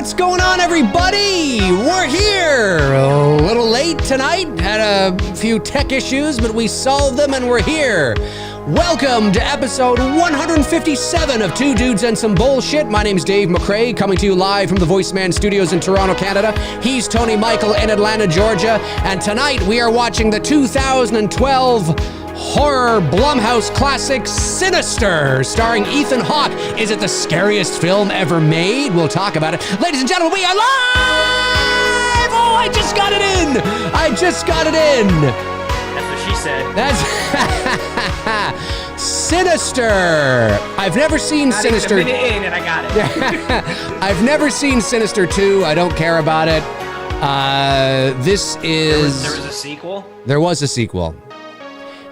What's going on, everybody? We're here. A little late tonight. Had a few tech issues, but we solved them and we're here. Welcome to episode 157 of Two Dudes and Some Bullshit. My name's Dave McRae, coming to you live from the VoiceMann Studios in Toronto, Canada. He's Tony Michael in Atlanta, Georgia. And tonight we are watching the 2012 horror Blumhouse classic Sinister, starring Ethan Hawke. Is it the scariest film ever made? We'll talk about it. Ladies and gentlemen, we are live! Oh, I just got it in! That's what she said. That's Sinister. I've never seen Sinister. A minute in and I got it. I've never seen Sinister 2. I don't care about it. This is... There was a sequel? There was a sequel.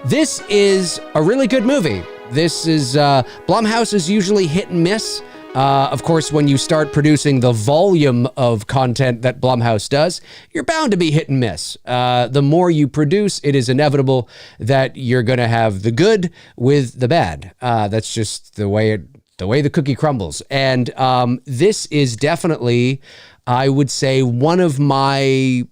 This is a really good movie. This is, Blumhouse is usually hit and miss. Of course, when you start producing the volume of content that Blumhouse does, you're bound to be hit and miss. The more you produce, it is inevitable that you're going to have the good with the bad. That's just the way the cookie crumbles. And this is definitely, I would say, one of my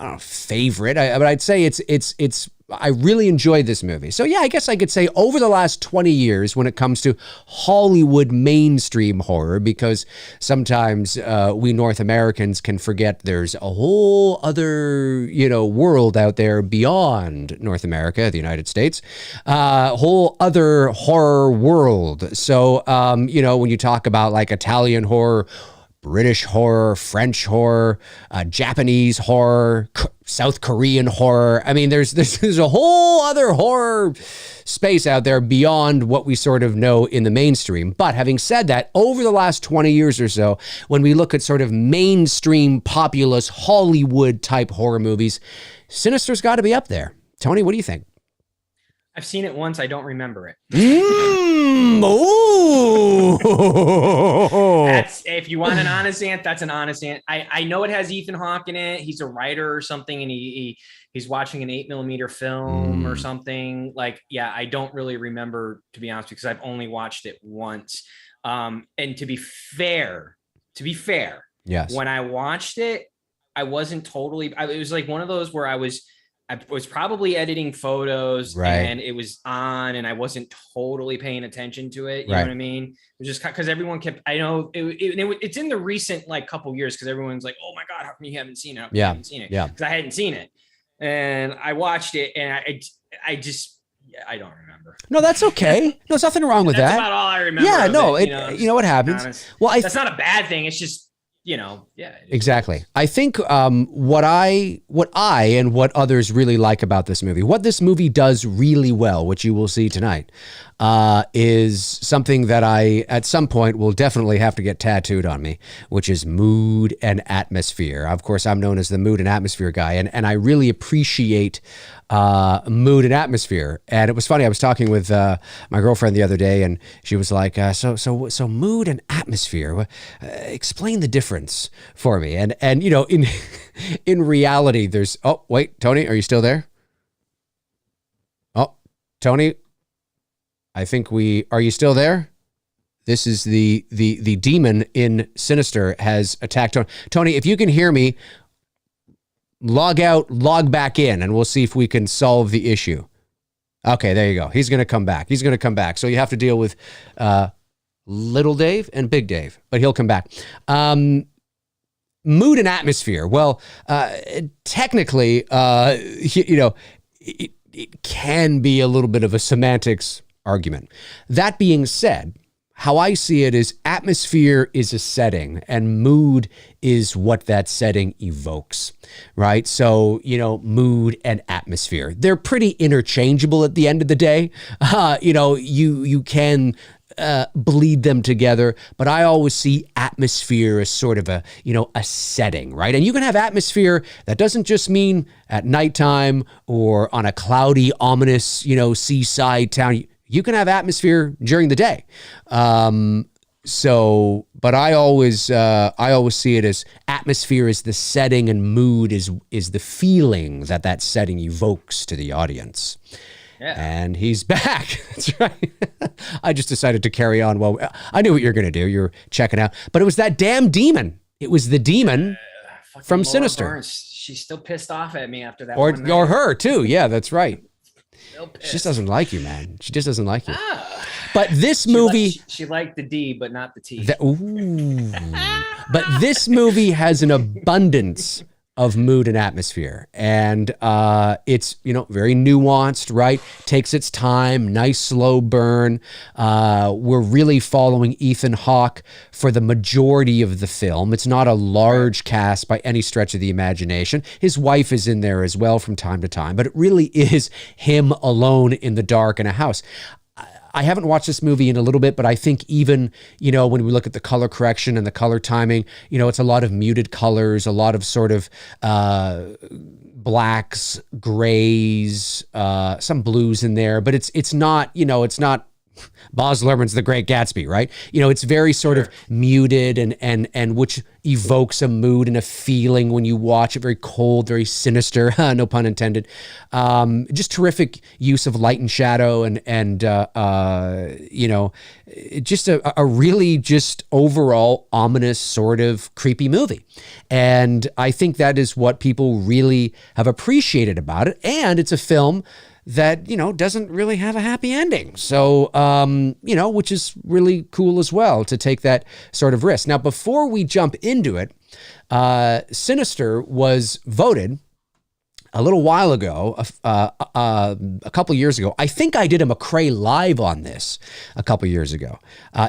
I don't know, favorite, but I'd say it's. I really enjoyed this movie. So yeah, I guess I could say over the last 20 years when it comes to Hollywood mainstream horror, because sometimes we North Americans can forget there's a whole other, world out there beyond North America, the United States, whole other horror world. So, when you talk about like Italian horror, British horror, French horror, Japanese horror, South Korean horror. I mean, there's a whole other horror space out there beyond what we sort of know in the mainstream. But having said that, over the last 20 years or so, when we look at sort of mainstream, populous, Hollywood type horror movies, Sinister's got to be up there. Tony, what do you think? I've seen it once. I don't remember it. That's, if you want an honest answer, that's an honest answer. I know it has Ethan Hawke in it. He's a writer or something, and he's watching an 8mm film or something. Like, yeah, I don't really remember, to be honest, because I've only watched it once. And to be fair, yes, when I watched it, I wasn't totally. It was like one of those where I was probably editing photos, right, and it was on and I wasn't totally paying attention to it. You know what I mean? It was just because everyone kept, I know it's in the recent like couple years, because everyone's like, oh my God, how come you haven't seen it? Yeah. Haven't seen it. Yeah. Because I hadn't seen it. And I watched it and I don't remember. No, that's okay. No, there's nothing wrong with that's that. about all I remember. Yeah, no, it, what happens? Honest. Well, that's not a bad thing. It's just, exactly. I think what I and what others really like about this movie, what this movie does really well, which you will see tonight, is something that I, at some point, will definitely have to get tattooed on me, which is mood and atmosphere. Of course, I'm known as the mood and atmosphere guy, and I really appreciate mood and atmosphere. And it was funny, I was talking with my girlfriend the other day, and she was like, so mood and atmosphere, explain the difference for me. And in reality, there's, oh wait, Tony, are you still there? Oh, Tony, I think are you still there? This is the demon in Sinister has attacked Tony. Tony, if you can hear me, log out, log back in, and we'll see if we can solve the issue. Okay, there you go. He's going to come back. So you have to deal with Little Dave and Big Dave, but he'll come back. Mood and atmosphere. Well, technically, it can be a little bit of a semantics argument. That being said, how I see it is atmosphere is a setting and mood is what that setting evokes, right? So, mood and atmosphere, they're pretty interchangeable at the end of the day. You can bleed them together, but I always see atmosphere as sort of a setting, right? And you can have atmosphere that doesn't just mean at nighttime or on a cloudy, ominous, seaside town. You can have atmosphere during the day. But I always see it as atmosphere is the setting and mood is the feeling that setting evokes to the audience. Yeah. And he's back. That's right. I just decided to carry on. Well, I knew what you're going to do. You're checking out. But it was that damn demon. It was the demon from Laura Sinister. Burns, she's still pissed off at me after that. Or her, too. Yeah, that's right. She just doesn't like you, man. She just doesn't like you. But this movie... She liked the D, but not the T. But this movie has an abundance of mood and atmosphere. And it's, very nuanced, right? Takes its time, nice slow burn. We're really following Ethan Hawke for the majority of the film. It's not a large cast by any stretch of the imagination. His wife is in there as well from time to time, but it really is him alone in the dark in a house. I haven't watched this movie in a little bit, but I think even, when we look at the color correction and the color timing, it's a lot of muted colors, a lot of sort of blacks, grays, some blues in there, but it's not, it's not Baz Luhrmann's The Great Gatsby, right? It's very sort of muted and which evokes a mood and a feeling when you watch it. Very cold, very sinister, no pun intended. Just terrific use of light and shadow and just a really just overall ominous sort of creepy movie. And I think that is what people really have appreciated about it. And it's a film that, doesn't really have a happy ending. So, which is really cool as well to take that sort of risk. Now, before we jump into it, Sinister was voted a little while ago, a couple years ago. I think I did a McRae live on this a couple years ago.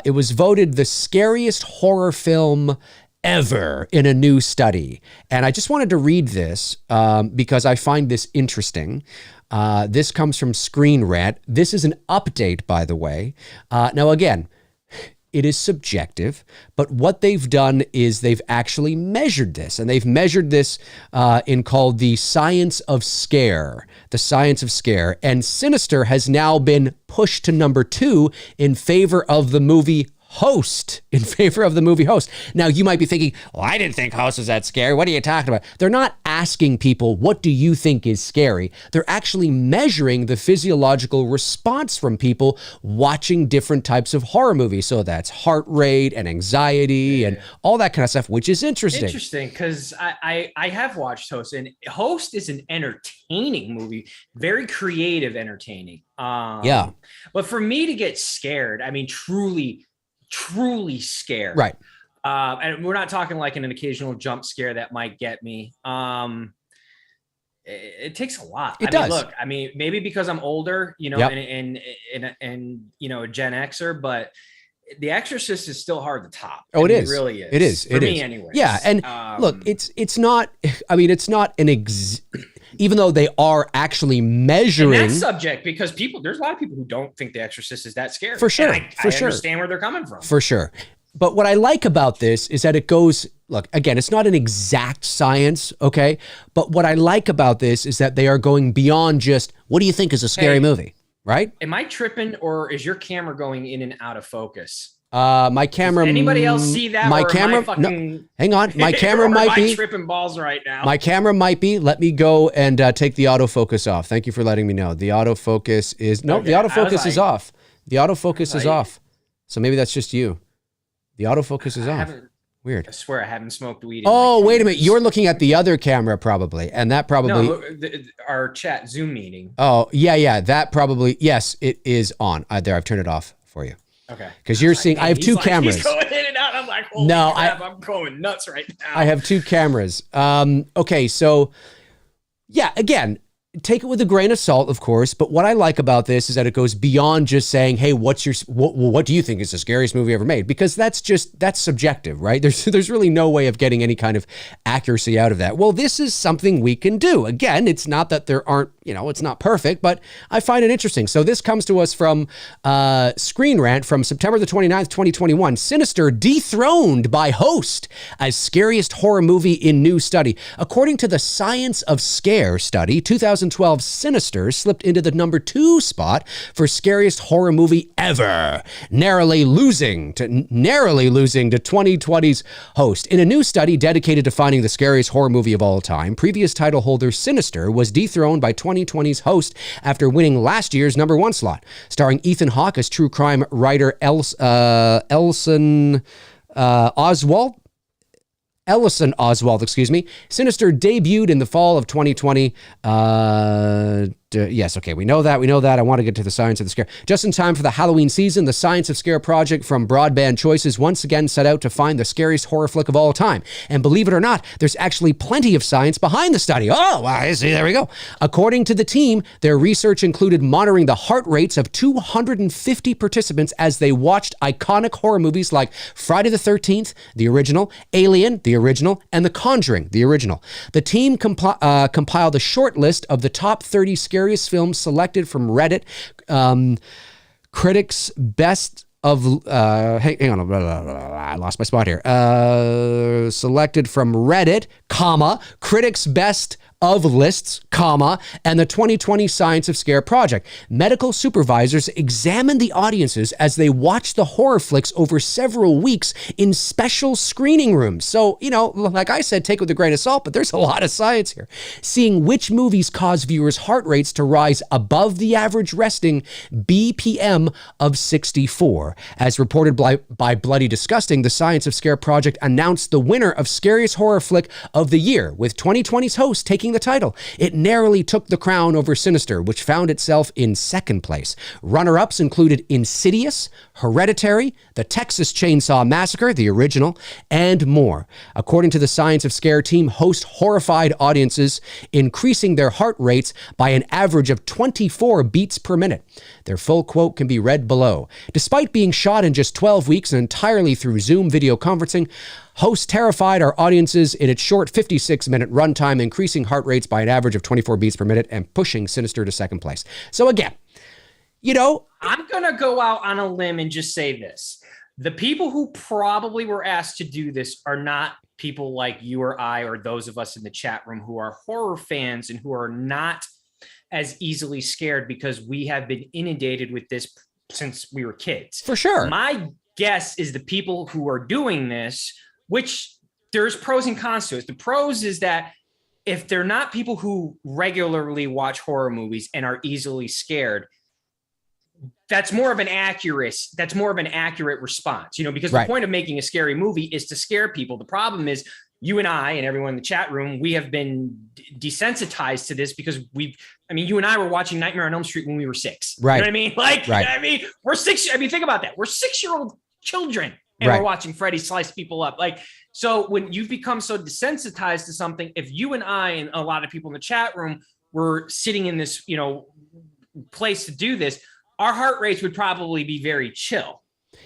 It was voted the scariest horror film ever in a new study. And I just wanted to read this because I find this interesting. This comes from Screen Rant. This is an update, by the way. Now, again, it is subjective, but what they've done is they've actually measured this, and they've measured this in called the Science of Scare. The Science of Scare. And Sinister has now been pushed to number 2 in favor of the movie Host, Now, you might be thinking, well, I didn't think Host was that scary. What are you talking about? They're not asking people, what do you think is scary? They're actually measuring the physiological response from people watching different types of horror movies. So that's heart rate and anxiety and all that kind of stuff, which is interesting. Interesting, because I have watched Host, and Host is an entertaining movie, very creative entertaining. But for me to get scared, I mean, truly scared. Right. And we're not talking like an occasional jump scare that might get me. It takes a lot. It does. Look, maybe because I'm older, and a Gen Xer, but The Exorcist is still hard to top. Oh, it is. It really is. It is. For me, anyway. Yeah. And look, it's not, it's not even though they are actually measuring. And that's subject because there's a lot of people who don't think The Exorcist is that scary. For sure. I understand where they're coming from. For sure. But what I like about this is that it goes, look, again, it's not an exact science, okay? But what I like about this is that they are going beyond just, what do you think is a scary movie, right? Am I tripping, or is your camera going in and out of focus? My camera. Does anybody else see that? My camera. No, hang on. My camera might be tripping balls right now. My camera might be. Let me go and take the autofocus off. Thank you for letting me know. The autofocus is The autofocus is off. The autofocus is off. So maybe that's just you. The autofocus is off. Weird. I swear I haven't smoked weed. Oh, wait a minute. You're looking at the other camera probably, and that probably our chat Zoom meeting. Oh yeah. That probably yes. It is on. There, I've turned it off for you. Okay. Because you're seeing, I have two cameras. He's going in and out. I'm like, holy crap, I'm going nuts right now. I have two cameras. Okay, so yeah, again, take it with a grain of salt, of course. But what I like about this is that it goes beyond just saying, "Hey, what do you think is the scariest movie ever made?" Because that's subjective, right? There's really no way of getting any kind of accuracy out of that. Well, this is something we can do. Again, it's not that there aren't, it's not perfect, but I find it interesting. So this comes to us from Screen Rant from September the 29th, 2021. Sinister dethroned by Host as scariest horror movie in new study. According to the Science of Scare study, 2019 2012 Sinister slipped into the number 2 spot for scariest horror movie ever, narrowly losing to 2020's host. In a new study dedicated to finding the scariest horror movie of all time, previous title holder Sinister was dethroned by 2020's host after winning last year's number 1 slot. Starring Ethan Hawke as true crime writer Ellison Oswald, Sinister debuted in the fall of 2020. Yes, okay, we know that. I want to get to the Science of the Scare. Just in time for the Halloween season, the Science of Scare project from Broadband Choices once again set out to find the scariest horror flick of all time. And believe it or not, there's actually plenty of science behind the study. Oh, I see, there we go. According to the team, their research included monitoring the heart rates of 250 participants as they watched iconic horror movies like Friday the 13th, the original, Alien, the original, and The Conjuring, the original. The team compiled a short list of the top 30 scariest films selected from Reddit. Critics' best of hang on, I lost my spot here. Selected from Reddit, critics' best of lists, and the 2020 Science of Scare project. Medical supervisors examined the audiences as they watched the horror flicks over several weeks in special screening rooms. So, like I said, take it with a grain of salt, but there's a lot of science here. Seeing which movies cause viewers' heart rates to rise above the average resting BPM of 64. As reported by Bloody Disgusting, the Science of Scare project announced the winner of Scariest Horror Flick of the Year, with 2020's host taking the title. It narrowly took the crown over Sinister, which found itself in second place. Runner-ups included Insidious, Hereditary, The Texas Chainsaw Massacre, the original, and more. According to the Science of Scare team, host horrified audiences, increasing their heart rates by an average of 24 beats per minute. Their full quote can be read below. Despite being shot in just 12 weeks and entirely through Zoom video conferencing, host terrified our audiences in its short 56-minute runtime, increasing heart rates by an average of 24 beats per minute and pushing Sinister to second place. So again, I'm going to go out on a limb and just say this. The people who probably were asked to do this are not people like you or I or those of us in the chat room who are horror fans and who are not as easily scared, because we have been inundated with this since we were kids. For sure. My guess is the people who are doing this, which there's pros and cons to it. The pros is that if they're not people who regularly watch horror movies and are easily scared, that's more of an accurate response, because the point of making a scary movie is to scare people. The problem is you and I and everyone in the chat room, we have been desensitized to this because you and I were watching Nightmare on Elm Street when we were 6. Right. You know what I mean? We're 6. Think about that. We're 6-year-old children and we're watching Freddy slice people up. So when you become so desensitized to something, if you and I and a lot of people in the chat room were sitting in this, place to do this, our heart rates would probably be very chill.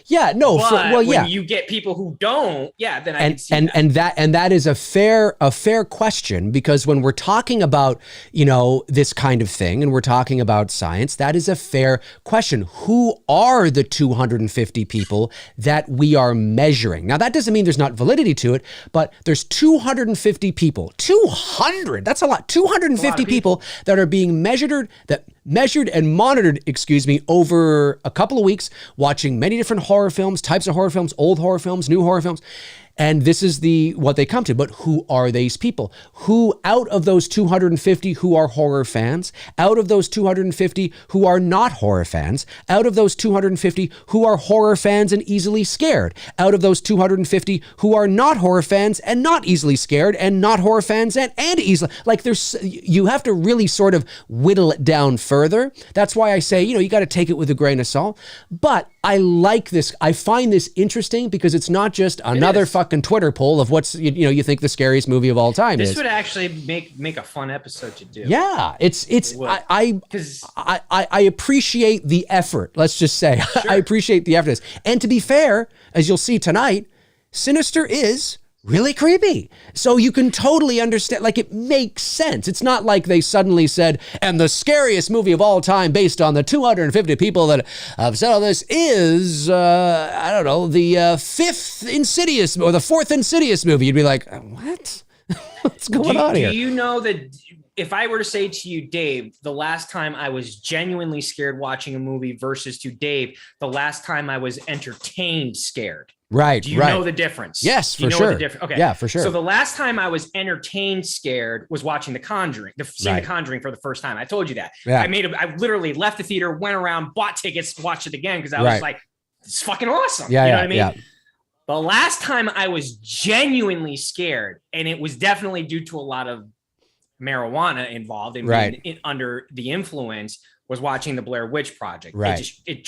Yeah, no. When you get people who don't, then I can see that. And that is a fair question, because when we're talking about, this kind of thing and we're talking about science, that is a fair question. Who are the 250 people that we are measuring? Now, that doesn't mean there's not validity to it, but there's 250 people. 200, that's a lot. 250 people that are being measured and monitored, over a couple of weeks, watching many different horror films, types of horror films, old horror films, new horror films. And this is what they come to. But who are these people? Who out of those 250 who are horror fans, out of those 250 who are not horror fans, out of those 250 who are horror fans and easily scared, out of those 250 who are not horror fans and not easily scared, and not horror fans and easily, you have to really sort of whittle it down further. That's why I say, you got to take it with a grain of salt. But I like this. I find this interesting because it's not just another fucking Twitter poll of what's you think the scariest movie of all time is. This would actually make a fun episode to do. Yeah, I appreciate the effort. Let's just say I appreciate the effort. And to be fair, as you'll see tonight, Sinister is really creepy. So you can totally understand, it makes sense. It's not like they suddenly said, and the scariest movie of all time based on the 250 people that have said all this is, the fifth Insidious or the fourth Insidious movie. You'd be like, what? What's going on here? Do you know that if I were to say to you, Dave, the last time I was genuinely scared watching a movie versus to Dave, the last time I was entertained scared. Right. Do you know the difference? Yes, Do you for know sure. What the difference? Okay. Yeah, for sure. So the last time I was entertained scared was watching The Conjuring, seeing The Conjuring for the first time. I told you that. Yeah. I literally left the theater, went around, bought tickets, watched it again because I was like, it's fucking awesome. Yeah, you know what I mean? Yeah. The last time I was genuinely scared, and it was definitely due to a lot of marijuana involved and being under the influence, was watching the Blair Witch Project. Right. It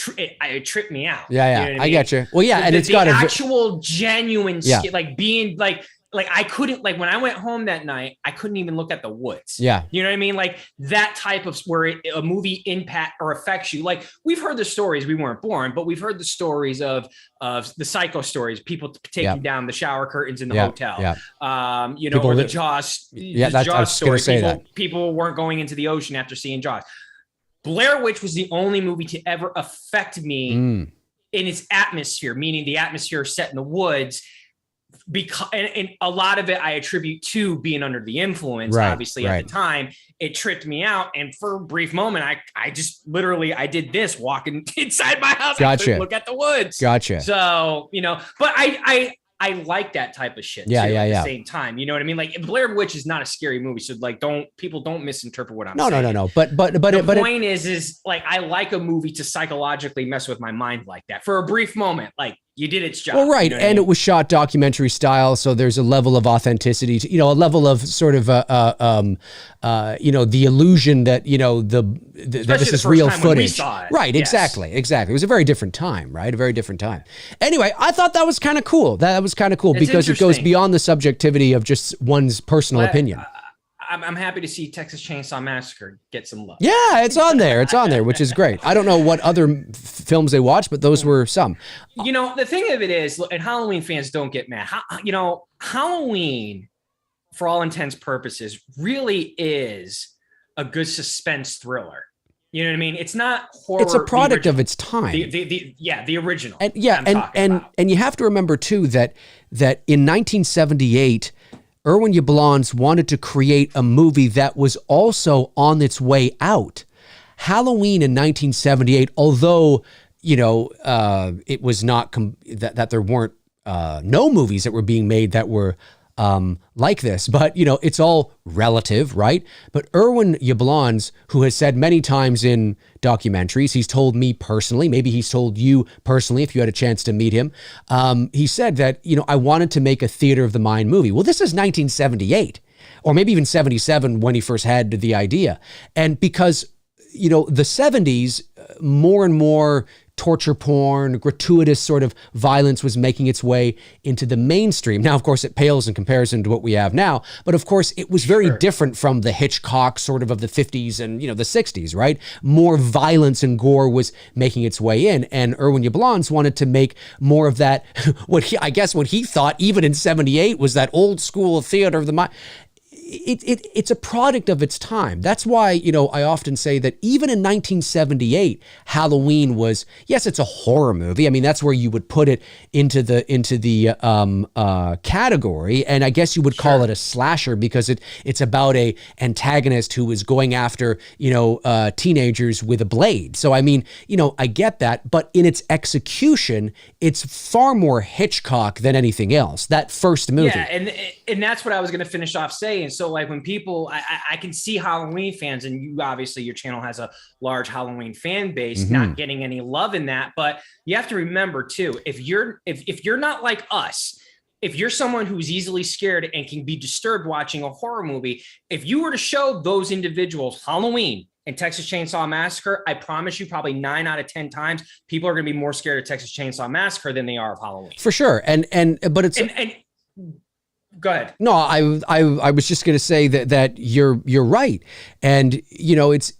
tripped me out. Yeah. You know what I get you. Well, yeah. And it's got actual genuine, like being like I couldn't, like when I went home that night, I couldn't even look at the woods. Yeah. You know what I mean? Like that type of where a movie impact or affects you. Like we've heard the stories, we weren't born, but we've heard the stories of the Psycho stories, people taking down the shower curtains in the hotel. Yeah. You know, people, or the Jaws, Jaws story. People weren't going into the ocean after seeing Jaws. Blair Witch was the only movie to ever affect me in its atmosphere, meaning the atmosphere set in the woods. Because and a lot of it I attribute to being under the influence, obviously at the time. It tripped me out, and for a brief moment I just literally I did this walking inside my house. I couldn't look at the woods. Gotcha. So, you know, but I like that type of shit too at the same time. You know what I mean? Like Blair Witch is not a scary movie, so like don't misinterpret what I'm saying. No. But the point is like I like a movie to psychologically mess with my mind like that for a brief moment. Like you did its job. Well, right. You know and it was shot documentary style. So there's a level of authenticity, to, a level of sort of, the illusion that, that this is real footage. Right. Yes. Exactly. It was a very different time, right? A very different time. Anyway, I thought that was kind of cool. That was kind of cool because it goes beyond the subjectivity of just one's personal opinion. I'm happy to see Texas Chainsaw Massacre get some love. Yeah, it's on there, which is great. I don't know what other films they watched, but those were some. The thing of it is, and Halloween fans don't get mad. Halloween, for all intents purposes, really is a good suspense thriller. You know what I mean? It's not horror. It's a product of its time. The original. And you have to remember too that in 1978. Irwin Yablans wanted to create a movie that was also on its way out. Halloween in 1978, although, it was not that there weren't no movies that were being made that were like this, but it's all relative, right? But Irwin Yablans, who has said many times in documentaries, he's told me personally, maybe he's told you personally if you had a chance to meet him, he said that, I wanted to make a theater of the mind movie. Well, this is 1978 or maybe even 77 when he first had the idea. And because, the 70s, more and more torture porn, gratuitous sort of violence was making its way into the mainstream. Now, of course, it pales in comparison to what we have now, but of course, it was very different from the Hitchcock sort of the 50s and, the 60s, right? More violence and gore was making its way in, and Irwin Yablans wanted to make more of that, what he thought, even in 78, was that old school theater of the mind. It's a product of its time. That's why, I often say that even in 1978, Halloween was, yes, it's a horror movie. I mean, that's where you would put it into the category. And I guess you would call it a slasher because it's about a antagonist who is going after, teenagers with a blade. So, I mean, I get that. But in its execution, it's far more Hitchcock than anything else. That first movie. Yeah, and that's what I was going to finish off saying. So like when people, I can see Halloween fans, and you obviously your channel has a large Halloween fan base, not getting any love in that. But you have to remember too, if you're not like us, if you're someone who's easily scared and can be disturbed watching a horror movie, if you were to show those individuals Halloween and Texas Chainsaw Massacre, I promise you probably 9 out of 10 times people are going to be more scared of Texas Chainsaw Massacre than they are of Halloween. For sure. But it's go ahead. No, I was just going to say that you're right, and it's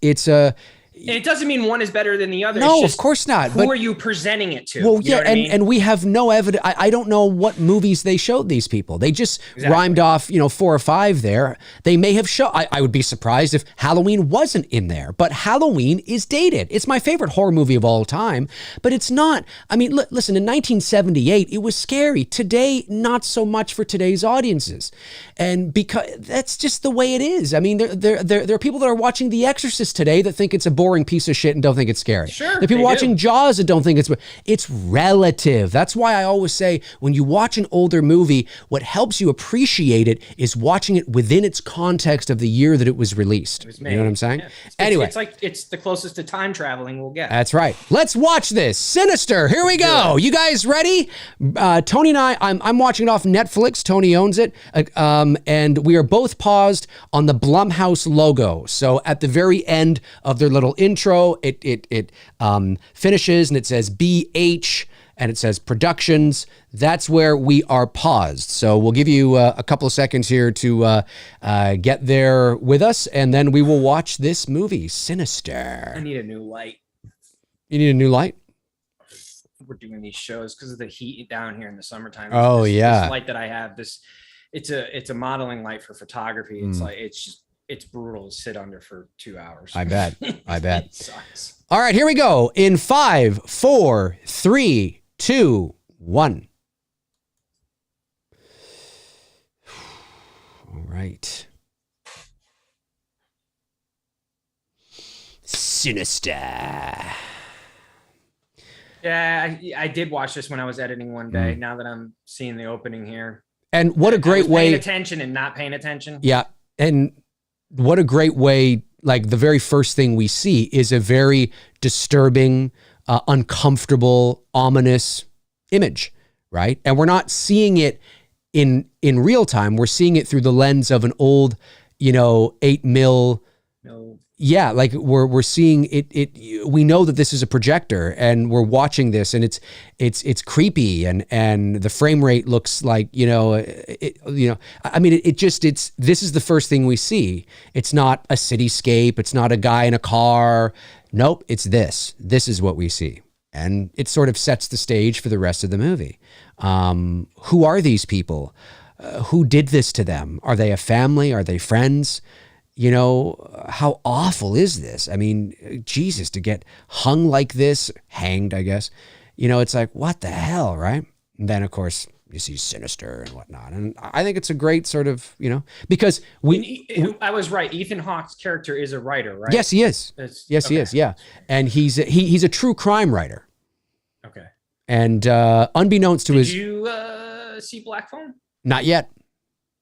And it doesn't mean one is better than the other. No, of course not. Who are you presenting it to? Well, yeah, and we have no evidence. I don't know what movies they showed these people. They just rhymed off, 4 or 5 there. They may have shown. I would be surprised if Halloween wasn't in there. But Halloween is dated. It's my favorite horror movie of all time. But it's not. I mean, listen, in 1978, it was scary. Today, not so much for today's audiences. And because that's just the way it is. I mean, there are people that are watching The Exorcist today that think it's a boring piece of shit and don't think it's scary. Sure, there are people watching Jaws that don't think it's relative. That's why I always say when you watch an older movie, what helps you appreciate it is watching it within its context of the year that it was released. You know what I'm saying? Yeah. Anyway, it's the closest to time traveling we'll get. That's right. Let's watch this. Sinister. Here we go. You guys ready? Tony and I'm watching it off Netflix. Tony owns it. And we are both paused on the Blumhouse logo. So at the very end of their little intro, it finishes and it says BH and it says Productions. That's where we are paused. So we'll give you a couple of seconds here to get there with us, and then we will watch this movie, Sinister. I need a new light. You need a new light? We're doing these shows because of the heat down here in the summertime. Oh, yeah. This light that I have, it's a modeling light for photography. It's it's brutal to sit under for 2 hours. I bet. It sucks. All right, here we go. In 5, 4, 3, 2, 1. All right. Sinister. Yeah, I did watch this when I was editing one day. Now that I'm seeing the opening here. And what a great way. Paying attention and not paying attention. Yeah. And what a great way. Like the very first thing we see is a very disturbing, uncomfortable, ominous image, right? And we're not seeing it in real time. We're seeing it through the lens of an old, 8 mil. No. Yeah, like we're seeing it. We know that this is a projector, and we're watching this, and it's creepy, and the frame rate looks like I mean, this is the first thing we see. It's not a cityscape. It's not a guy in a car. Nope, it's this. This is what we see, and it sort of sets the stage for the rest of the movie. Who are these people? Who did this to them? Are they a family? Are they friends? How awful is this? I mean, Jesus, to get hung like this, hanged, I guess, it's like, what the hell, right? And then, of course, you see Sinister and whatnot. And I think it's a great sort of, because I was right. Ethan Hawke's character is a writer, right? Yes, he is. He is. Yeah. And he's a true crime writer. Okay. And unbeknownst to Did you see Black Phone? Not yet.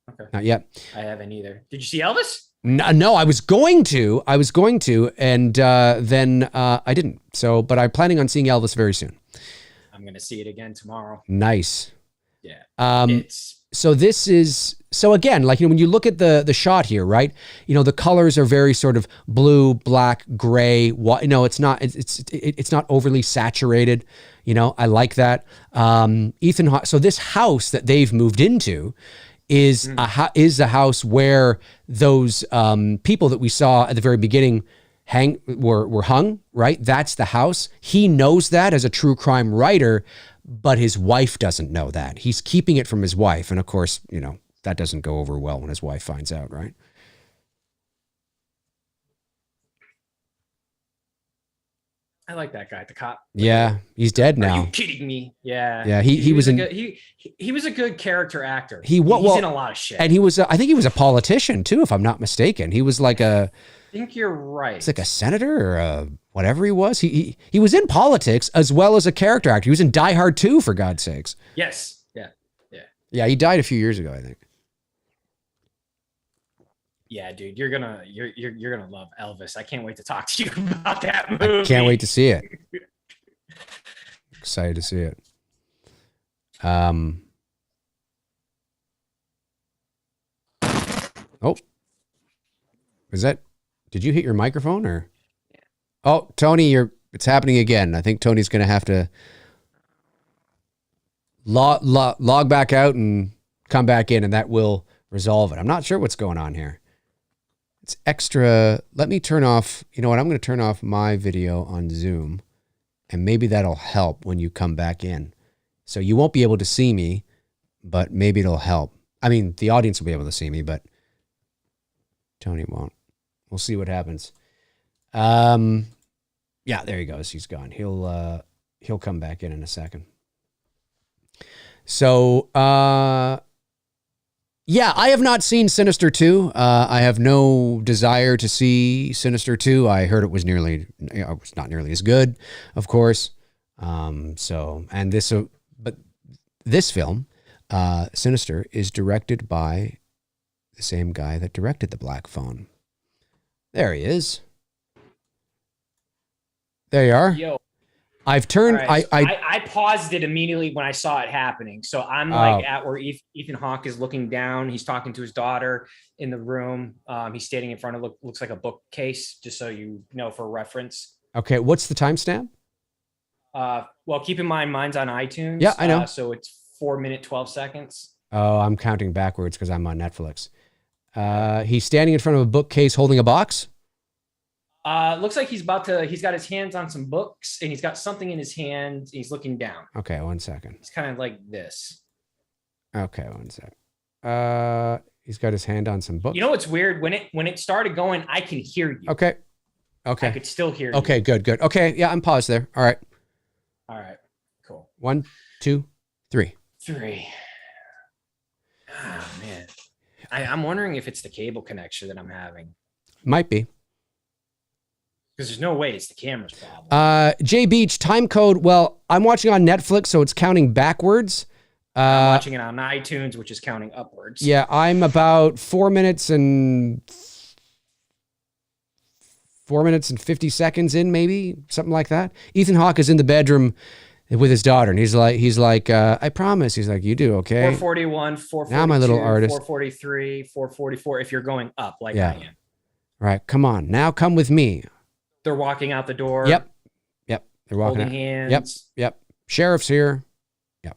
Okay. Not yet. I haven't either. Did you see Elvis? No, I was going to, and then I didn't. So, but I'm planning on seeing Elvis very soon. I'm going to see it again tomorrow. Nice. Yeah. So again, like, when you look at the shot here, right? The colors are very sort of blue, black, gray. It's not overly saturated. I like that. Ethan Hawke. So this house that they've moved into is the house where those people that we saw at the very beginning were hung, right? That's the house. He knows that as a true crime writer, but his wife doesn't know that. He's keeping it from his wife. And of course, that doesn't go over well when his wife finds out, right? I like that guy, the cop. Yeah, he's dead now. Are you kidding me? Yeah. Yeah, he was he was a good character actor. He's in a lot of shit. And he was, I think he was a politician too, if I'm not mistaken. He was like I think you're right. It's like a senator or whatever he was. He was in politics as well as a character actor. He was in Die Hard 2, for God's sakes. Yes. Yeah. Yeah. Yeah, he died a few years ago, I think. Yeah, dude, you're gonna love Elvis. I can't wait to talk to you about that movie. I can't wait to see it. Excited to see it. Oh, did you hit your microphone or? Yeah. Oh, Tony, it's happening again. I think Tony's going to have to log back out and come back in, and that will resolve it. I'm not sure what's going on here. It's extra. Let me turn off. You know what? I'm going to turn off my video on Zoom, and maybe that'll help when you come back in. So you won't be able to see me, but maybe it'll help. I mean, the audience will be able to see me, but Tony won't. We'll see what happens. Yeah, there he goes. He's gone. He'll come back in a second. So, yeah, I have not seen Sinister 2. I have no desire to see Sinister 2. I heard it was not nearly as good, of course. But this film, Sinister, is directed by the same guy that directed The Black Phone. There he is. There you are. Yo. I've turned. Right. I paused it immediately when I saw it happening. So I'm like at where Ethan Hawke is looking down. He's talking to his daughter in the room. He's standing in front of looks like a bookcase, just so you know for reference. Okay, what's the timestamp? Well, keep in mind mine's on iTunes. Yeah, I know. So it's 4 minutes 12 seconds. Oh, I'm counting backwards because I'm on Netflix. He's standing in front of a bookcase holding a box. Looks like he's got his hands on some books and he's got something in his hand. He's looking down. Okay, 1 second. It's kind of like this. Okay, 1 sec. He's got his hand on some books. You know what's weird? When it started going, I can hear you. Okay. I could still hear you. Okay, good. Okay, yeah, I'm paused there. All right. Cool. 1, 2, 3. 3. Oh man. I'm wondering if it's the cable connection that I'm having. Might be. Because there's no way it's the camera's problem. J Beach, time code. Well, I'm watching on Netflix, so it's counting backwards. I'm watching it on iTunes, which is counting upwards. Yeah, I'm about 4 minutes and 50 seconds in, maybe something like that. Ethan Hawke is in the bedroom with his daughter, and he's like, I promise. He's like, you do okay. 441, 442, now my little artist. 443, 444. If you're going up, like I am. Right, come on, now come with me. They're walking out the door. Yep. They're walking holding hands. Yep. Sheriff's here. Yep.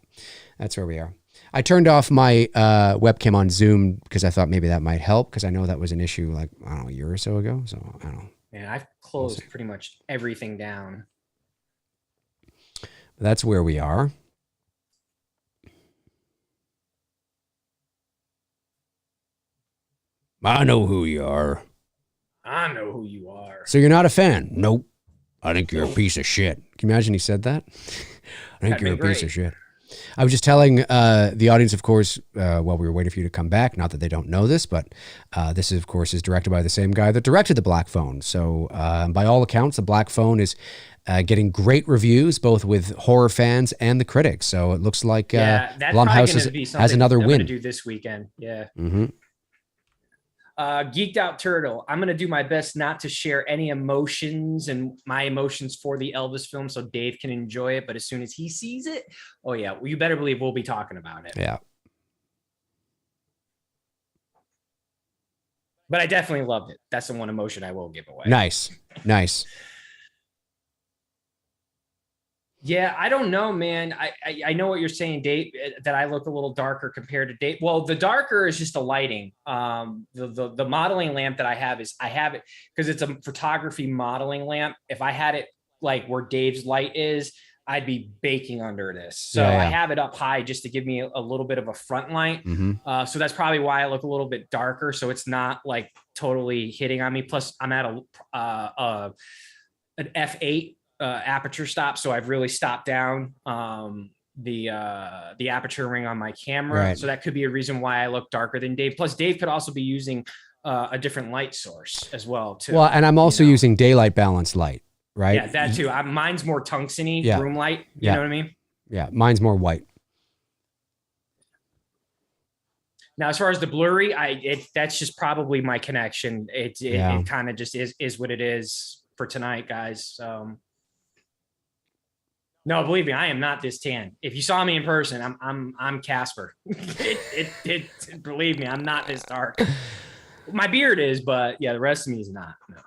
That's where we are. I turned off my webcam on Zoom because I thought maybe that might help because I know that was an issue like, I don't know, a year or so ago. So I don't know. Man, I've closed pretty much everything down. That's where we are. I know who you are. I know who you are. So you're not a fan? Nope. I think you're a piece of shit. Can you imagine he said that? I think you're a piece of shit. I was just telling the audience, of course, while we were waiting for you to come back, not that they don't know this, but this, of course, is directed by the same guy that directed The Black Phone. So by all accounts, The Black Phone is getting great reviews, both with horror fans and the critics. So it looks like Blumhouse has another win. To do this weekend. Yeah. Mm-hmm. Geeked Out Turtle. I'm going to do my best not to share any emotions and my emotions for the Elvis film so Dave can enjoy it. But as soon as he sees it, oh yeah, well, you better believe we'll be talking about it. Yeah. But I definitely loved it. That's the one emotion I will give away. Nice. Yeah, I don't know, man. I know what you're saying, Dave, that I look a little darker compared to Dave. Well, the darker is just the lighting. The modeling lamp that I have it because it's a photography modeling lamp. If I had it like where Dave's light is, I'd be baking under this. So I have it up high just to give me a little bit of a front light. Mm-hmm. So that's probably why I look a little bit darker. So it's not like totally hitting on me. Plus I'm at an f8 aperture stop, so I've really stopped down the aperture ring on my camera. Right. So that could be a reason why I look darker than Dave. Plus Dave could also be using a different light source as well too. Well, and I'm also using daylight balanced light, right? Yeah, that too. Mine's more tungsten-y room light. You know what I mean? Yeah, mine's more white. Now, as far as the blurry, that's just probably my connection. It kind of just is what it is for tonight, guys. No, believe me, I am not this tan. If you saw me in person, I'm Casper. Believe me, I'm not this dark. My beard is, but yeah, the rest of me is not. No.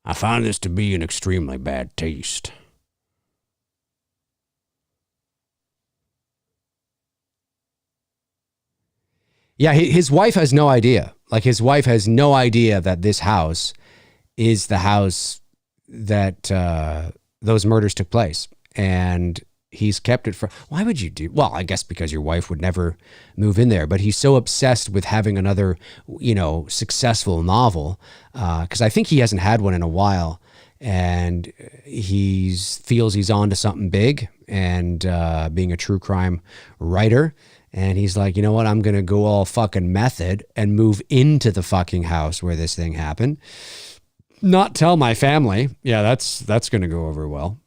I find this to be an extremely bad taste. Yeah, his wife has no idea. Like his wife has no idea that this house is the house that those murders took place. And he's kept it for, why would you do? Well, I guess because your wife would never move in there, but he's so obsessed with having another, successful novel. Cause I think he hasn't had one in a while, and he feels he's on to something big, and being a true crime writer. And he's like, you know what? I'm going to go all fucking method and move into the fucking house where this thing happened. Not tell my family. Yeah, that's going to go over well.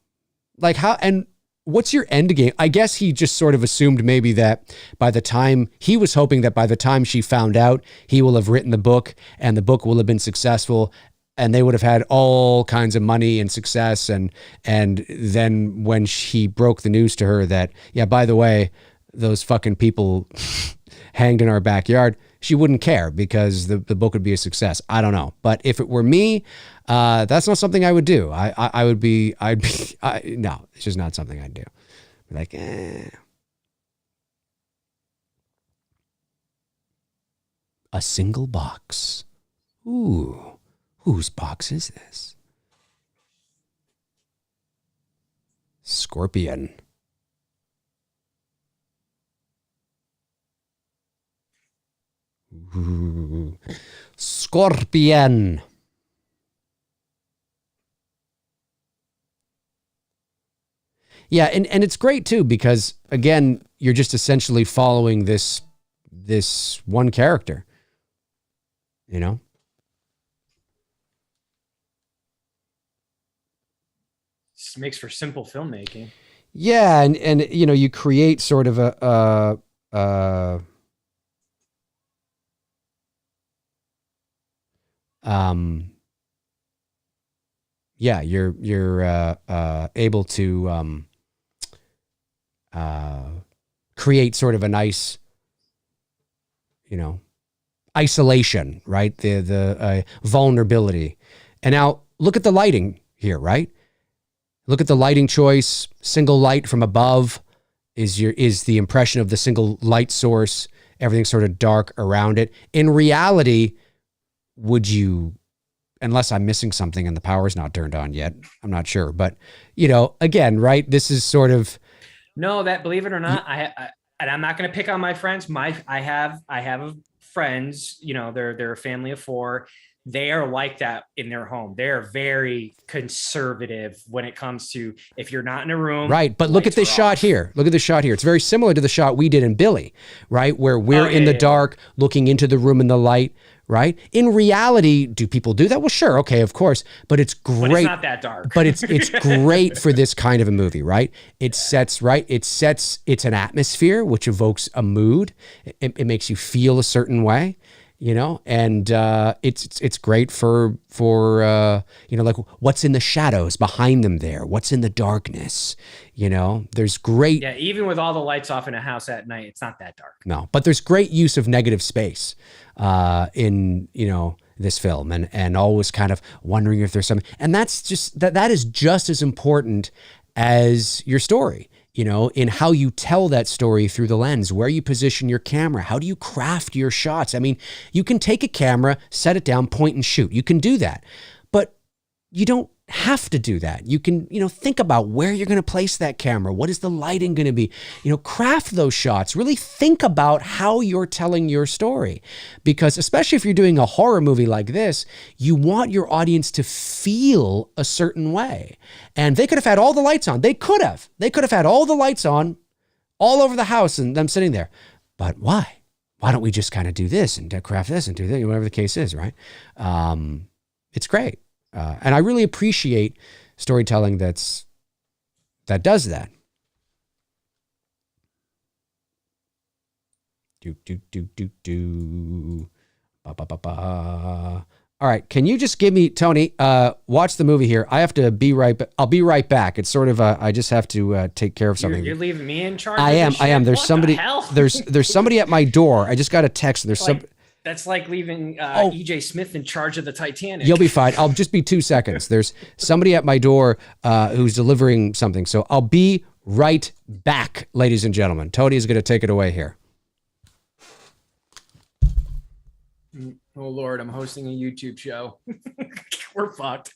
Like how, and what's your end game? I guess he just sort of assumed maybe that by the time, he was hoping that by the time she found out, he will have written the book and the book will have been successful and they would have had all kinds of money and success. And then when he broke the news to her that, yeah, by the way, those fucking people hanged in our backyard, she wouldn't care because the book would be a success. I don't know. But if it were me, that's not something I would do. No, it's just not something I'd do. Like, a single box. Ooh, whose box is this? Scorpion. Ooh. Scorpion. Yeah, and it's great too because again, you're just essentially following this one character. This makes for simple filmmaking. Yeah, and you create sort of a yeah, you're able to create sort of a nice, isolation, right? The vulnerability. And now look at the lighting here, right? Look at the lighting choice. Single light from above is the impression of the single light source. Everything's sort of dark around it. In reality, would you, unless I'm missing something and the power's not turned on yet, I'm not sure. But, again, right? This is sort of. No, that, believe it or not, and I'm not going to pick on my friends. I have friends, they're a family of 4. They are like that in their home. They're very conservative when it comes to, if you're not in a room. Right. But look at this shot here. Look at the shot here. It's very similar to the shot we did in Billy, right? Where we're in the dark, looking into the room in the light, right? In reality, do people do that? Well, sure. Okay, of course. But it's great. But it's not that dark. But it's great for this kind of a movie, right? It's an atmosphere, which evokes a mood. It makes you feel a certain way. And it's great for like what's in the shadows behind them there, what's in the darkness, there's great. Yeah, even with all the lights off in a house at night, it's not that dark. No, but there's great use of negative space in this film, and always kind of wondering if there's something, and that's just that is just as important as your story. In how you tell that story through the lens, where you position your camera, how do you craft your shots? I mean, you can take a camera, set it down, point and shoot. You can do that, but you don't have to do that. You can, think about where you're going to place that camera. What is the lighting going to be? Craft those shots. Really think about how you're telling your story, because especially if you're doing a horror movie like this, you want your audience to feel a certain way. And they could have had all the lights on. They could have had all the lights on all over the house and them sitting there. But why? Why don't we just kind of do this and craft this and do that, whatever the case is, right? It's great. And I really appreciate storytelling that does that. All right, can you just give me, Tony, watch the movie here. I have to be right back. I'll be right back. It's sort of I just have to take care of something. You're leaving me in charge? I am. There's somebody. There's somebody at my door. I just got a text. That's like leaving E.J. Smith in charge of the Titanic. You'll be fine. I'll just be 2 seconds. There's somebody at my door who's delivering something. So I'll be right back, ladies and gentlemen. Tony is going to take it away here. Oh Lord, I'm hosting a YouTube show. We're fucked.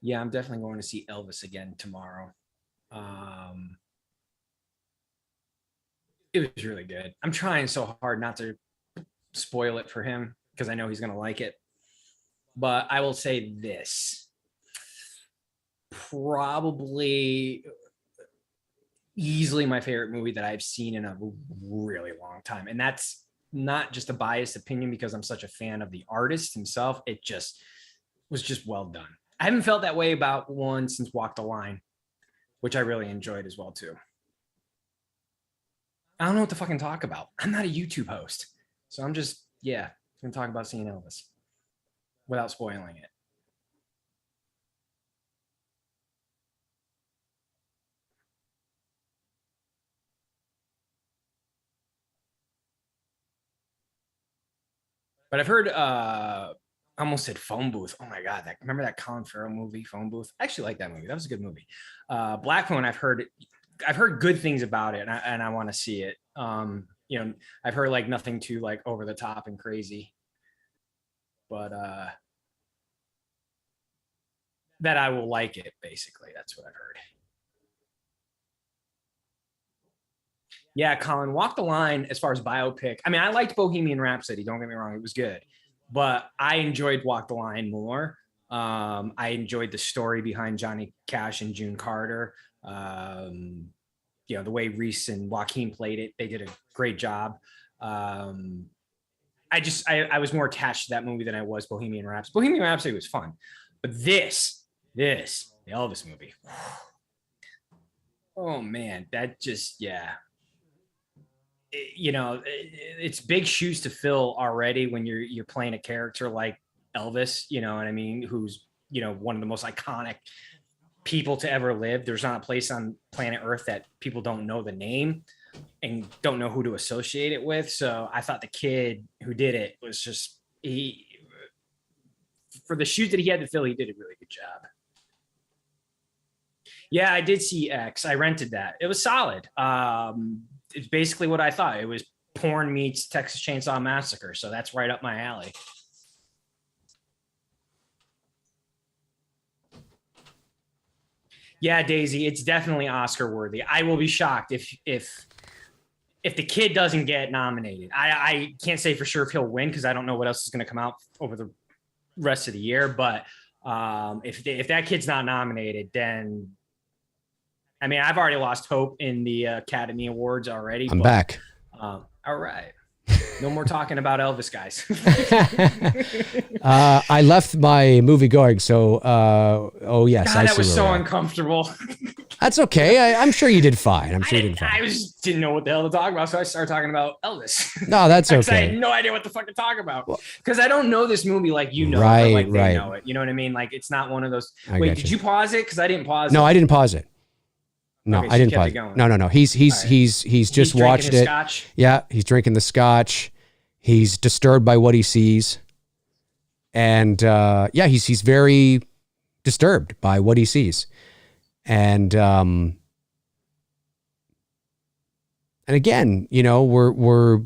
Yeah, I'm definitely going to see Elvis again tomorrow. It was really good. I'm trying so hard not to spoil it for him because I know he's going to like it. But I will say this. Probably easily my favorite movie that I've seen in a really long time. And that's not just a biased opinion because I'm such a fan of the artist himself. It just was just well done. I haven't felt that way about one since Walk the Line, which I really enjoyed as well too. I don't know what to fucking talk about. I'm not a YouTube host. So I'm just, yeah, gonna talk about seeing Elvis without spoiling it. But I've heard I almost said Phone Booth. Oh my god, remember that Colin Farrell movie, Phone Booth? I actually like that movie. That was a good movie. Black Phone, I've heard good things about it, and I want to see it. You know, I've heard like nothing too like over the top and crazy, but that I will like it. Basically, that's what I've heard. Yeah, Colin, Walk the Line as far as biopic. I mean, I liked Bohemian Rhapsody. Don't get me wrong, it was good, but I enjoyed Walk the Line more. I enjoyed the story behind Johnny Cash and June Carter. You know, the way Reese and Joaquin played it, they did a great job. I was more attached to that movie than I was Bohemian Rhapsody. Bohemian Rhapsody was fun, but the Elvis movie. Oh man, that just, yeah. You know, it's big shoes to fill already when you're playing a character like Elvis, you know what I mean, who's, you know, one of the most iconic people to ever live. There's not a place on planet Earth that people don't know the name and don't know who to associate it with. So I thought the kid who did it was just, for the shoes that he had to fill, he did a really good job. Yeah, I did see X. I rented that. It was solid. It's basically what I thought. It was porn meets Texas Chainsaw Massacre. So that's right up my alley. Yeah, Daisy, it's definitely Oscar worthy. I will be shocked if the kid doesn't get nominated. I can't say for sure if he'll win because I don't know what else is going to come out over the rest of the year. But if that kid's not nominated, then I mean, I've already lost hope in the Academy Awards already. I'm back. All right. No more talking about Elvis, guys. I left my movie going, so oh yes, God, that was so uncomfortable. That's okay. I'm sure you did fine. I'm sure you did fine. I didn't know what the hell to talk about, so I started talking about Elvis. No, that's okay. I had no idea what the fuck to talk about because I don't know this movie like you know, right, like they right. know it. You know what I mean? Like it's not one of those. Wait, did you pause it? Because I didn't pause. No, it. I didn't pause it. No, okay, so I didn't pause it. No. He's just watched it. Scotch. Yeah, he's drinking the scotch. He's disturbed by what he sees, and yeah, he's very disturbed by what he sees, and again, you know, we're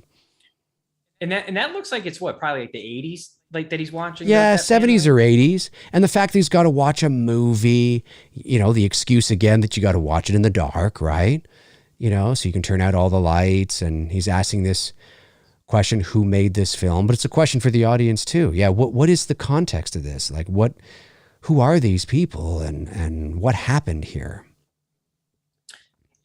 and that looks like it's what, probably like the 80s, like that he's watching. Yeah, 70s or 80s, and the fact that he's got to watch a movie, you know, the excuse again that you got to watch it in the dark, right? You know, so you can turn out all the lights, and he's asking this question, who made this film? But it's a question for the audience too. Yeah, what is the context of this? Like, who are these people, and what happened here?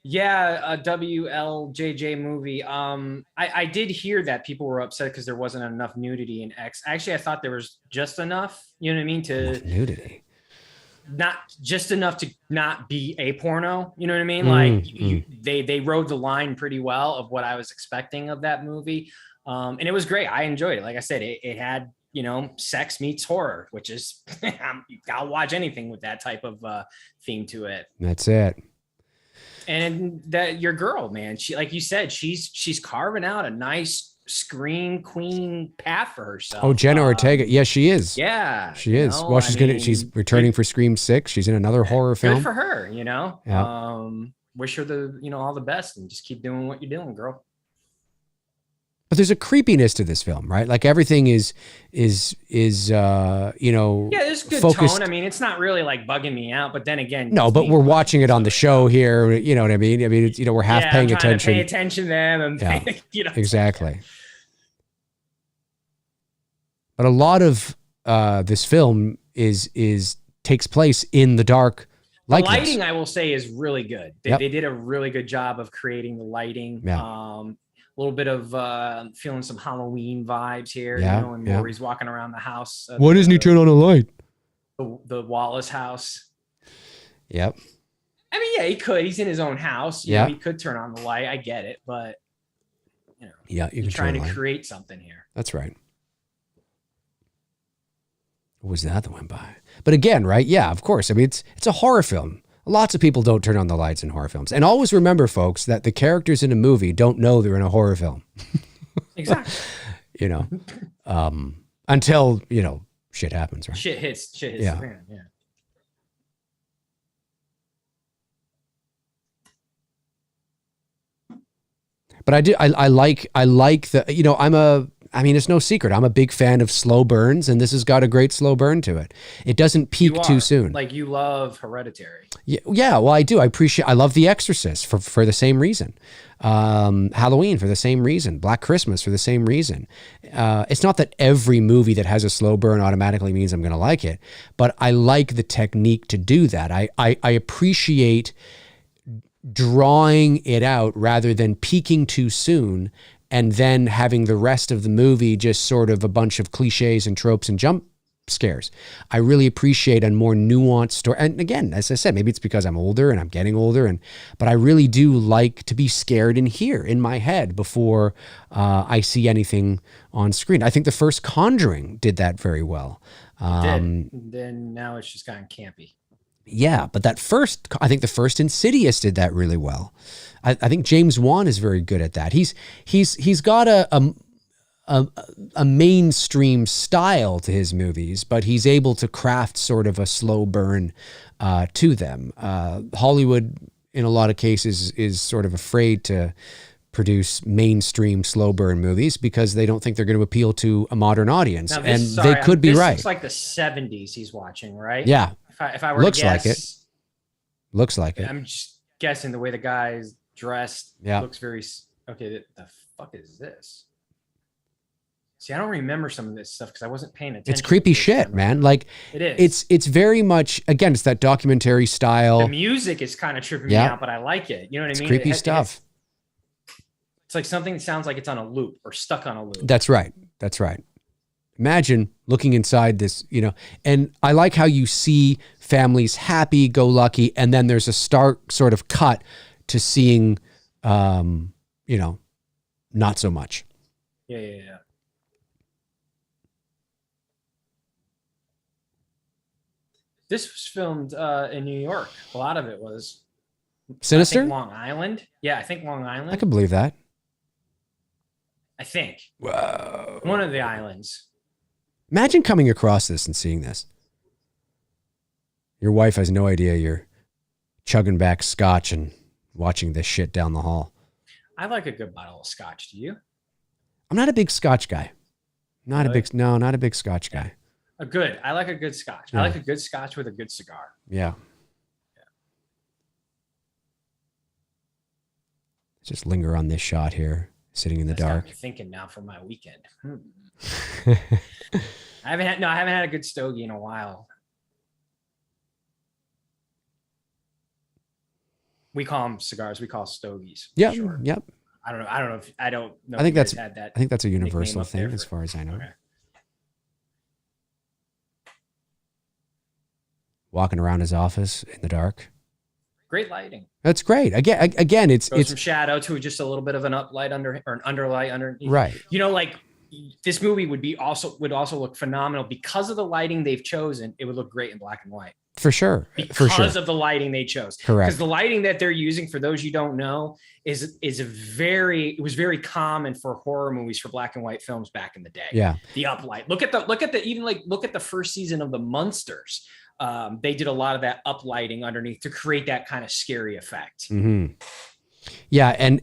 Yeah, a WLJJ movie. I did hear that people were upset because there wasn't enough nudity in X. Actually, I thought there was just enough. You know what I mean? Enough nudity. Not just enough to not be a porno. You know what I mean? Like they rode the line pretty well of what I was expecting of that movie. And it was great. I enjoyed it. Like I said, it had, you know, sex meets horror, which is, I'll watch anything with that type of theme to it. That's it. And that your girl, man, she, like you said, she's carving out a nice screen queen path for herself. Oh, Jenna Ortega. Yeah, she is. Yeah, she is. Well, she's returning for Scream 6. She's in another horror film. Good for her, you know. Yeah. Wish her all the best, and just keep doing what you're doing, girl. But there's a creepiness to this film, right? Like everything is yeah, there's good focused. tone. I mean, it's not really like bugging me out, but then again, no, but we're watching it on the show here. You know what I mean? I mean, it's, we're half paying attention. Pay attention to them, and exactly. But a lot of this film takes place in the dark. The lighting, I will say, is really good. They did a really good job of creating the lighting. Yeah. A little bit of feeling some Halloween vibes here, and Maury's walking around the house. Why doesn't he turn on a light? The Wallace house. Yep. I mean, yeah, he could. He's in his own house. You know, he could turn on the light. I get it, but you're trying to create something here. That's right. What was that went by? But again, right? Yeah, of course. I mean, it's a horror film. Lots of people don't turn on the lights in horror films. And always remember, folks, that the characters in a movie don't know they're in a horror film. Exactly. Until, shit happens, right? Shit hits the fan, yeah. But I like the, it's no secret. I'm a big fan of slow burns, and this has got a great slow burn to it. It doesn't peak too soon. Like, you love Hereditary. Yeah. Well, I do. I love The Exorcist for the same reason. Halloween for the same reason. Black Christmas for the same reason. It's not that every movie that has a slow burn automatically means I'm going to like it, but I like the technique to do that. I appreciate drawing it out rather than peaking too soon and then having the rest of the movie just sort of a bunch of cliches and tropes and jump scares. I really appreciate a more nuanced story. And again, as I said, maybe it's because I'm older and I'm getting older, but I really do like to be scared in here in my head before I see anything on screen. I think the first Conjuring did that very well. Then now it's just gotten campy. Yeah, but I think the first Insidious did that really well. I think James Wan is very good at that. He's got a mainstream style to his movies, but he's able to craft sort of a slow burn to them. Hollywood, in a lot of cases, is sort of afraid to produce mainstream slow burn movies because they don't think they're going to appeal to a modern audience. They could be right. It's like the 70s he's watching, right? Yeah. If I were to guess, looks like it. I'm just guessing the way the guy's dressed looks very okay. The fuck is this? See, I don't remember some of this stuff because I wasn't paying attention. It's creepy shit, man. Like it is. It's very much, again, it's that documentary style. The music is kind of tripping me out, but I like it. You know what I mean? Creepy stuff. It's like something that sounds like it's on a loop or stuck on a loop. That's right. Imagine looking inside this, and I like how you see families happy, go lucky, and then there's a stark sort of cut to seeing, not so much. Yeah. This was filmed in New York. A lot of it was. Sinister? I think Long Island. Yeah, I think Long Island. I can believe that. I think. Whoa. One of the islands. Imagine coming across this and seeing this. Your wife has no idea you're chugging back scotch and watching this shit down the hall. I like a good bottle of scotch. Do you? I'm not a big scotch guy. Not a big scotch guy. I like a good scotch. Yeah. I like a good scotch with a good cigar. Yeah. Just linger on this shot here, sitting in the dark. Got me thinking now for my weekend. I haven't had a good stogie in a while. We call them cigars. We call stogies. Yeah. Sure. Yep. I don't know. I think that's a universal thing as far as I know. Okay. Walking around his office in the dark. Great lighting. That's great. Again, it's from shadow to just a little bit of an uplight under or an underlight underneath. Right. Like this movie would also look phenomenal because of the lighting they've chosen. It would look great in black and white. For sure. Because of the lighting they chose. Correct. Because the lighting that they're using, for those you don't know, it was very common for horror movies, for black and white films back in the day. Yeah. The uplight. Look at the first season of The Munsters. They did a lot of that uplighting underneath to create that kind of scary effect. Mm-hmm. Yeah, and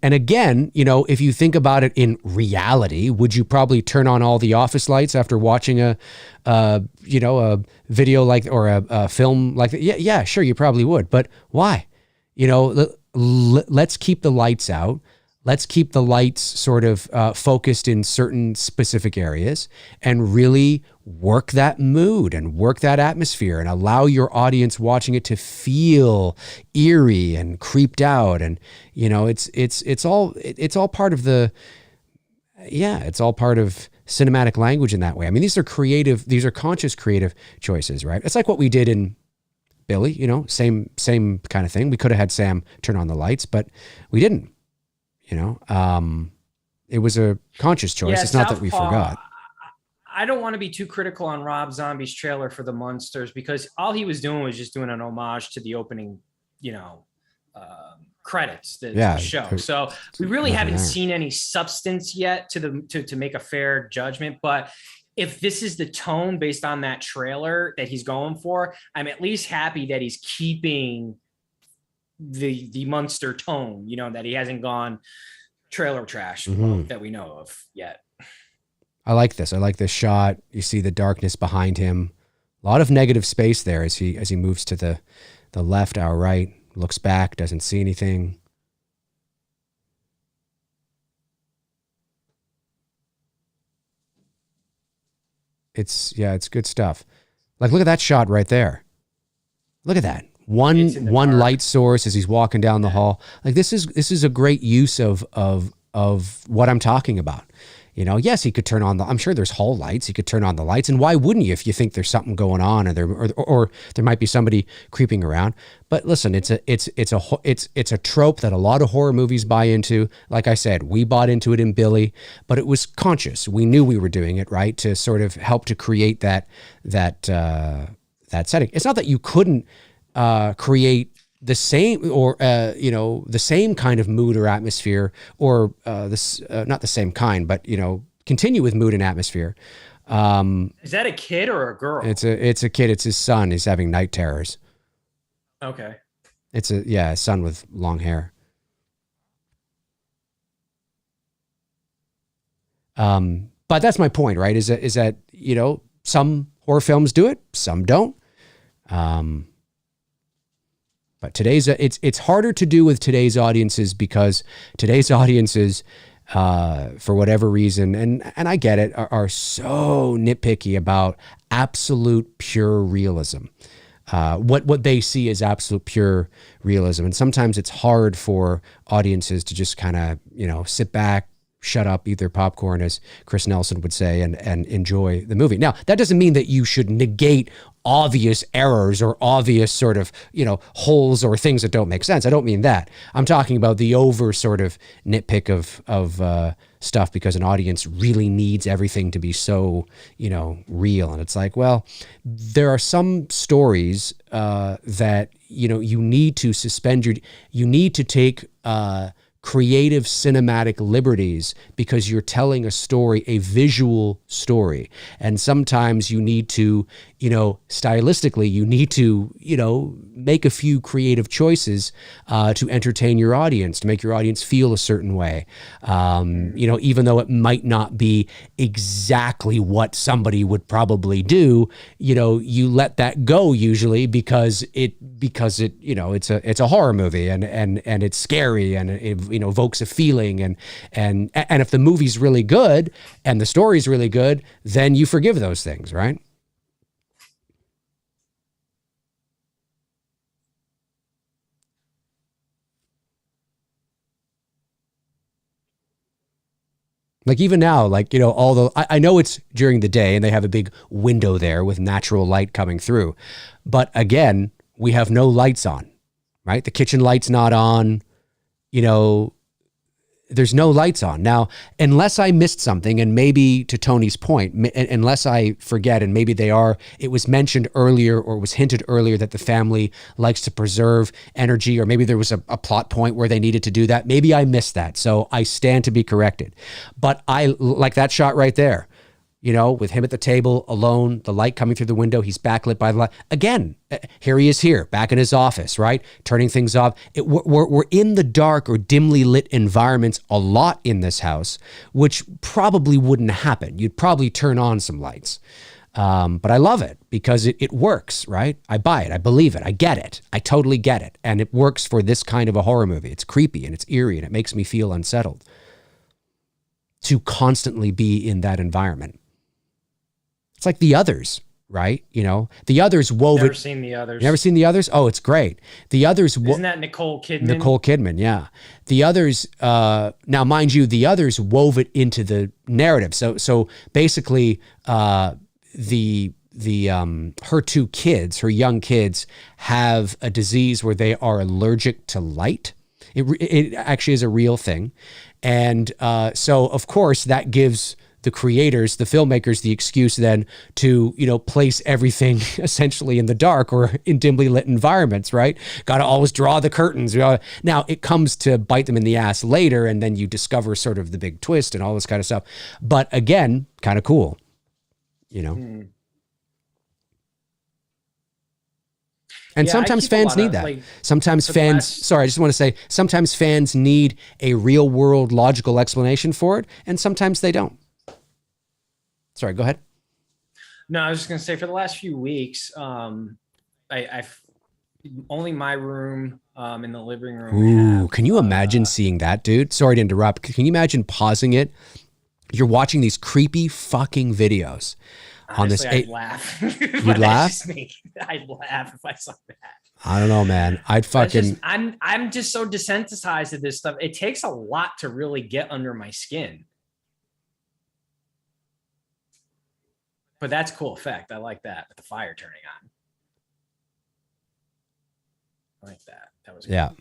again, you know, if you think about it in reality, would you probably turn on all the office lights after watching a video like, or a film like that? Yeah, sure, you probably would. But why? You know, let's keep the lights out. Let's keep the lights sort of focused in certain specific areas and really work that mood and work that atmosphere and allow your audience watching it to feel eerie and creeped out. And, you know, it's all part of it's all part of cinematic language in that way. I mean, these are conscious creative choices, right? It's like what we did in Billy, you know, same kind of thing. We could have had Sam turn on the lights, but we didn't. You know, it was a conscious choice. Yeah, it's not that we forgot. I don't want to be too critical on Rob Zombie's trailer for The Munsters, because all he was doing was just doing an homage to the opening, credits, the show. So we really haven't seen any substance yet to make a fair judgment. But if this is the tone based on that trailer that he's going for, I'm at least happy that he's keeping the Munster tone, you know, that he hasn't gone trailer trash that we know of yet. I like this shot. You see the darkness behind him. A lot of negative space there as he moves to the left, our right, looks back, doesn't see anything. It's good stuff. Like, look at that shot right there. Look at that. One light source as he's walking down the hall. Like, this is a great use of what I'm talking about. You know, yes, he could turn on I'm sure there's hall lights. He could turn on the lights, and why wouldn't you if you think there's something going on, or there might be somebody creeping around? But listen, it's a trope that a lot of horror movies buy into. Like I said, we bought into it in Billy, but it was conscious. We knew we were doing it, right, to sort of help to create that setting. It's not that you couldn't create the same, or the same kind of mood or atmosphere, or not the same kind, but continue with mood and atmosphere. Is that a kid or a girl? It's a kid. It's his son. He's having night terrors. Okay. It's a son with long hair. But that's my point, right? Is that some horror films do it, some don't. But today's it's harder to do with today's audiences, because today's audiences, for whatever reason, and I get it, are so nitpicky about absolute pure realism. What they see as absolute pure realism, and sometimes it's hard for audiences to just kind of sit back, shut up, eat their popcorn, as Chris Nelson would say, and enjoy the movie. Now, that doesn't mean that you should negate obvious errors or obvious sort of, holes or things that don't make sense. I don't mean that. I'm talking about the over sort of nitpick of stuff because an audience really needs everything to be so, real. And it's like, well, there are some stories that, you need to suspend you need to take creative cinematic liberties because you're telling a story, a visual story. And sometimes you need to, stylistically, you need to, make a few creative choices to entertain your audience, to make your audience feel a certain way. Even though it might not be exactly what somebody would probably do, you let that go usually because it's a horror movie and it's scary and it evokes a feeling, and if the movie's really good and the story's really good, then you forgive those things, right? Like even now, although I know it's during the day and they have a big window there with natural light coming through, but again, we have no lights on, right? The kitchen light's not on, there's no lights on. Now, unless I missed something, and maybe to Tony's point, unless I forget, and maybe it was mentioned earlier or was hinted earlier that the family likes to preserve energy, or maybe there was a plot point where they needed to do that. Maybe I missed that. So I stand to be corrected. But I like that shot right there. You know, with him at the table alone, the light coming through the window, he's backlit by the light. Again, here he is here, back in his office, right? Turning things off. We're in the dark or dimly lit environments a lot in this house, which probably wouldn't happen. You'd probably turn on some lights. But I love it because it works, right? I buy it. I believe it. I get it. I totally get it. And it works for this kind of a horror movie. It's creepy and it's eerie and it makes me feel unsettled to constantly be in that environment. It's like The Others, right? You know, The Others wove Never it. seen The Others. Never seen The Others? Oh, it's great. The Others. Isn't that Nicole Kidman? Nicole Kidman, yeah. The Others. Now, mind you, The Others wove it into the narrative. So basically, her two kids, her young kids, have a disease where they are allergic to light. It actually is a real thing, and so of course that gives the creators, the filmmakers, the excuse then to, you know, place everything essentially in the dark or in dimly lit environments, right? Got to always draw the curtains. Now it comes to bite them in the ass later, and then you discover sort of the big twist and all this kind of stuff. But again, kind of cool, you know? And sometimes fans need that. Sometimes fans, I just want to say, sometimes fans need a real world logical explanation for it, and sometimes they don't. Sorry, go ahead. No, I was just going to say, for the last few weeks, I've only my room in the living room. Ooh, can you imagine seeing that, dude? Sorry to interrupt. Can you imagine pausing it? You're watching these creepy fucking videos. Honestly, I'd laugh. You'd laugh? I'd laugh if I saw that. I don't know, man. I'm just so desensitized to this stuff. It takes a lot to really get under my skin. But that's a cool effect. I like that with the fire turning on. I like that. That was cool. Yeah.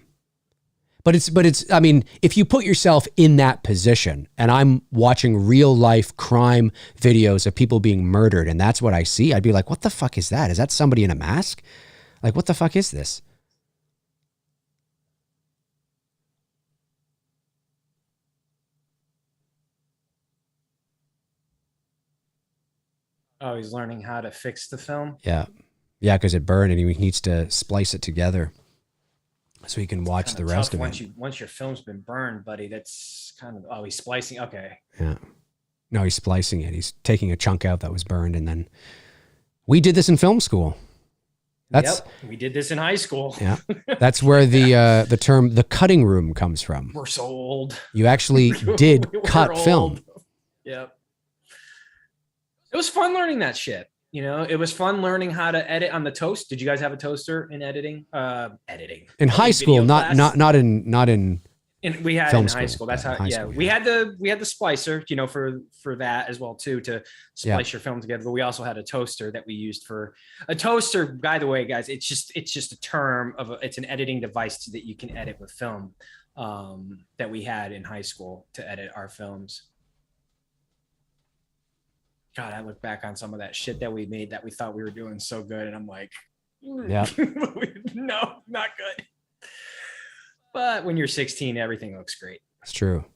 But it's, I mean, if you put yourself in that position, and I'm watching real life crime videos of people being murdered, and that's what I see, I'd be like, what the fuck is that? Is that somebody in a mask? Like, what the fuck is this? Oh, he's learning how to fix the film? Yeah. Yeah, because it burned and he needs to splice it together so he can watch the rest of it. Once your film's been burned, buddy, that's kind of, he's splicing. Okay. Yeah. No, he's splicing it. He's taking a chunk out that was burned, and then we did this in film school. Yep, we did this in high school. Yeah. That's where the term the cutting room comes from. We're so old. You actually did cut film. Yep. It was fun learning that shit. You know, it was fun learning how to edit on the toast. Did you guys have a toaster in editing? In high school, not in we had film in school. high school. That's how. Yeah, school, we had the splicer, you know, for that as well too, to splice your film together. But we also had a toaster that we used for a toaster. By the way, guys, it's just a term of it's an editing device that you can edit with film that we had in high school to edit our films. God, I look back on some of that shit that we made that we thought we were doing so good, and I'm like, yeah, no, not good. But when you're 16, everything looks great. It's true.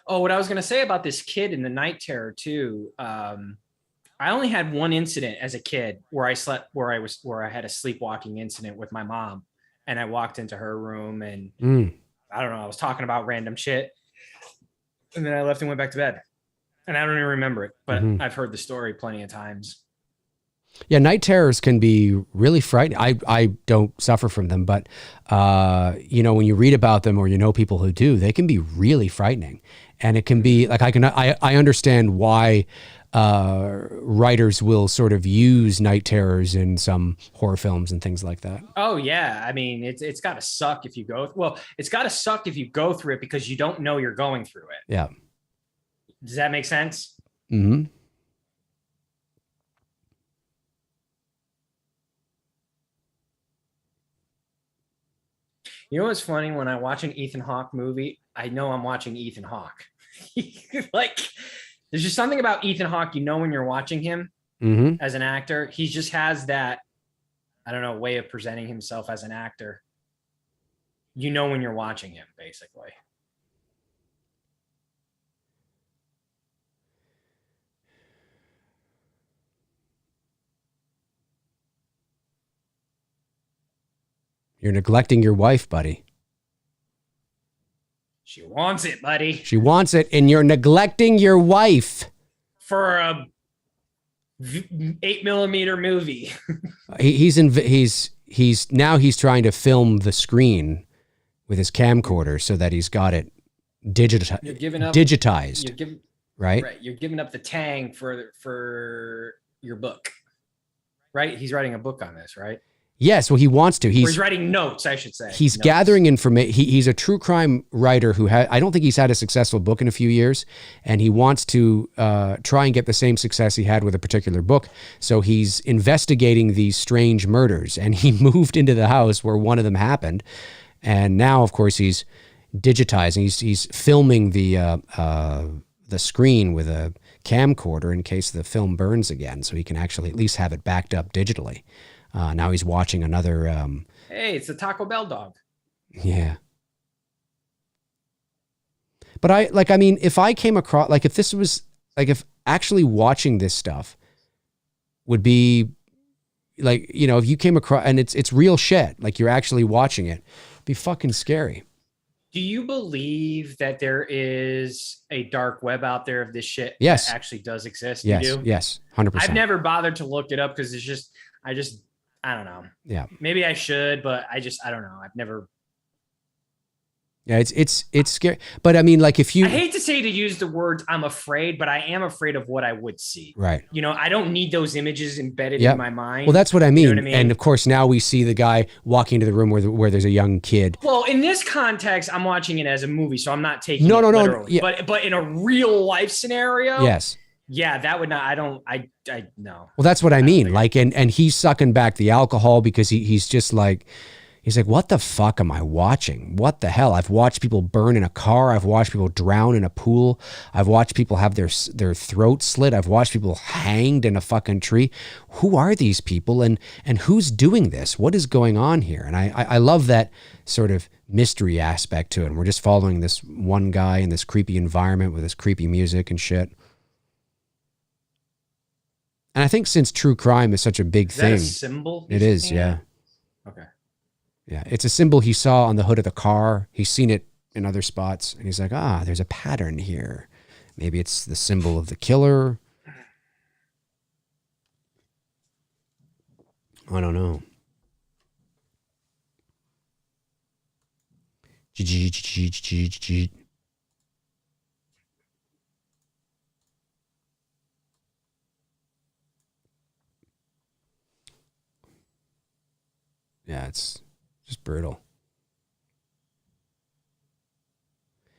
Oh, what I was going to say about this kid in the night terror too. I only had one incident as a kid where I had a sleepwalking incident with my mom, and I walked into her room and I don't know, I was talking about random shit. And then I left and went back to bed. And I don't even remember it, but I've heard the story plenty of times. Yeah, night terrors can be really frightening. I don't suffer from them, but you know, when you read about them or you know people who do, they can be really frightening. And it can be like I understand why writers will sort of use night terrors in some horror films and things like that. Oh yeah, I mean it's got to suck if you go. Well, it's got to suck if you go through it because you don't know you're going through it. Yeah. Does that make sense? Mm-hmm. You know what's funny? When I watch an Ethan Hawke movie, I know I'm watching Ethan Hawke. Like, there's just something about Ethan Hawke, you know, when you're watching him as an actor, he just has that, I don't know, way of presenting himself as an actor. You know when you're watching him, basically. You're neglecting your wife, buddy. She wants it, buddy. She wants it, and you're neglecting your wife. For a 8mm movie. He's trying to film the screen with his camcorder so that he's got it digitized. Right? You're giving up the tang for your book. Right? He's writing a book on this, right? Yes, well, he wants to. He's writing notes, I should say. He's gathering information. He's a true crime writer who I don't think he's had a successful book in a few years, and he wants to try and get the same success he had with a particular book. So he's investigating these strange murders, and he moved into the house where one of them happened, and now, of course, he's digitizing. He's filming the screen with a camcorder in case the film burns again, so he can actually at least have it backed up digitally. Now he's watching another. Hey, it's the Taco Bell dog. Yeah. But if I came across, like, if this was, like, if actually watching this stuff would be, like, you know, if you came across, and it's real shit, like you're actually watching it, it'd be fucking scary. Do you believe that there is a dark web out there of this shit Yes. that actually does exist? Yes, You do? yes, 100%. I've never bothered to look it up because I don't know. Yeah. Maybe I should, but I don't know. I've never. Yeah, it's scary. But I mean, like, if you, I hate to say to use the words I'm afraid, but I am afraid of what I would see. Right. You know, I don't need those images embedded in my mind. Well, that's what I mean. You know what I mean? And of course, now we see the guy walking into the room where there's a young kid. Well, in this context, I'm watching it as a movie, so I'm not taking No. literally. Yeah. But in a real life scenario, Yes. Yeah, that would not. I no. Well, that's what I mean. Like, and he's sucking back the alcohol because he's just like, he's like, what the fuck am I watching? What the hell? I've watched people burn in a car. I've watched people drown in a pool. I've watched people have their throats slit. I've watched people hanged in a fucking tree. Who are these people? And who's doing this? What is going on here? And I love that sort of mystery aspect to it. And we're just following this one guy in this creepy environment with this creepy music and shit. And I think since true crime is such a big thing, Is that a symbol? it is, yeah. Okay. Yeah, it's a symbol he saw on the hood of the car. He's seen it in other spots, and he's like, there's a pattern here. Maybe it's the symbol of the killer. I don't know. Yeah, it's just brutal.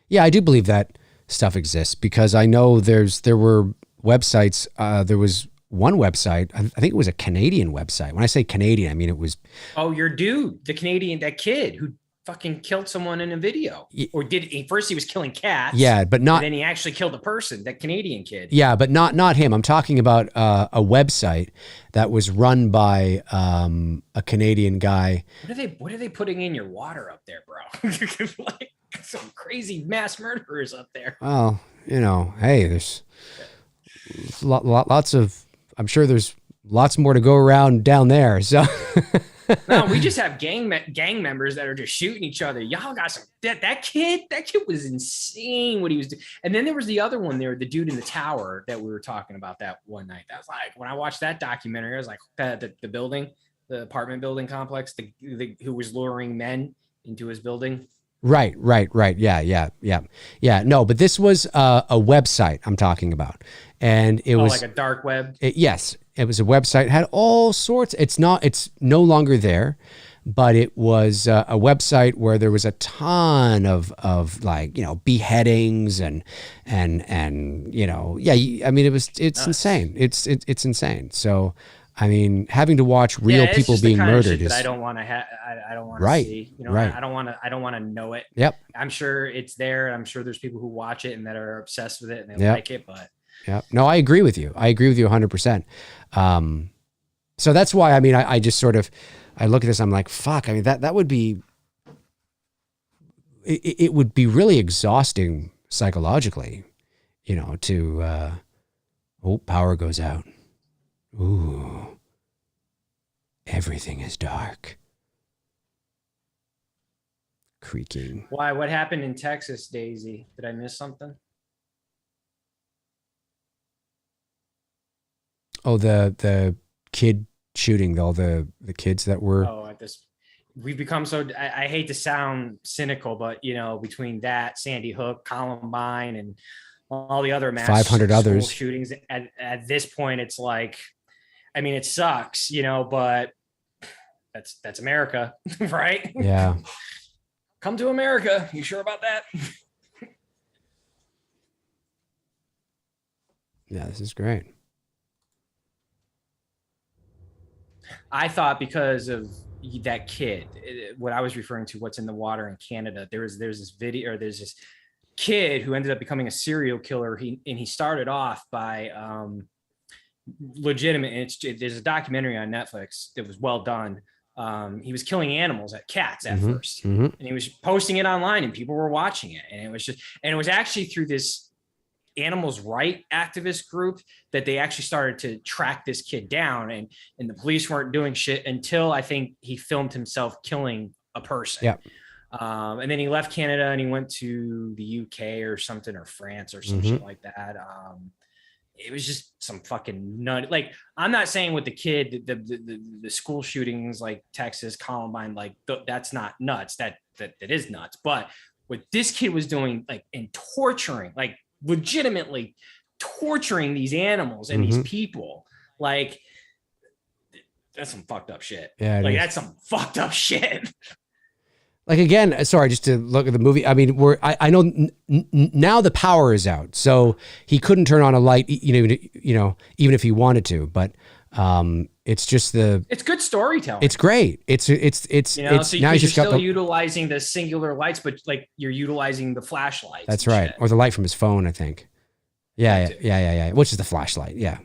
Yeah, I do believe that stuff exists because I know there were websites. There was one website. I think it was a Canadian website. When I say Canadian, I mean it was. Oh, your dude, the Canadian, that kid who fucking killed someone in a video, or first he was killing cats. Yeah, but not. And then he actually killed a person. That Canadian kid. Yeah, but not him. I'm talking about a website that was run by a Canadian guy. What are they putting in your water up there, bro? Like some crazy mass murderers up there. Well, you know, hey, there's lots of. I'm sure there's lots more to go around down there. So. No, we just have gang members that are just shooting each other. Y'all got some that kid was insane what he was doing. And then there was the other one there, the dude in the tower that we were talking about that one night. That was like, when I watched that documentary, I was like, the building, the apartment building complex, who was luring men into his building. Right. Yeah. No, but this was a website I'm talking about. And it was like a dark web. Yes. It was a website. It had all sorts. It's no longer there, but it was a website where there was a ton of like, you know, beheadings and you know, yeah. I mean, it's insane. It's insane. So I mean, having to watch real it's people just the being kind of murdered shit is that I don't want to I don't want Right, to see. You know, right. I don't want to know it. Yep. I'm sure it's there. I'm sure there's people who watch it and that are obsessed with it and they Yep. like it. But Yeah. No, I agree with you. I agree with you 100%. So that's why, I mean, I just sort of, I look at this, I'm like, fuck. I mean, that would be, it would be really exhausting psychologically, you know, to, power goes out. Ooh, everything is dark. Creaking. why? What happened in Texas, Daisy? Did I miss something? Oh, the kid shooting, all the kids that were. Oh, at this, we've become so. I hate to sound cynical, but you know, between that, Sandy Hook, Columbine, and all the other mass 500 school others shootings, at this point, it's like, I mean, it sucks, you know, but that's America, right? Yeah. Come to America. You sure about that? Yeah, this is great. I thought because of that kid, what I was referring to, what's in the water in Canada, there's this video, or there's this kid who ended up becoming a serial killer. He started off by legitimate, and there's a documentary on Netflix that was well done. He was killing animals, cats at first, and he was posting it online and people were watching it. And it was actually through this animals right activist group that they actually started to track this kid down, and the police weren't doing shit until I think he filmed himself killing a person. Yeah. And then he left Canada and he went to the UK or something, or France or some shit like that. It was just some fucking nut. Like, I'm not saying with the kid, the school shootings, like Texas, Columbine, like that's not nuts. That is nuts. But what this kid was doing, like, and torturing, like legitimately torturing these animals and these people, like, that's some fucked up shit. Yeah, like that's some fucked up shit. Like, again, sorry, just to look at the movie. I mean, I know now the power is out, so he couldn't turn on a light, you know, even if he wanted to. But it's just it's good storytelling. It's great. It's you know, it's so now you're just still utilizing the singular lights, but like you're utilizing the flashlights. That's right, or the light from his phone, I think. Yeah. Which is the flashlight. Yeah.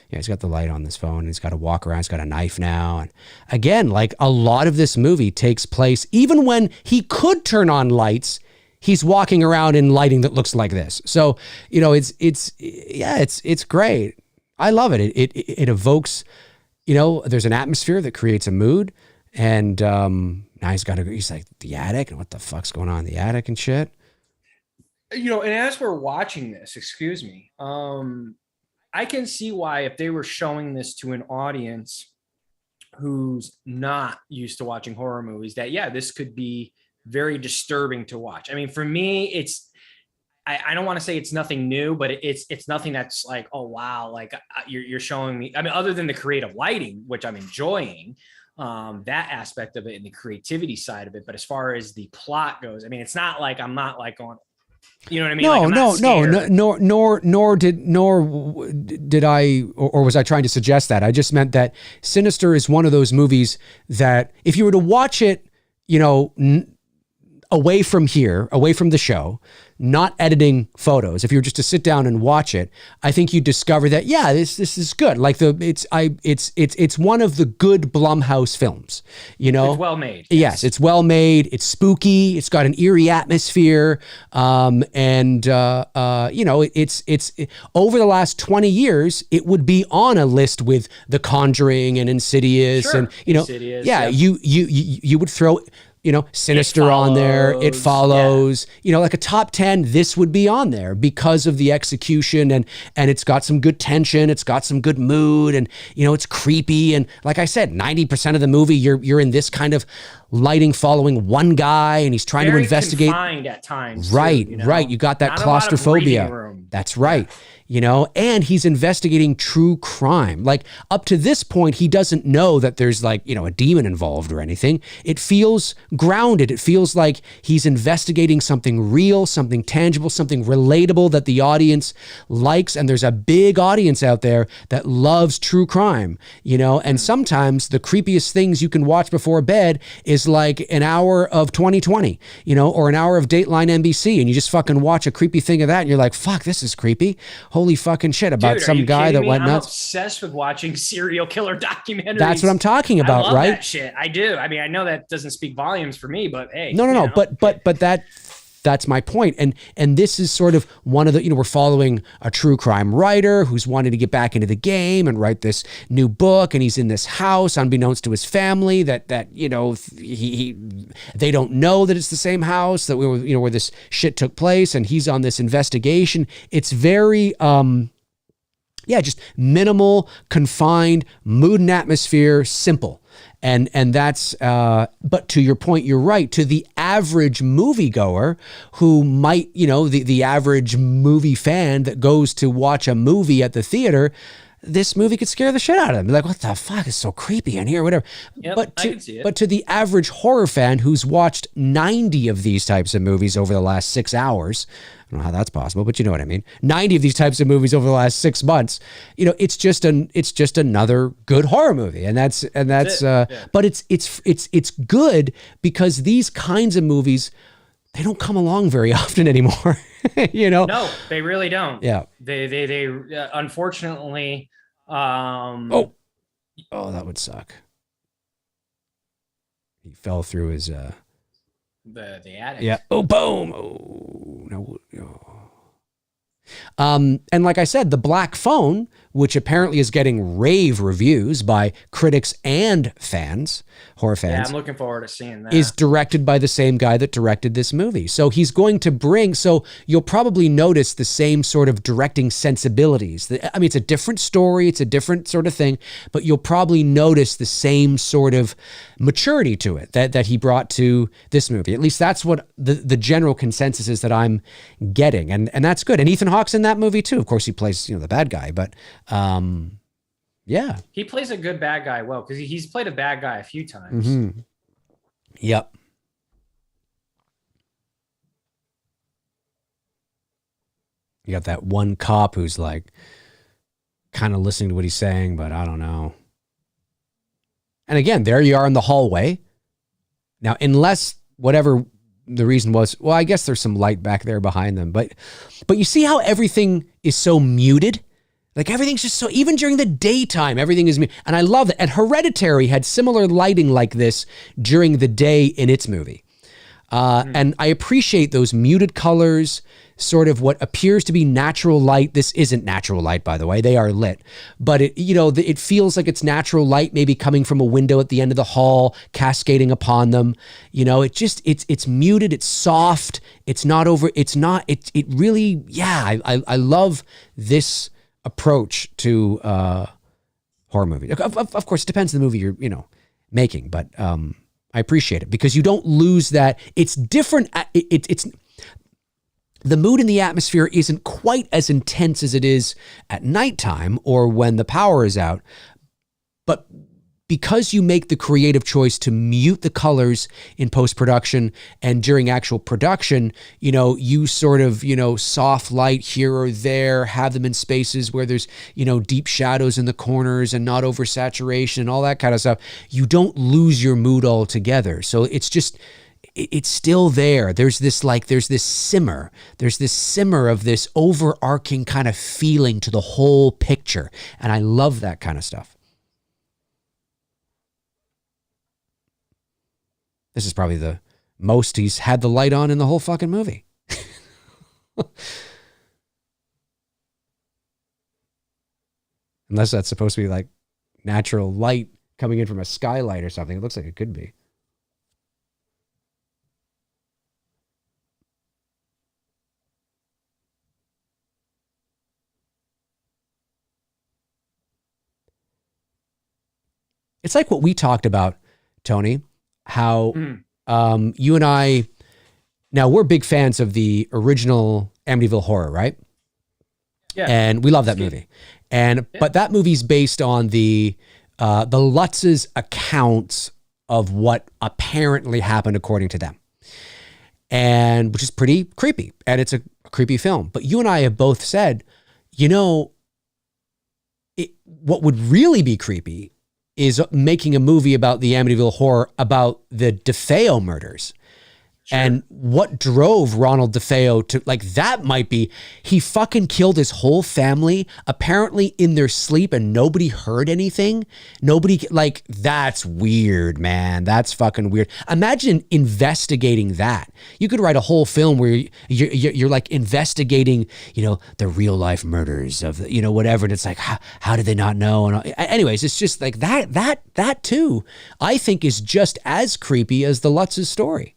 He's got the light on this phone. He's got to walk around. He's got a knife now. And again, like, a lot of this movie takes place, even when he could turn on lights, he's walking around in lighting that looks like this. So, you know, it's great. I love it. It evokes, you know, there's an atmosphere that creates a mood. And now he's like, the attic, and what the fuck's going on in the attic and shit. You know, and as we're watching this, excuse me, I can see why, if they were showing this to an audience who's not used to watching horror movies, that, yeah, this could be very disturbing to watch. I mean, for me, I don't want to say it's nothing new, but it's nothing that's like, oh, wow, like you're showing me. I mean, other than the creative lighting, which I'm enjoying, that aspect of it and the creativity side of it. But as far as the plot goes, I mean, it's not like, I'm not like going, you know what I mean? Nor did I, or was I trying to suggest that? I just meant that Sinister is one of those movies that if you were to watch it, you know, away from the show, not editing photos, if you were just to sit down and watch it, I think you discover that, yeah, this is good. Like, it's one of the good Blumhouse films, you know? It's well made. Yes, it's well made. It's spooky. It's got an eerie atmosphere. You know, it's over the last 20 years, it would be on a list with The Conjuring and Insidious, and, you know, Insidious, you would throw, you know, Sinister on there. It Follows. Yeah. You know, like a top 10, this would be on there because of the execution, and it's got some good tension. It's got some good mood, and, you know, it's creepy. And like I said, 90% of the movie, you're in this kind of lighting following one guy, and he's trying to investigate. Confined at times. Right, too, you know? right. You got that Not claustrophobia. A lot of room. That's right. you know, and he's investigating true crime. Like up to this point, he doesn't know that there's like, you know, a demon involved or anything. It feels grounded. It feels like he's investigating something real, something tangible, something relatable that the audience likes. And there's a big audience out there that loves true crime, you know, and sometimes the creepiest things you can watch before bed is like an hour of 2020, you know, or an hour of Dateline NBC, and you just fucking watch a creepy thing of that and you're like, fuck, this is creepy. Holy fucking shit, about Dude, some guy that went nuts. I'm obsessed with watching serial killer documentaries. That's what I'm talking about, I love right? That shit. I do. I mean, I know that doesn't speak volumes for me, but hey. No. But that's my point. And this is sort of one of the, you know, we're following a true crime writer who's wanting to get back into the game and write this new book. And he's in this house unbeknownst to his family that, you know, they don't know that it's the same house that we were, you know, where this shit took place. And he's on this investigation. It's very, just minimal, confined, mood and atmosphere, simple. And that's, but to your point, you're right. To the average moviegoer who might, you know, the average movie fan that goes to watch a movie at the theater, this movie could scare the shit out of them. Be like, what the fuck is so creepy in here, whatever. Yep, but I can see it. But to the average horror fan who's watched 90 of these types of movies over the last 6 hours, I don't know how that's possible, but you know what I mean. 90 of these types of movies over the last 6 months, you know, it's just another good horror movie. And that's but it's good because these kinds of movies, they don't come along very often anymore. You know? No, they really don't. Yeah. They unfortunately, Oh, that would suck. He fell through his, the attic. Yeah. Oh, boom. Oh, no. And like I said, The Black Phone, which apparently is getting rave reviews by critics and fans, horror fans. Yeah, I'm looking forward to seeing that. Is directed by the same guy that directed this movie. So he's going to bring, so you'll probably notice the same sort of directing sensibilities. I mean, it's a different story, it's a different sort of thing, but you'll probably notice the same sort of maturity to it that he brought to this movie. At least that's what the general consensus is that I'm getting. And that's good. And Ethan Hawke's in that movie too. Of course, he plays, you know, the bad guy, but yeah. He plays a good bad guy well, because he's played a bad guy a few times. Mm-hmm. Yep. You got that one cop who's like kind of listening to what he's saying, but I don't know. And again, there you are in the hallway. Now, unless whatever the reason was, well, I guess there's some light back there behind them, but you see how everything is so muted? Like everything's just so, even during the daytime, everything is muted. And I love that. And Hereditary had similar lighting like this during the day in its movie. And I appreciate those muted colors, sort of what appears to be natural light. This isn't natural light, by the way. They are lit. But it, you know, it feels like it's natural light maybe coming from a window at the end of the hall, cascading upon them. You know, it just, it's muted, it's soft, it's not over, it's not, it really, yeah, I love this approach to horror movie. Of course, it depends on the movie you're, you know, making, but I appreciate it because you don't lose that. It's different. It's the mood and the atmosphere isn't quite as intense as it is at nighttime or when the power is out. But because you make the creative choice to mute the colors in post-production and during actual production, you know, you sort of, you know, soft light here or there, have them in spaces where there's, you know, deep shadows in the corners and not oversaturation and all that kind of stuff. You don't lose your mood altogether. So it's just, it's still there. There's this simmer. There's this simmer of this overarching kind of feeling to the whole picture. And I love that kind of stuff. This is probably the most he's had the light on in the whole fucking movie. Unless that's supposed to be like natural light coming in from a skylight or something. It looks like it could be. It's like what we talked about, Tony, how you and I, now we're big fans of the original Amityville Horror, right? And we love that movie. And but that movie's based on the Lutz's accounts of what apparently happened according to them. And which is pretty creepy. And it's a creepy film. But you and I have both said, what would really be creepy is making a movie about the Amityville Horror about the DeFeo murders. And what drove Ronald DeFeo to, that might be, he fucking killed his whole family, apparently in their sleep, and nobody heard anything. Nobody, that's weird, man. That's fucking weird. Imagine investigating that. You could write a whole film where you're investigating, the real life murders of, whatever. And it's like, how did they not know? And anyways, it's just like that too, I think is just as creepy as the Lutz's story.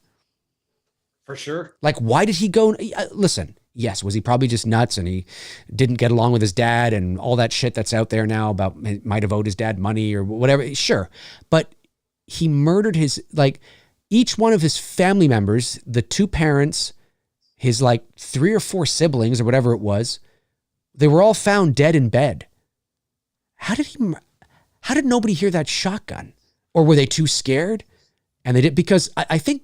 For sure. Why did he go? Listen, yes, was he probably just nuts and he didn't get along with his dad and all that shit that's out there now about might have owed his dad money or whatever? Sure. But he murdered each one of his family members, the two parents, his 3 or 4 siblings or whatever it was. They were all found dead in bed. How did nobody hear that shotgun? Or were they too scared? And they did, because I think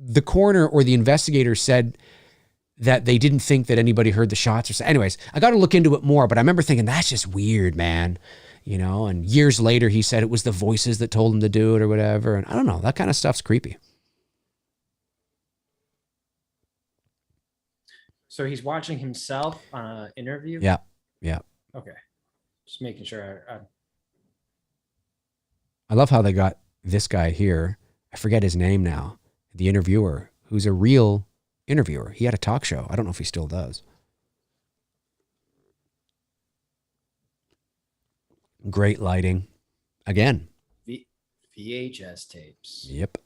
the coroner or the investigator said that they didn't think that anybody heard the shots or so. Anyways, I got to look into it more, but I remember thinking that's just weird, man. And years later he said it was the voices that told him to do it or whatever. And I don't know, that kind of stuff's creepy. So he's watching himself on an interview? Yeah. Yeah. Okay. Just making sure. I love how they got this guy here. I forget his name now. The interviewer, who's a real interviewer. He had a talk show. I don't know if he still does. Great lighting. Again. VHS tapes. Yep.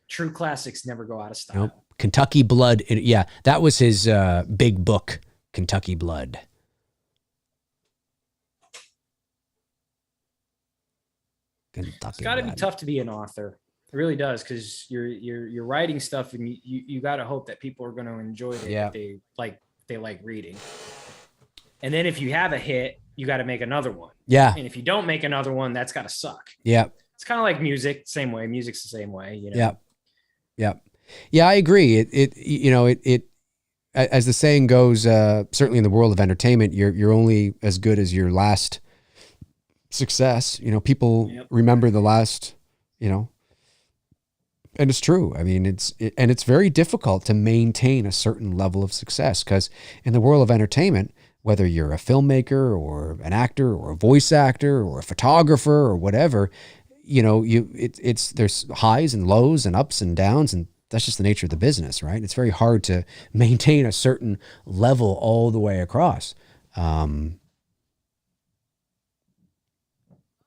True classics never go out of style. Nope. Kentucky Blood. Yeah, that was his big book, Kentucky Blood. It's got to be tough to be an author. It really does, because you're writing stuff and you got to hope that people are going to enjoy it. Yeah. If they like reading. And then if you have a hit, you got to make another one. Yeah. And if you don't make another one, that's got to suck. Yeah. It's kind of like music, same way. Music's the same way, Yeah. Yeah. Yeah, I agree. It as the saying goes, certainly in the world of entertainment, you're only as good as your last success. People remember the last, and it's true. I mean, it's very difficult to maintain a certain level of success, because in the world of entertainment, whether you're a filmmaker or an actor or a voice actor or a photographer or whatever, there's highs and lows and ups and downs, and that's just the nature of the business, right? It's very hard to maintain a certain level all the way across.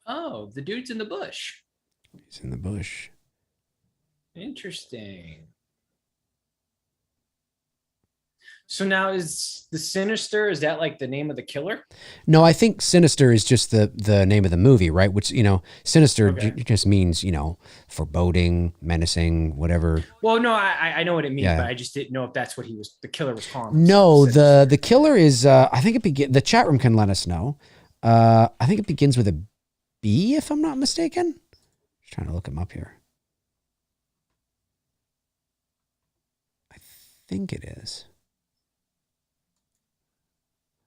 Oh, the dude's in the bush. He's in the bush. Interesting. So now is the Sinister, is that the name of the killer? No, I think Sinister is just the name of the movie, right? Which, Sinister just means, foreboding, menacing, whatever. Well, no, I know what it means, but I just didn't know if that's what the killer was calling. No, the killer is, I think the chat room can let us know. I think it begins with a B, if I'm not mistaken. Just trying to look him up here. I think it is.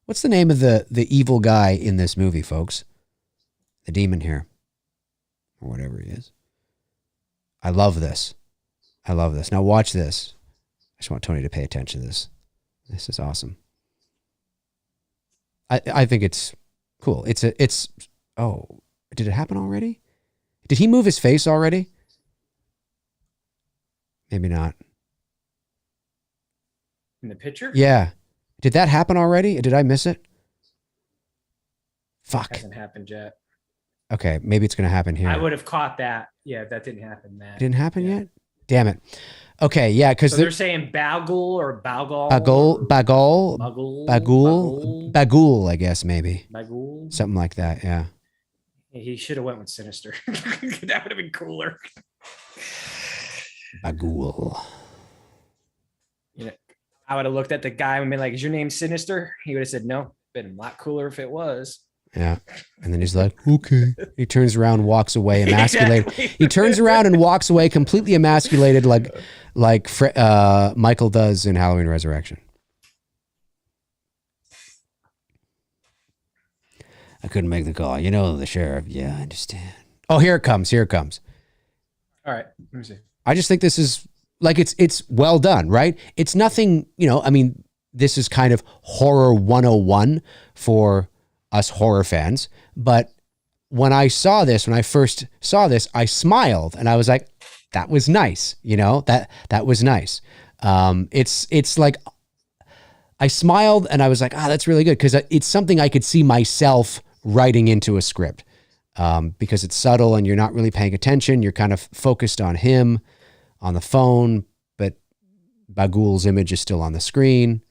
What's the name of the evil guy in this movie, folks? The demon here. Or whatever he is. I love this. Now watch this. I just want Tony to pay attention to this. This is awesome. I think it's cool. Oh, did it happen already? Did he move his face already? Maybe not. In the picture? Yeah. Did that happen already? Did I miss it? Fuck. Hasn't happened yet. Okay, maybe it's going to happen here. I would have caught that. Yeah, that didn't happen. That it didn't happen yet? Damn it. Okay, yeah, because they're saying Bagul or Bagul. Bagul, I guess, maybe. Bagul? Something like that, yeah. He should have went with Sinister. That would have been cooler. Bagul. I would have looked at the guy and been like, "Is your name Sinister?" He would have said, "No." Been a lot cooler if it was. Yeah. And then he's like, okay. He turns around, walks away, emasculated. Exactly. He turns around and walks away completely emasculated like Michael does in Halloween Resurrection. I couldn't make the call. You know, the sheriff. Yeah, I understand. Oh, here it comes. Here it comes. All right. Let me see. I just think this is like, it's well done, right? It's nothing, you know, I mean, this is kind of horror 101 for us horror fans. But when I first saw this, I smiled and I was like, that was nice. You know, that was nice. It's like, I smiled and I was like, that's really good. Cause it's something I could see myself writing into a script, because it's subtle and you're not really paying attention. You're kind of focused on him on the phone, but Bagul's image is still on the screen.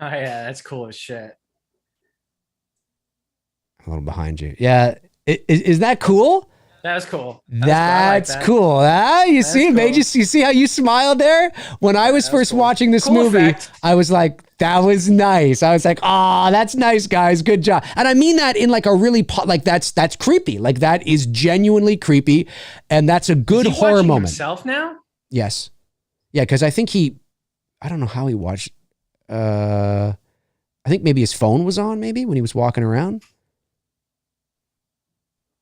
Oh yeah, that's cool as shit. A little behind you. Yeah. Is that cool? That was cool. That's cool. You see, cool. You see how you smiled there? When I was first watching this movie, effect. I was like, that was nice. I was like, that's nice, guys. Good job. And I mean that in like a really, like that's creepy. Like that is genuinely creepy. And that's a good horror moment. Himself now? Yes. Yeah. Cause I think I don't know how he watched. I think maybe his phone was on maybe when he was walking around.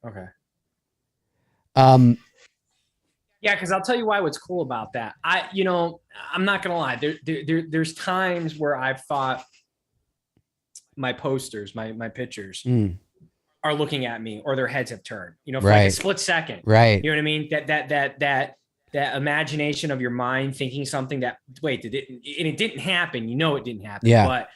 Okay. Yeah, because I'll tell you what's cool about that. I'm not gonna lie. There's times where I've thought my posters, my pictures are looking at me, or their heads have turned. You know, for like a split second. Right. You know what I mean? That imagination of your mind thinking something that it didn't happen. You know, it didn't happen. Yeah. But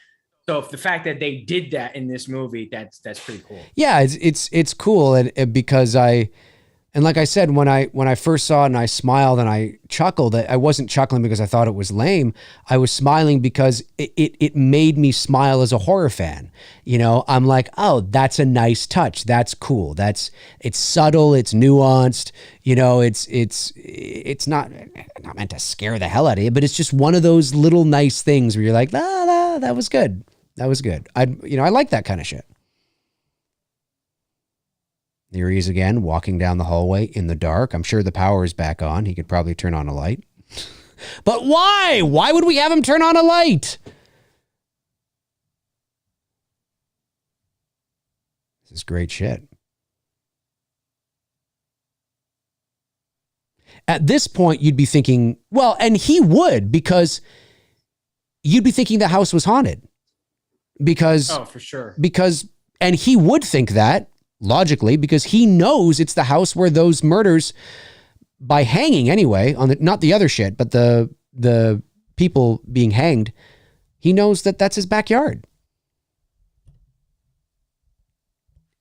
so if the fact that they did that in this movie, that's pretty cool. Yeah, it's cool, and because and like I said, when I first saw it and I smiled and I chuckled, I wasn't chuckling because I thought it was lame. I was smiling because it made me smile as a horror fan. You know, I'm like, oh, that's a nice touch. That's cool. It's subtle. It's nuanced. You know, it's not meant to scare the hell out of you, but it's just one of those little nice things where you're like, that was good. That was good. I like that kind of shit. Here he is again, walking down the hallway in the dark. I'm sure the power is back on. He could probably turn on a light. But why? Why would we have him turn on a light? This is great shit. At this point, you'd be thinking, well, and he would, because you'd be thinking the house was haunted. Because, for sure. And he would think that logically, because he knows it's the house where those murders, by hanging anyway, not the other shit, but the people being hanged, he knows that that's his backyard.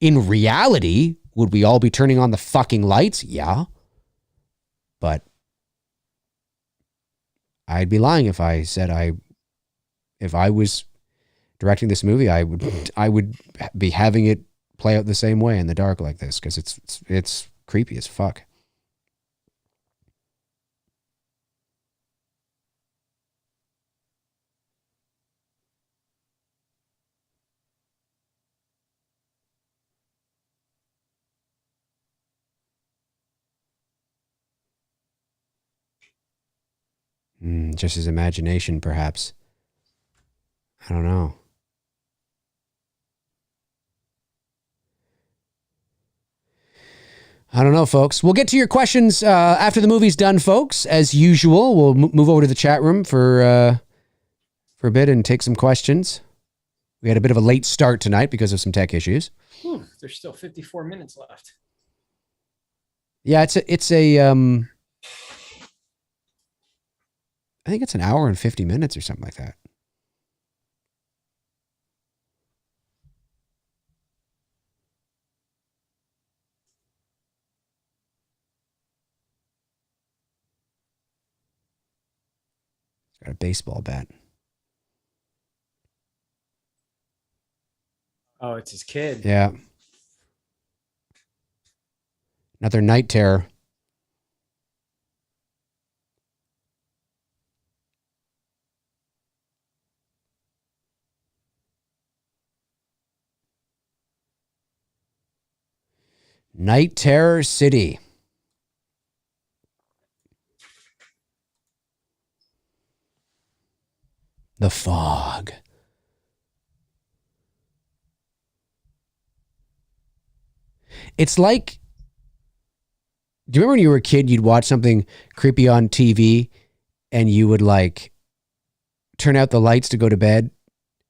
In reality, would we all be turning on the fucking lights? Yeah. But I'd be lying if I said if I was directing this movie, I would be having it play out the same way in the dark like this, because it's creepy as fuck. Just his imagination, perhaps. I don't know. I don't know, folks. We'll get to your questions after the movie's done, folks. As usual, we'll move over to the chat room for a bit and take some questions. We had a bit of a late start tonight because of some tech issues. There's still 54 minutes left. Yeah, it's a I think it's an hour and 50 minutes or something like that. Got a baseball bat. Oh, it's his kid. Yeah. Another night terror. Night Terror City. The Fog. It's like, do you remember when you were a kid, you'd watch something creepy on TV and you would like turn out the lights to go to bed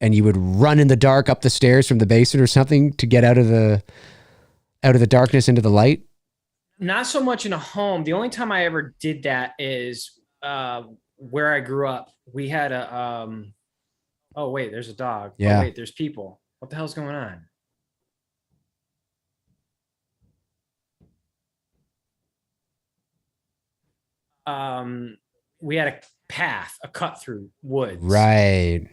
and you would run in the dark up the stairs from the basement or something to get out of the darkness into the light? Not so much in a home. The only time I ever did that is where I grew up. We had a oh wait, there's a dog. Yeah. Oh wait, there's people. What the hell's going on? We had a path, a cut through woods. Right.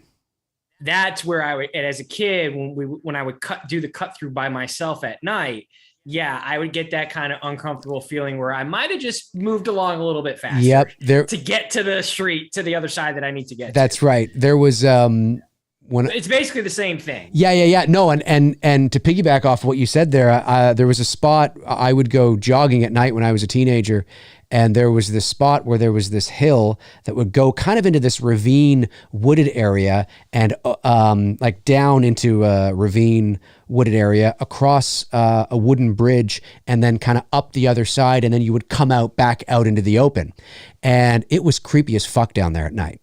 That's where I would, and as a kid, when I would do the cut through by myself at night, yeah, I would get that kind of uncomfortable feeling where I might have just moved along a little bit faster. Yep. To get to the street, to the other side that I need to get That's to. right. There was when it's basically the same thing. Yeah. No, and to piggyback off what you said there was a spot I would go jogging at night when I was a teenager, and there was this spot where there was this hill that would go kind of into this ravine wooded area and like down into a ravine wooded area across a wooden bridge and then kind of up the other side, and then you would come out back out into the open. And it was creepy as fuck down there at night.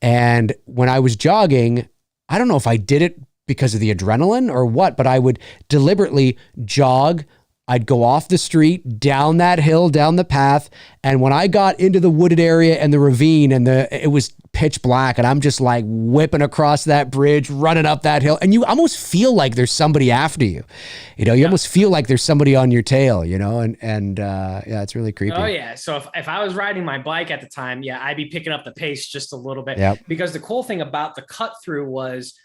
And when I was jogging, I don't know if I did it because of the adrenaline or what, but I would deliberately jog. I'd go off the street, down that hill, down the path. And when I got into the wooded area and the ravine and it was pitch black and I'm just like whipping across that bridge, running up that hill. And you almost feel like there's somebody after you, you almost feel like there's somebody on your tail, and yeah, it's really creepy. Oh yeah. So if I was riding my bike at the time, yeah, I'd be picking up the pace just a little bit. Yep. Because the cool thing about the cut through was,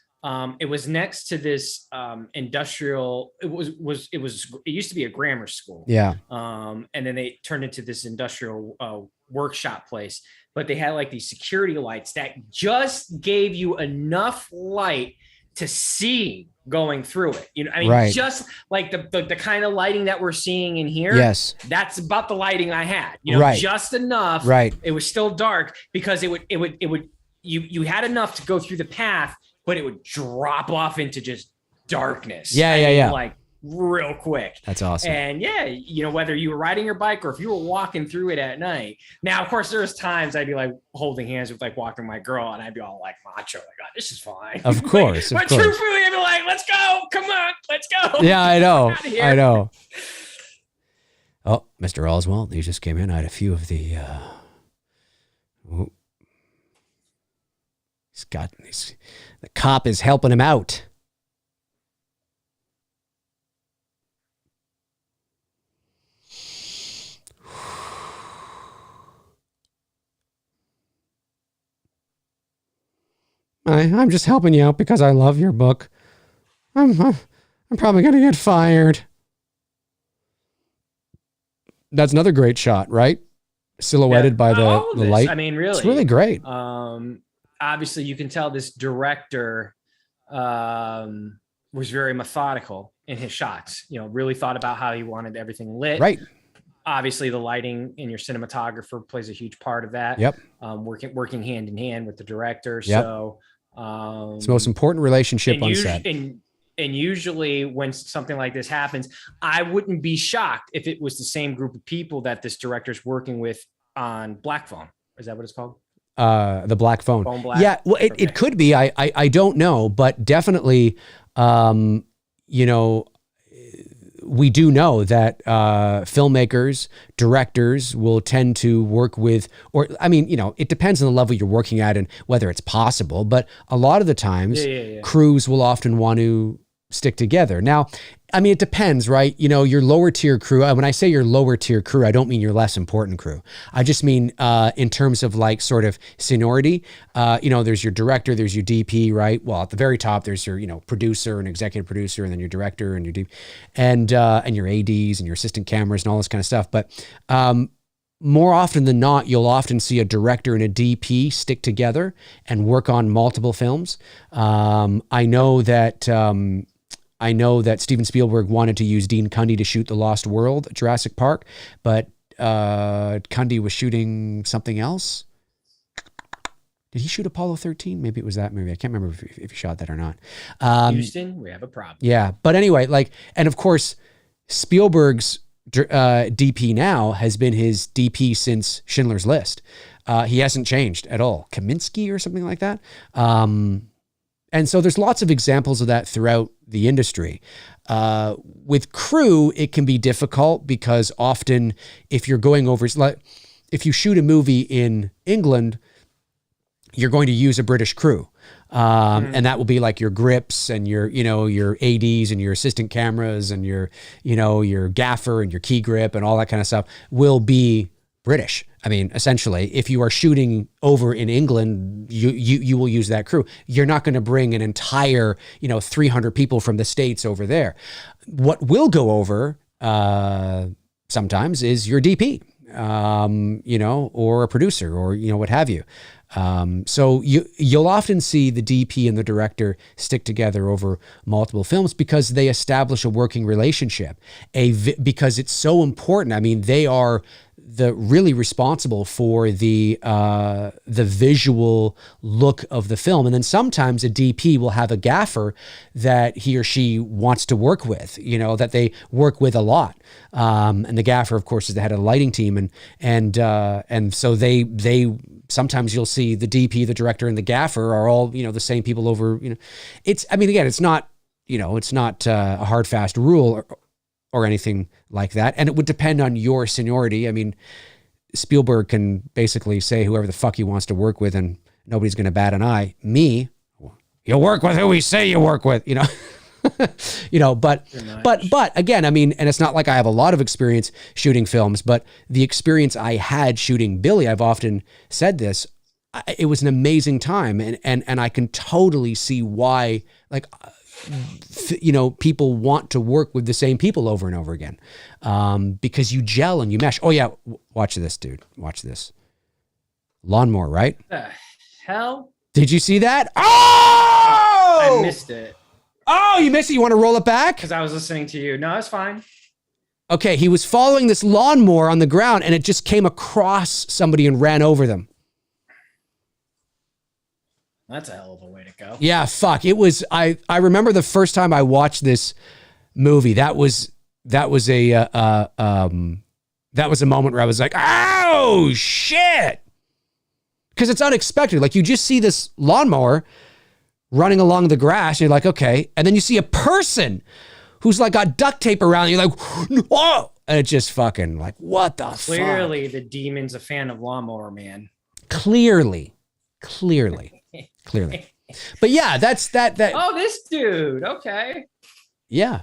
it was next to this industrial. It used to be a grammar school. Yeah. And then they turned into this industrial workshop place. But they had like these security lights that just gave you enough light to see going through it. Right. Just like the kind of lighting that we're seeing in here. Yes. That's about the lighting I had. Right. Just enough. Right. It was still dark because you had enough to go through the path, but it would drop off into just darkness. Yeah. Like real quick. That's awesome. And yeah, whether you were riding your bike or if you were walking through it at night. Now, of course, there's times I'd be like holding hands with like walking my girl and I'd be all like macho, like, oh, this is fine. Of course. But truthfully, I'd be like, let's go. Come on, let's go. Yeah, I know. Oh, Mr. Oswald, he just came in. I had a few of the the cop is helping him out. I'm just helping you out because I love your book. I'm probably going to get fired. That's another great shot, right? Silhouetted by the light. I mean, really. It's really great. Obviously, you can tell this director was very methodical in his shots. Really thought about how he wanted everything lit. Right. Obviously, the lighting in your cinematographer plays a huge part of that. Yep. Working hand in hand with the director. Yep. So it's the most important relationship on set. And usually when something like this happens, I wouldn't be shocked if it was the same group of people that this director's working with on Black Phone. Is that what it's called? The Black Phone. Phone Black? Yeah, well, it could be. I don't know, but definitely, we do know that filmmakers, directors will tend to work with, it depends on the level you're working at and whether it's possible, but a lot of the times crews will often want to stick together. Now, it depends, right? Your lower tier crew, when I say your lower tier crew, I don't mean your less important crew. I just mean in terms of like sort of seniority, there's your director, there's your DP, right? Well, at the very top, there's your, producer and executive producer, and then your director and your DP, and your ADs and your assistant cameras and all this kind of stuff. But more often than not, you'll often see a director and a DP stick together and work on multiple films. I know that I know that Steven Spielberg wanted to use Dean Cundey to shoot The Lost World, Jurassic Park, but Cundey was shooting something else. Did he shoot Apollo 13? Maybe it was that movie. I can't remember if he shot that or not. Houston, we have a problem. Yeah. But anyway, like, and of course, Spielberg's DP now has been his DP since Schindler's List. He hasn't changed at all. Kaminsky or something like that. And so there's lots of examples of that throughout the industry. With crew, it can be difficult because often if you're going over, if you shoot a movie in England, you're going to use a British crew. And that will be like your grips and your ADs and your assistant cameras and your gaffer and your key grip and all that kind of stuff will be British. I mean, essentially, if you are shooting over in England, you will use that crew. You're not going to bring an entire, 300 people from the States over there. What will go over sometimes is your DP, or a producer or, what have you. So you'll often see the DP and the director stick together over multiple films because they establish a working relationship, because it's so important. I mean, they are really responsible for the visual look of the film. And then sometimes a DP will have a gaffer that he or she wants to work with, that they work with a lot. And the gaffer, of course, is the head of the lighting team. And so they sometimes you'll see the DP, the director, and the gaffer are all, the same people over, it's not a hard, fast rule or anything like that. And it would depend on your seniority. I mean, Spielberg can basically say whoever the fuck he wants to work with and nobody's going to bat an eye. Me, you work with who we say you work with, but again, I mean, and it's not like I have a lot of experience shooting films, but the experience I had shooting Billy, I've often said this, it was an amazing time. And I can totally see why, people want to work with the same people over and over again, because you gel and you mesh. Oh yeah. Watch this, dude. Watch this. Lawnmower, right? The hell? Did you see that? Oh! I missed it. Oh, you missed it. You want to roll it back? Because I was listening to you. No, it's fine. Okay. He was following this lawnmower on the ground and it just came across somebody and ran over them. That's a hell of a way to go. Yeah, fuck. It was, I remember the first time I watched this movie, that was a moment where I was like, oh shit. Because it's unexpected. Like you just see this lawnmower running along the grass and you're like, okay. And then you see a person who's like got duct tape around. You're like, whoa. And it's just fucking like, what the fuck? Clearly the demon's a fan of Lawnmower Man. Clearly. But yeah, that's that. Oh, this dude. Okay. Yeah.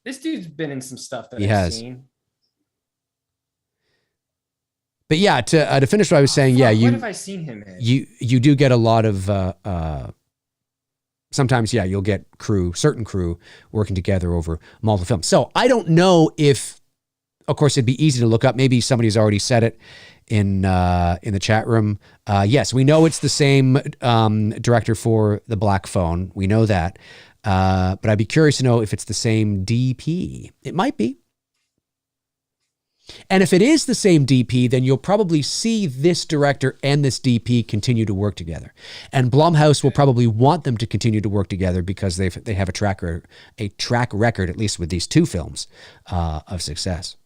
This dude's been in some stuff that He I've has. seen. But yeah, to finish what I was saying, yeah, what have I seen him in? You do get a lot of sometimes, yeah, you'll get certain crew working together over multiple films. So I don't know if, of course, it'd be easy to look up. Maybe somebody's already said it in the chat room. Yes, we know it's the same director for The Black Phone. We know that. But I'd be curious to know if it's the same DP. It might be. And if it is the same DP, then you'll probably see this director and this DP continue to work together. And Blumhouse will probably want them to continue to work together because they have a track record, at least with these two films, of success.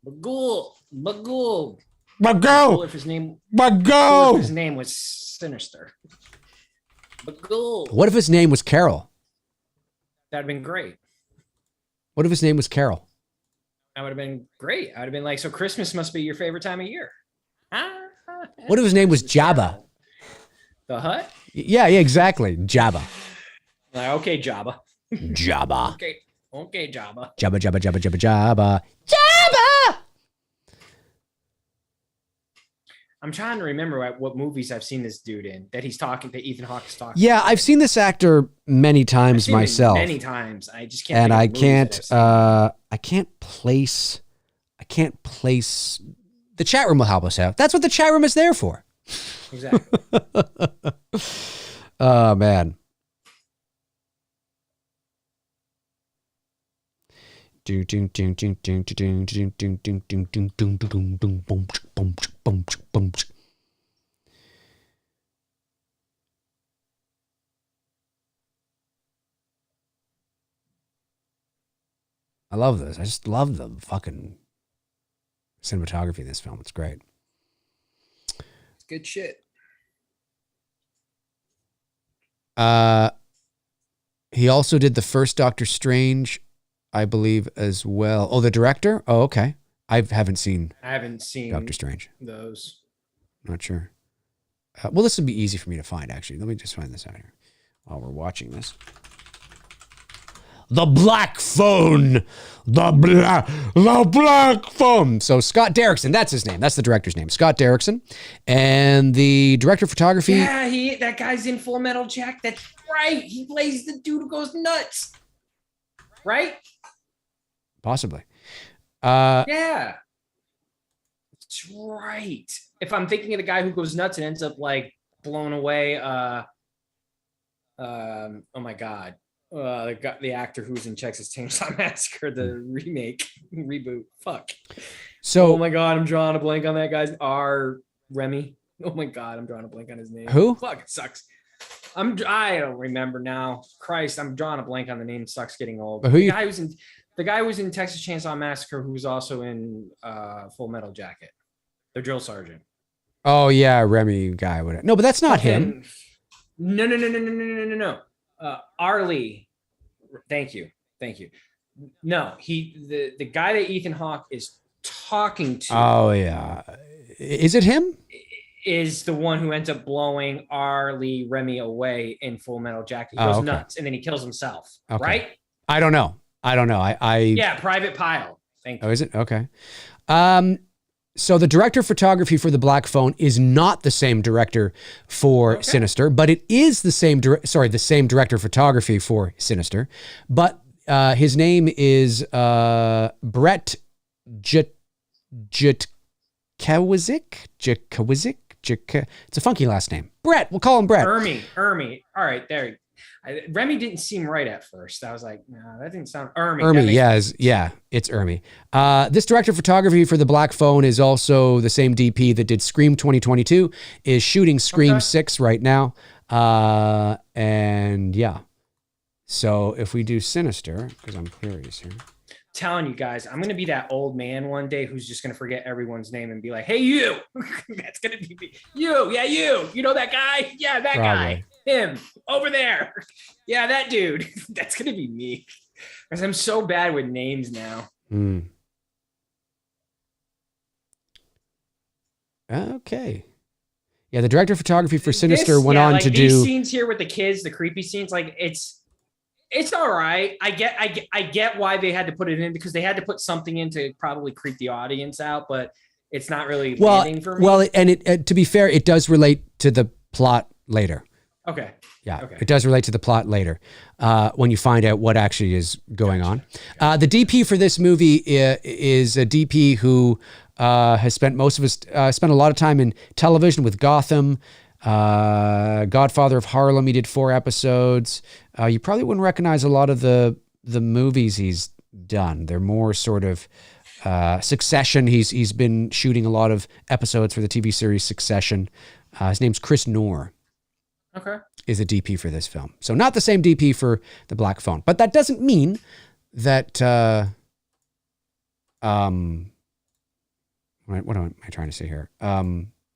Bagul. Bagul. If his name was Sinister. Bagul. What if his name was Carol? That'd have been great. What if his name was Carol? That would have been great. I would have been like, so Christmas must be your favorite time of year. What if his name was Jabba? The Hut? Yeah, exactly. Jabba. Like, okay, Jabba. Jabba. Okay, Jabba. Jabba. I'm trying to remember what movies I've seen this dude in that Ethan Hawke is talking. Yeah, I've seen this actor many times myself. Many times. I just can't. And I can't place. The chat room will help us out. That's what the chat room is there for. Exactly. Oh, man. I love this. I just love the fucking cinematography in this film. It's great. It's good shit. He also did the first Doctor Strange, I believe, as well. Oh, the director? Oh, okay. I haven't seen Doctor Strange. Those. Not sure. Well, this would be easy for me to find, actually. Let me just find this out here while we're watching this. The Black Phone. The Black Phone. So Scott Derrickson, that's his name. That's the director's name. Scott Derrickson. And the director of photography. Yeah, that guy's in Full Metal Jacket. That's right. He plays the dude who goes nuts. Right? Possibly. Yeah. That's right. If I'm thinking of the guy who goes nuts and ends up like blown away, oh my God. The actor who's in Texas Chainsaw Massacre, the reboot. Fuck. So, oh my God, I'm drawing a blank on that guy's Remy. Oh my God, I'm drawing a blank on his name. Who? Fuck, it sucks. I don't remember now. Christ, I'm drawing a blank on the name. It sucks getting old. The guy who was in Texas Chainsaw Massacre, who was also in Full Metal Jacket, the drill sergeant. Oh yeah, Remy guy. No, but that's not him. No. Arlie. Thank you. No, the guy that Ethan Hawke is talking to. Oh yeah, is it him? Is the one who ends up blowing Remy away in Full Metal Jacket. He goes nuts and then he kills himself. Okay. Right? I don't know. Yeah, Private Pile. Thank you. Oh, is it? Okay. So the director of photography for The Black Phone is not the same director for Sinister, but it is the same director of photography for Sinister. But his name is Brett Jitkawizik. It's a funky last name. Brett. We'll call him Brett. Ermy. All right, there. Remy didn't seem right at first. I was like, no, that didn't sound Ermy. It's Ermy. This director of photography for The Black Phone is also the same DP that did Scream 2022, is shooting Scream 6 right now. And yeah. So if we do Sinister, because I'm curious here. Telling you guys, I'm going to be that old man one day who's just going to forget everyone's name and be like, hey, you. That's going to be me. You. Yeah, you. You know that guy? Yeah, that guy. Him. Over there. Yeah, that dude. That's going to be me. Because I'm so bad with names now. Okay. Yeah, the director of photography for Sinister went on to do... these scenes here with the kids, the creepy scenes, like it's all right. I get why they had to put it in, because they had to put something in to probably creep the audience out, but it's not really landing for me. Well, and it to be fair, it does relate to the plot later. Okay. Yeah, okay. It does relate to the plot later when you find out what actually is going on. The DP for this movie is a DP who has spent spent a lot of time in television with Gotham, Godfather of Harlem. He did 4 episodes. You probably wouldn't recognize a lot of the movies he's done. They're more sort of Succession. He's been shooting a lot of episodes for the TV series Succession. His name's Chris Noor. Okay. Is a DP for this film. So not the same DP for The Black Phone. But that doesn't mean that what am I trying to say here?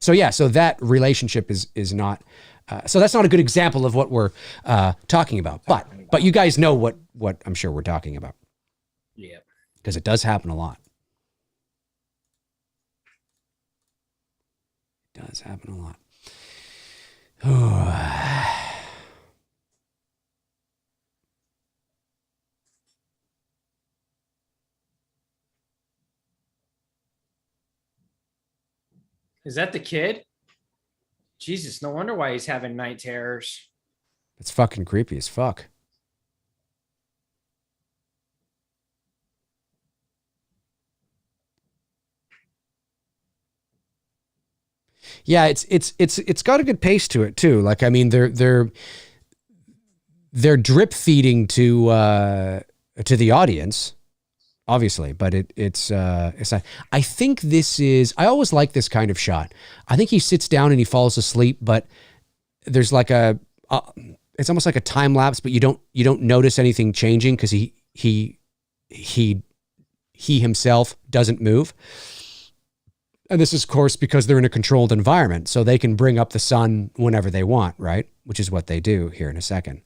So that relationship is not so that's not a good example of what we're talking about. But you guys know what I'm sure we're talking about. Yeah. Because it does happen a lot. It does happen a lot. Is that the kid? Jesus, no wonder why he's having night terrors. It's fucking creepy as fuck. Yeah, it's got a good pace to it too. Like, I mean, they're drip feeding to the audience, obviously, but it's not. I think this is. I always like this kind of shot. I think he sits down and he falls asleep, but there's like it's almost like a time lapse, but you don't notice anything changing because he himself doesn't move. And this is, of course, because they're in a controlled environment, so they can bring up the sun whenever they want, right? Which is what they do here in a second.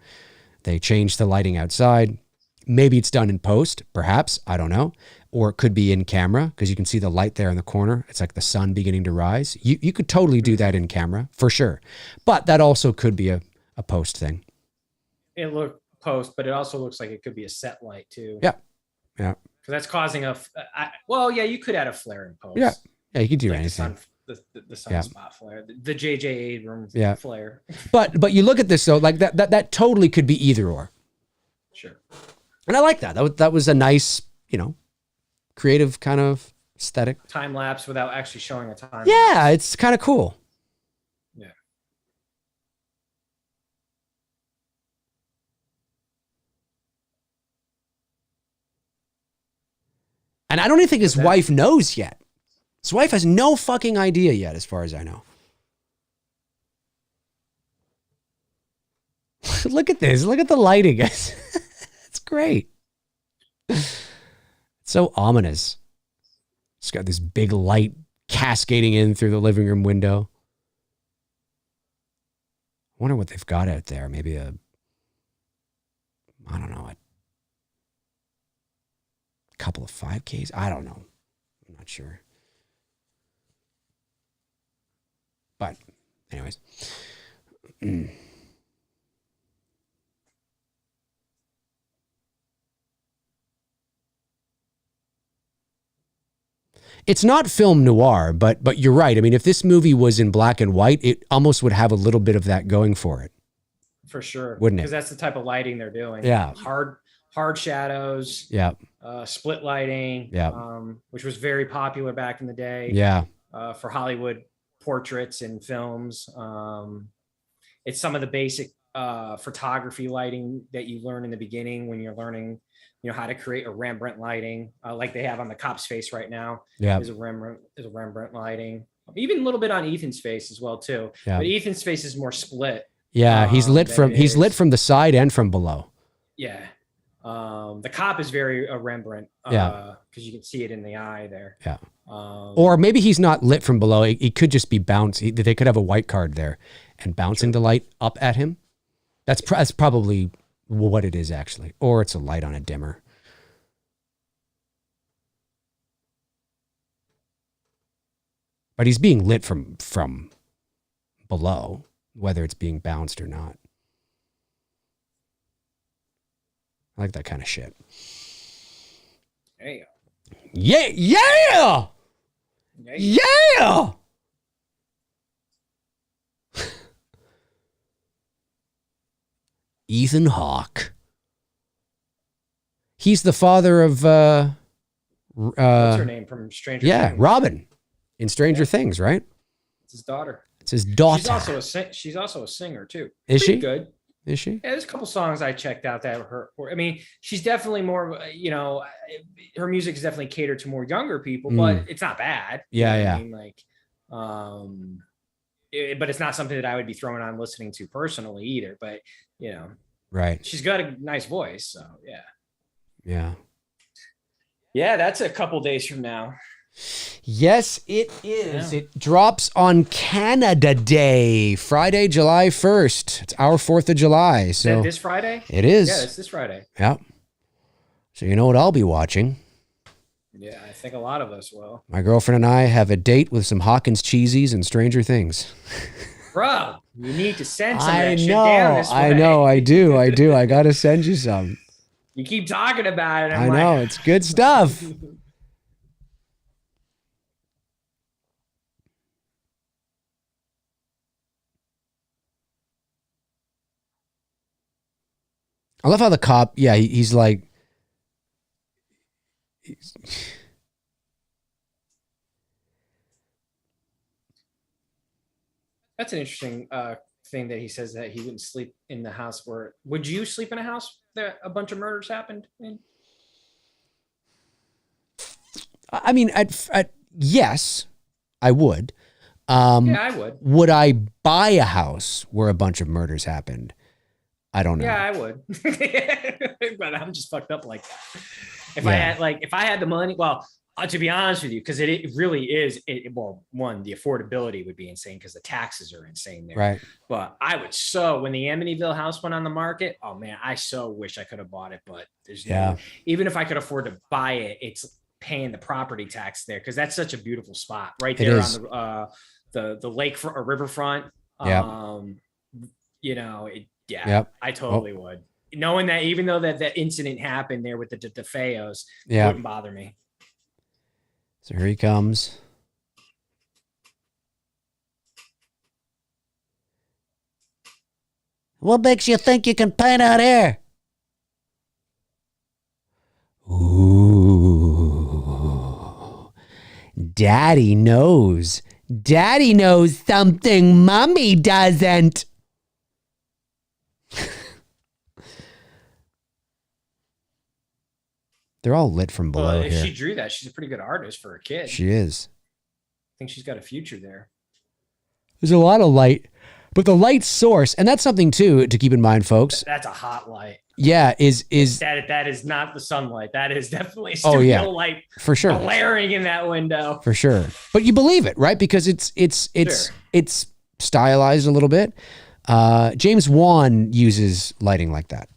They change the lighting outside. Maybe it's done in post, perhaps, I don't know. Or it could be in camera, because you can see the light there in the corner. It's like the sun beginning to rise. You could totally do that in camera, for sure. But that also could be a post thing. It looked post, but it also looks like it could be a set light too. Yeah. Yeah. Because that's causing you could add a flare in post. Yeah. Yeah, you could do like anything. The sunspot flare, the J.J. Abrams flare. But you look at this though, like that totally could be either or. Sure. And I like that. That was a nice, creative kind of aesthetic. Time lapse without actually showing a time. Yeah, lapse. it's kind of cool. Yeah. And I don't even think his wife knows yet. His wife has no fucking idea yet, as far as I know. Look at this. Look at the lighting. It's great. It's so ominous. It's got this big light cascading in through the living room window. I wonder what they've got out there. Maybe I don't know, a couple of 5Ks? I don't know. I'm not sure. But anyways. It's not film noir, but you're right. I mean, if this movie was in black and white, it almost would have a little bit of that going for it. For sure. Wouldn't it? Because that's the type of lighting they're doing. Yeah. Hard shadows. Yeah. Split lighting. Yeah. Which was very popular back in the day. Yeah. For Hollywood portraits and films. It's some of the basic photography lighting that you learn in the beginning when you're learning, how to create a Rembrandt lighting, like they have on the cop's face right now. Yeah. Is a Rembrandt lighting. Even a little bit on Ethan's face as well too. Yeah. But Ethan's face is more split. Yeah, he's lit from the side and from below. Yeah. The cop is very a Rembrandt. Yeah. Because you can see it in the eye there. Yeah. Or maybe he's not lit from below. He could just be bouncing. They could have a white card there and bouncing the light up at him. That's probably what it is, actually. Or it's a light on a dimmer. But he's being lit from below, whether it's being bounced or not. I like that kind of shit. There you go. Yeah! Yeah! Yeah! Ethan Hawke. He's the father of What's her name from Stranger Things? Yeah, Robin in Stranger Things, right? It's his daughter. It's his daughter. She's also a singer too. Is Pretty she good? Is she? Yeah, there's a couple songs I checked out that I mean, she's definitely more, her music is definitely catered to more younger people, but it's not bad. Yeah, yeah. I mean, like, but it's not something that I would be throwing on listening to personally either. But Right. she's got a nice voice, so yeah. Yeah. Yeah, that's a couple days from now. Yes, it is. Yeah. It drops on Canada Day, Friday, July 1st. It's our 4th of July. So Is that this Friday? It is. Yeah, it's this Friday. Yeah. So you know what I'll be watching? Yeah, I think a lot of us will. My girlfriend and I have a date with some Hawkins cheesies and Stranger Things. Bro, you need to send some of I that shit down this way. I know. I do. I got to send you some. You keep talking about it. I know. It's good stuff. I love how the cop, he's like, That's an interesting thing that he says that he wouldn't sleep in the house where. Would you sleep in a house that a bunch of murders happened in? I mean, yes, I would. Yeah, I would. Would I buy a house where a bunch of murders happened? I don't know. Yeah, I would. But I'm just fucked up like that. If I had the money, well, to be honest with you, because it really is. Well, one, the affordability would be insane because the taxes are insane there. Right. But I would when the Amityville house went on the market, oh man, I so wish I could have bought it, but there's even if I could afford to buy it, it's paying the property tax there because that's such a beautiful spot right there on the lake or riverfront. You know, I totally would. Knowing that even though that incident happened there with the DeFeos, it wouldn't bother me. So here he comes. What makes you think you can paint out here? Ooh. Daddy knows. Daddy knows something Mommy doesn't. They're all lit from below if here. she drew that, she's a pretty good artist for a kid. She is. I think she's got a future there. There's a lot of light, but the light source, and that's something too to keep in mind, folks. That's a hot light. Yeah, is that is not the sunlight. That is definitely studio light for sure, glaring in that window for sure. But you believe it, right? Because it's stylized a little bit. James Wan uses lighting like that.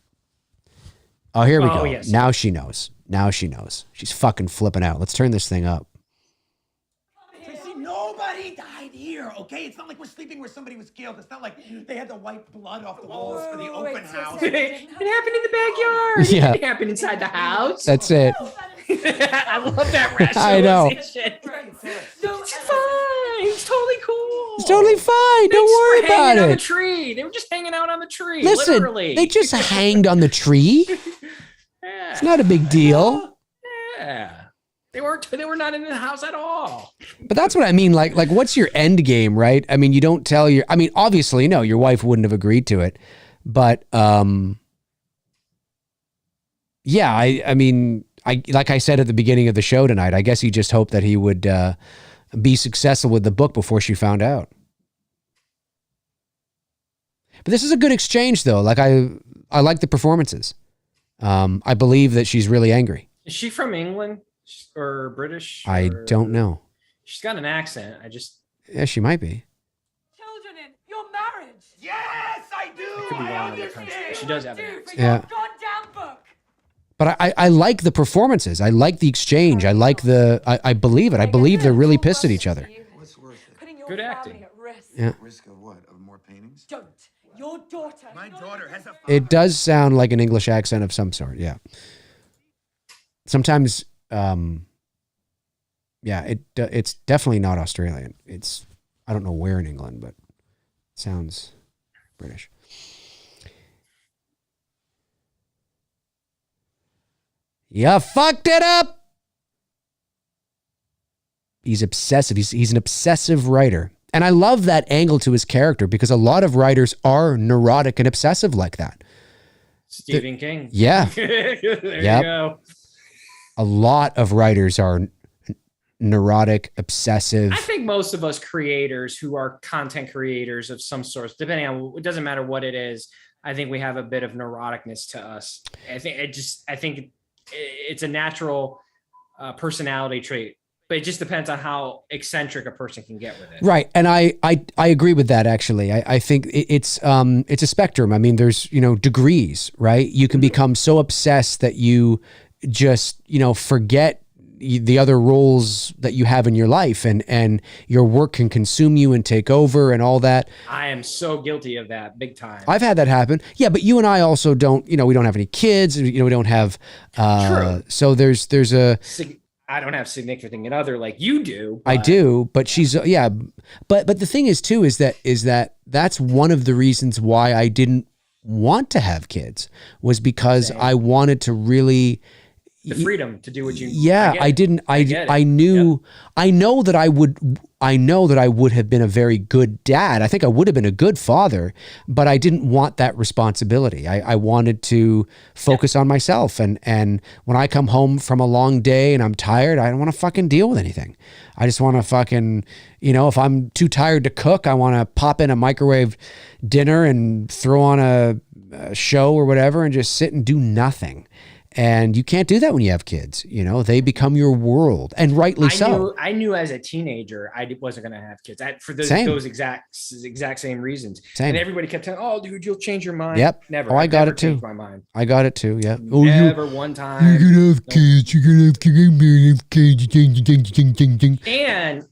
Oh, here we go. Yes. Now she knows. Now she knows. She's fucking flipping out. Let's turn this thing up. Tracy, nobody died here, okay? It's not like we're sleeping where somebody was killed. It's not like they had to wipe blood off the walls for the open house. It happened in the backyard. Yeah. It didn't happen inside the house. That's it. I love that rationalization. I know. It's fine. It's totally cool. It's totally fine. Don't worry about it. On the tree. They were just hanging out on the tree. Listen, literally. They just hanged on the tree. It's not a big deal. Yeah. They were not in the house at all. But that's what I mean. Like what's your end game, right? I mean, you don't tell obviously, no, your wife wouldn't have agreed to it. But yeah, I mean, like I said at the beginning of the show tonight, I guess he just hoped that he would be successful with the book before she found out. But this is a good exchange, though. Like I like the performances. I believe that she's really angry. Is she from England or British? I don't know. She's got an accent. Yeah, she might be. Children in your marriage. Yes, I do. I could be wrong on the country. She does have an accent. Yeah. Goddamn book. But I like the performances. I like the exchange. I like I believe it. I believe they're really pissed at each other. What's worth it? Good acting. Yeah. Risk of what? Of more paintings? Don't. Your daughter. My daughter has a... It does sound like an English accent of some sort. Yeah. Sometimes, it's definitely not Australian. I don't know where in England, but it sounds British. You fucked it up. He's obsessive. He's an obsessive writer. And I love that angle to his character because a lot of writers are neurotic and obsessive like that. Stephen King. Yeah. There you go. A lot of writers are neurotic, obsessive. I think most of us creators who are content creators of some sort, depending on, it doesn't matter what it is, I think we have a bit of neuroticness to us. I think it's a natural personality trait. But it just depends on how eccentric a person can get with it. Right. And I agree with that, actually. I think it's a spectrum. I mean, there's, degrees, right? You can become so obsessed that you just, forget the other roles that you have in your life and your work can consume you and take over and all that. I am so guilty of that big time. I've had that happen. Yeah. But you and I also don't, we don't have any kids, we don't have, True. So there's a, I don't have significant other like you do. I do, but she's But the thing is too is that that's one of the reasons why I didn't want to have kids was because I wanted to really, the freedom to do what you. Yeah, I didn't. I get it. I knew. Yep. I know that I would. I know that I would have been a very good dad. I think I would have been a good father, but I didn't want that responsibility. I wanted to focus on myself. And when I come home from a long day and I'm tired, I don't want to fucking deal with anything. I just want to fucking, if I'm too tired to cook, I want to pop in a microwave dinner and throw on a show or whatever and just sit and do nothing. And you can't do that when you have kids. They become your world, and rightly so. I knew as a teenager I wasn't going to have kids for those exact same reasons. Same. And everybody kept telling, "Oh, dude, you'll change your mind." Yep. Never. Oh, I got it too. My mind. I got it too. Yeah. Never one time. You're gonna have kids. You're gonna have kids. And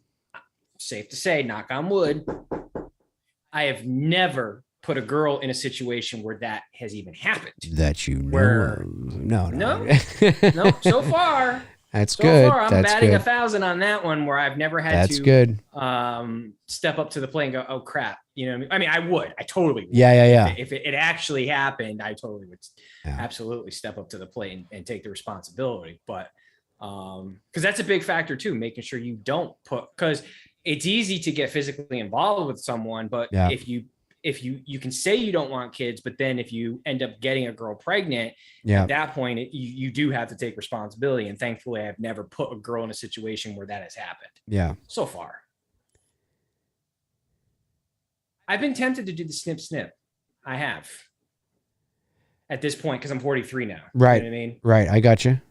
safe to say, knock on wood, I have never put a girl in a situation where that has even happened. That you know. Where, no. No. So far, that's good. So far, I'm batting 1,000 on that one, where I've never had that's to. Good. Step up to the plate and go, "Oh crap!" You know what I mean? I would. I totally would. Yeah. If it actually happened, I totally would absolutely step up to the plate and take the responsibility. But because that's a big factor too, making sure you don't because it's easy to get physically involved with someone, but if you can say you don't want kids, but then if you end up getting a girl pregnant, at that point, you do have to take responsibility. And thankfully, I've never put a girl in a situation where that has happened. Yeah. So far. I've been tempted to do the snip. I have. At this point, because I'm 43 now. Right. You know what I mean? Right. I got you.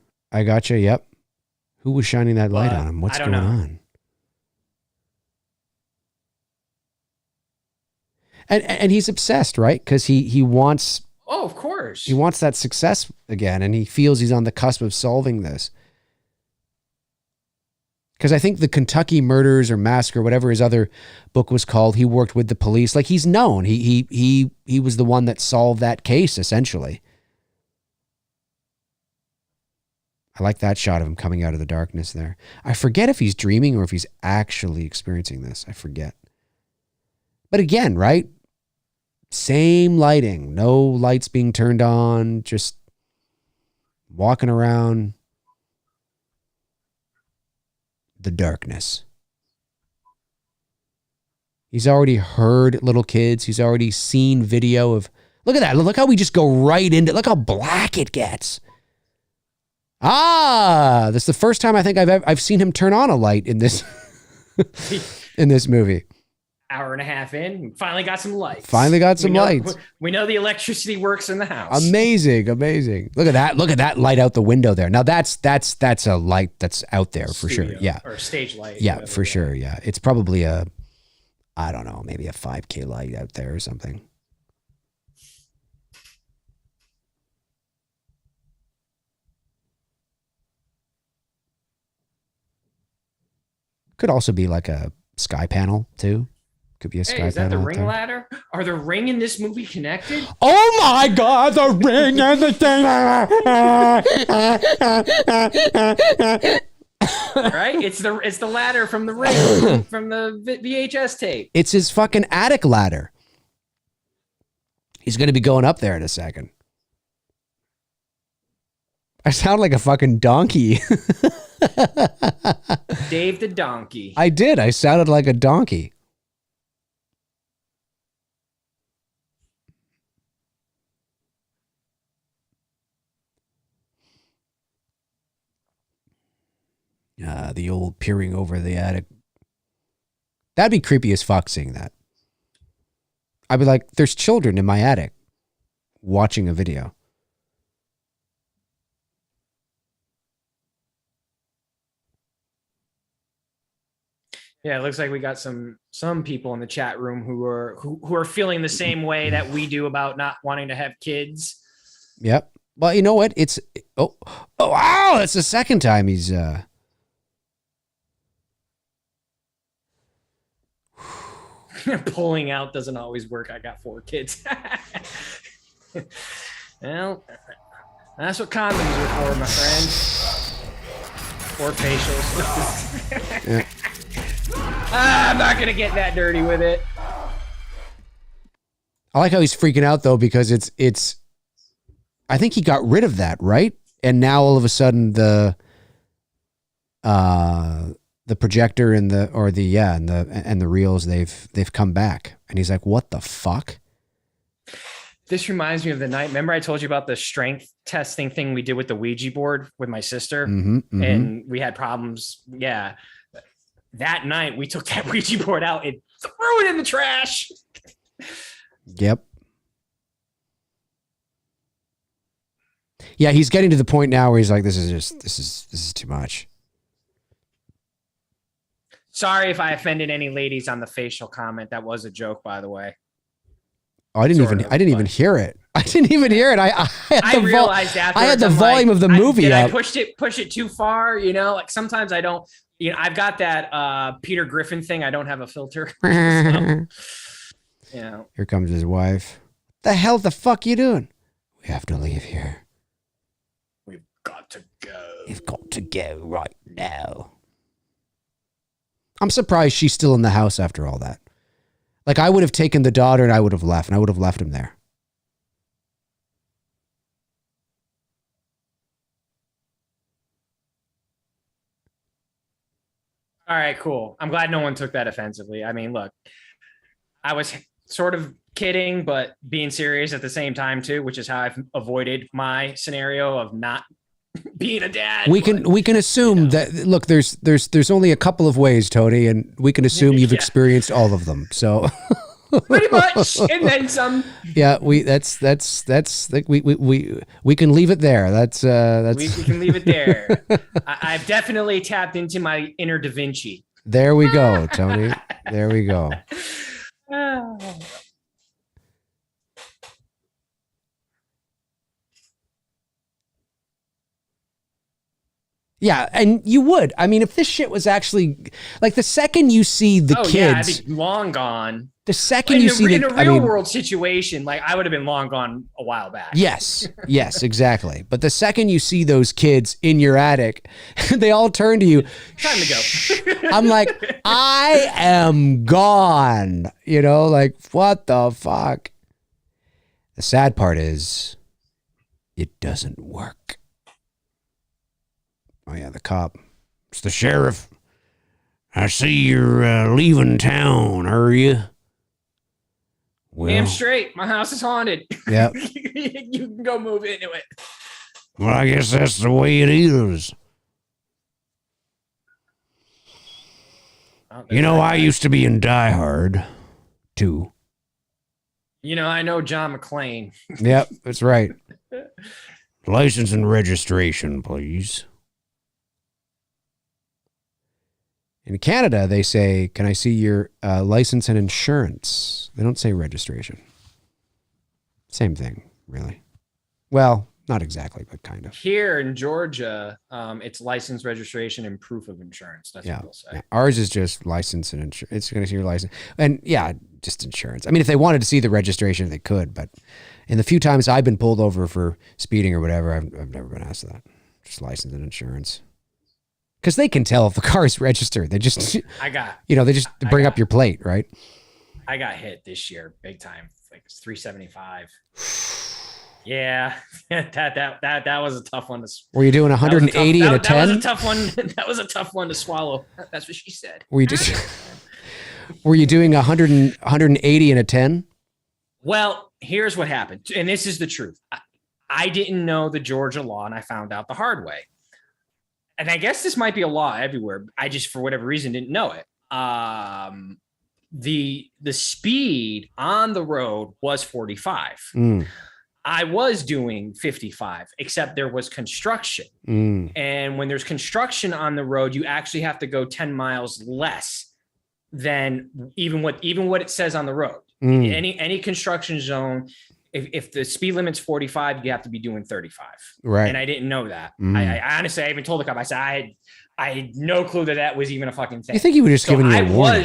Yep. Who was shining that light on him? What's going on? And he's obsessed, right? Because he wants. Oh, of course. He wants that success again, and he feels he's on the cusp of solving this. Because I think the Kentucky Murders or Massacre, whatever his other book was called, he worked with the police. Like, he's known. He was the one that solved that case, essentially. I like that shot of him coming out of the darkness there. I forget if he's dreaming or if he's actually experiencing this. I forget. But again, right? Same lighting. No lights being turned on. Just walking around the darkness. He's already heard little kids. He's already seen video of... Look at that. Look how we just go right into... Look how black it gets. This is the first time I think I've seen him turn on a light in this in this movie. Hour and a half in, finally got some lights. We know the electricity works in the house. Amazing. Look at that. Look at that light out the window there. Now that's a light that's out there for sure. Yeah. Or stage light. Yeah, for sure. Yeah. It's probably I don't know, maybe a 5K light out there or something. Could also be like a sky panel too. Could be a sky panel. Is that the ring ladder? Are the ring in this movie connected? Oh my God, the ring and the thing. Right? It's the ladder from the ring from the VHS tape. It's his fucking attic ladder. He's going to be going up there in a second. I sound like a fucking donkey. Dave the donkey. I did. I sounded like a donkey. The old peering over the attic. That'd be creepy as fuck seeing that. I'd be like, there's children in my attic watching a video. Yeah, it looks like we got some people in the chat room who are feeling the same way that we do about not wanting to have kids. Yep. Well, you know what? It's wow, that's the second time he's pulling out doesn't always work. I got 4 kids. Well, that's what condoms are for, my friend. Or facials. Yeah. I'm not gonna get that dirty with it. I like how he's freaking out though, because it's I think he got rid of that, right? And now all of a sudden the projector and the reels, they've come back. And he's like, what the fuck? This reminds me of the night. Remember I told you about the strength testing thing we did with the Ouija board with my sister? And we had problems. Yeah. That night we took that Ouija board out and threw it in the trash. Yep. Yeah, he's getting to the point now where he's like, this is too much. Sorry if I offended any ladies on the facial comment. That was a joke, by the way. Oh, I didn't even hear it. I didn't even hear it. I realized after I had the volume of the movie up. I push it too far, like sometimes I don't, I've got that Peter Griffin thing. I don't have a filter. So, Here comes his wife. The hell the fuck you doing? We have to leave here. We've got to go. We've got to go right now. I'm surprised she's still in the house after all that. Like, I would have taken the daughter and I would have left, and I would have left him there. All right, cool. I'm glad no one took that offensively. I mean, look, I was sort of kidding, but being serious at the same time too, which is how I've avoided my scenario of not being a dad. We can assume that, look, there's only a couple of ways, Tony, and we can assume you've experienced all of them. So pretty much, and then some. Yeah, we can leave it there. That's we can leave it there. I've definitely tapped into my inner Da Vinci. There we go, Tony. There we go. Yeah, and you would. I mean, if this shit was actually like the second you see the kids, yeah, I'd be long gone. The second you see in a real world situation, like I would have been long gone a while back. Yes, exactly. But the second you see those kids in your attic, they all turn to you. Time to go. I'm like, I am gone. Like, what the fuck? The sad part is, it doesn't work. Oh, yeah, the cop. It's the sheriff. I see you're leaving town, are you? Well, damn straight. My house is haunted. Yep. You can go move into it. Well, I guess that's the way it is. Oh, I used to be in Die Hard, too. I know John McClane. Yep, that's right. License and registration, please. In Canada, they say, can I see your license and insurance? They don't say registration. Same thing, really. Well, not exactly, but kind of. Here in Georgia, it's license, registration, and proof of insurance. That's what they'll say. Yeah. Ours is just license and insurance. It's going to see your license. And yeah, just insurance. I mean, if they wanted to see the registration, they could. But in the few times I've been pulled over for speeding or whatever, I've never been asked that. Just license and insurance. Because they can tell if the car is registered. They just, they just bring up your plate, right? I got hit this year, big time. Like it's 375. Yeah, that was a tough one to. Were you doing 180 and a 10? That was a tough one. That was a tough one to swallow. That's what she said. Were you doing 180 and a 10? Well, here's what happened, and this is the truth. I didn't know the Georgia law, and I found out the hard way. And I guess this might be a law everywhere. I just, for whatever reason, didn't know it. The speed on the road was 45. I was doing 55, except there was construction. And when there's construction on the road, you actually have to go 10 miles less than even what it says on the road. Any construction zone, if the speed limit's 45, you have to be doing 35. Right. And I didn't know that. I honestly, I even told the cop, I said, I had no clue that was even a fucking thing. You think he would just giving you a warning?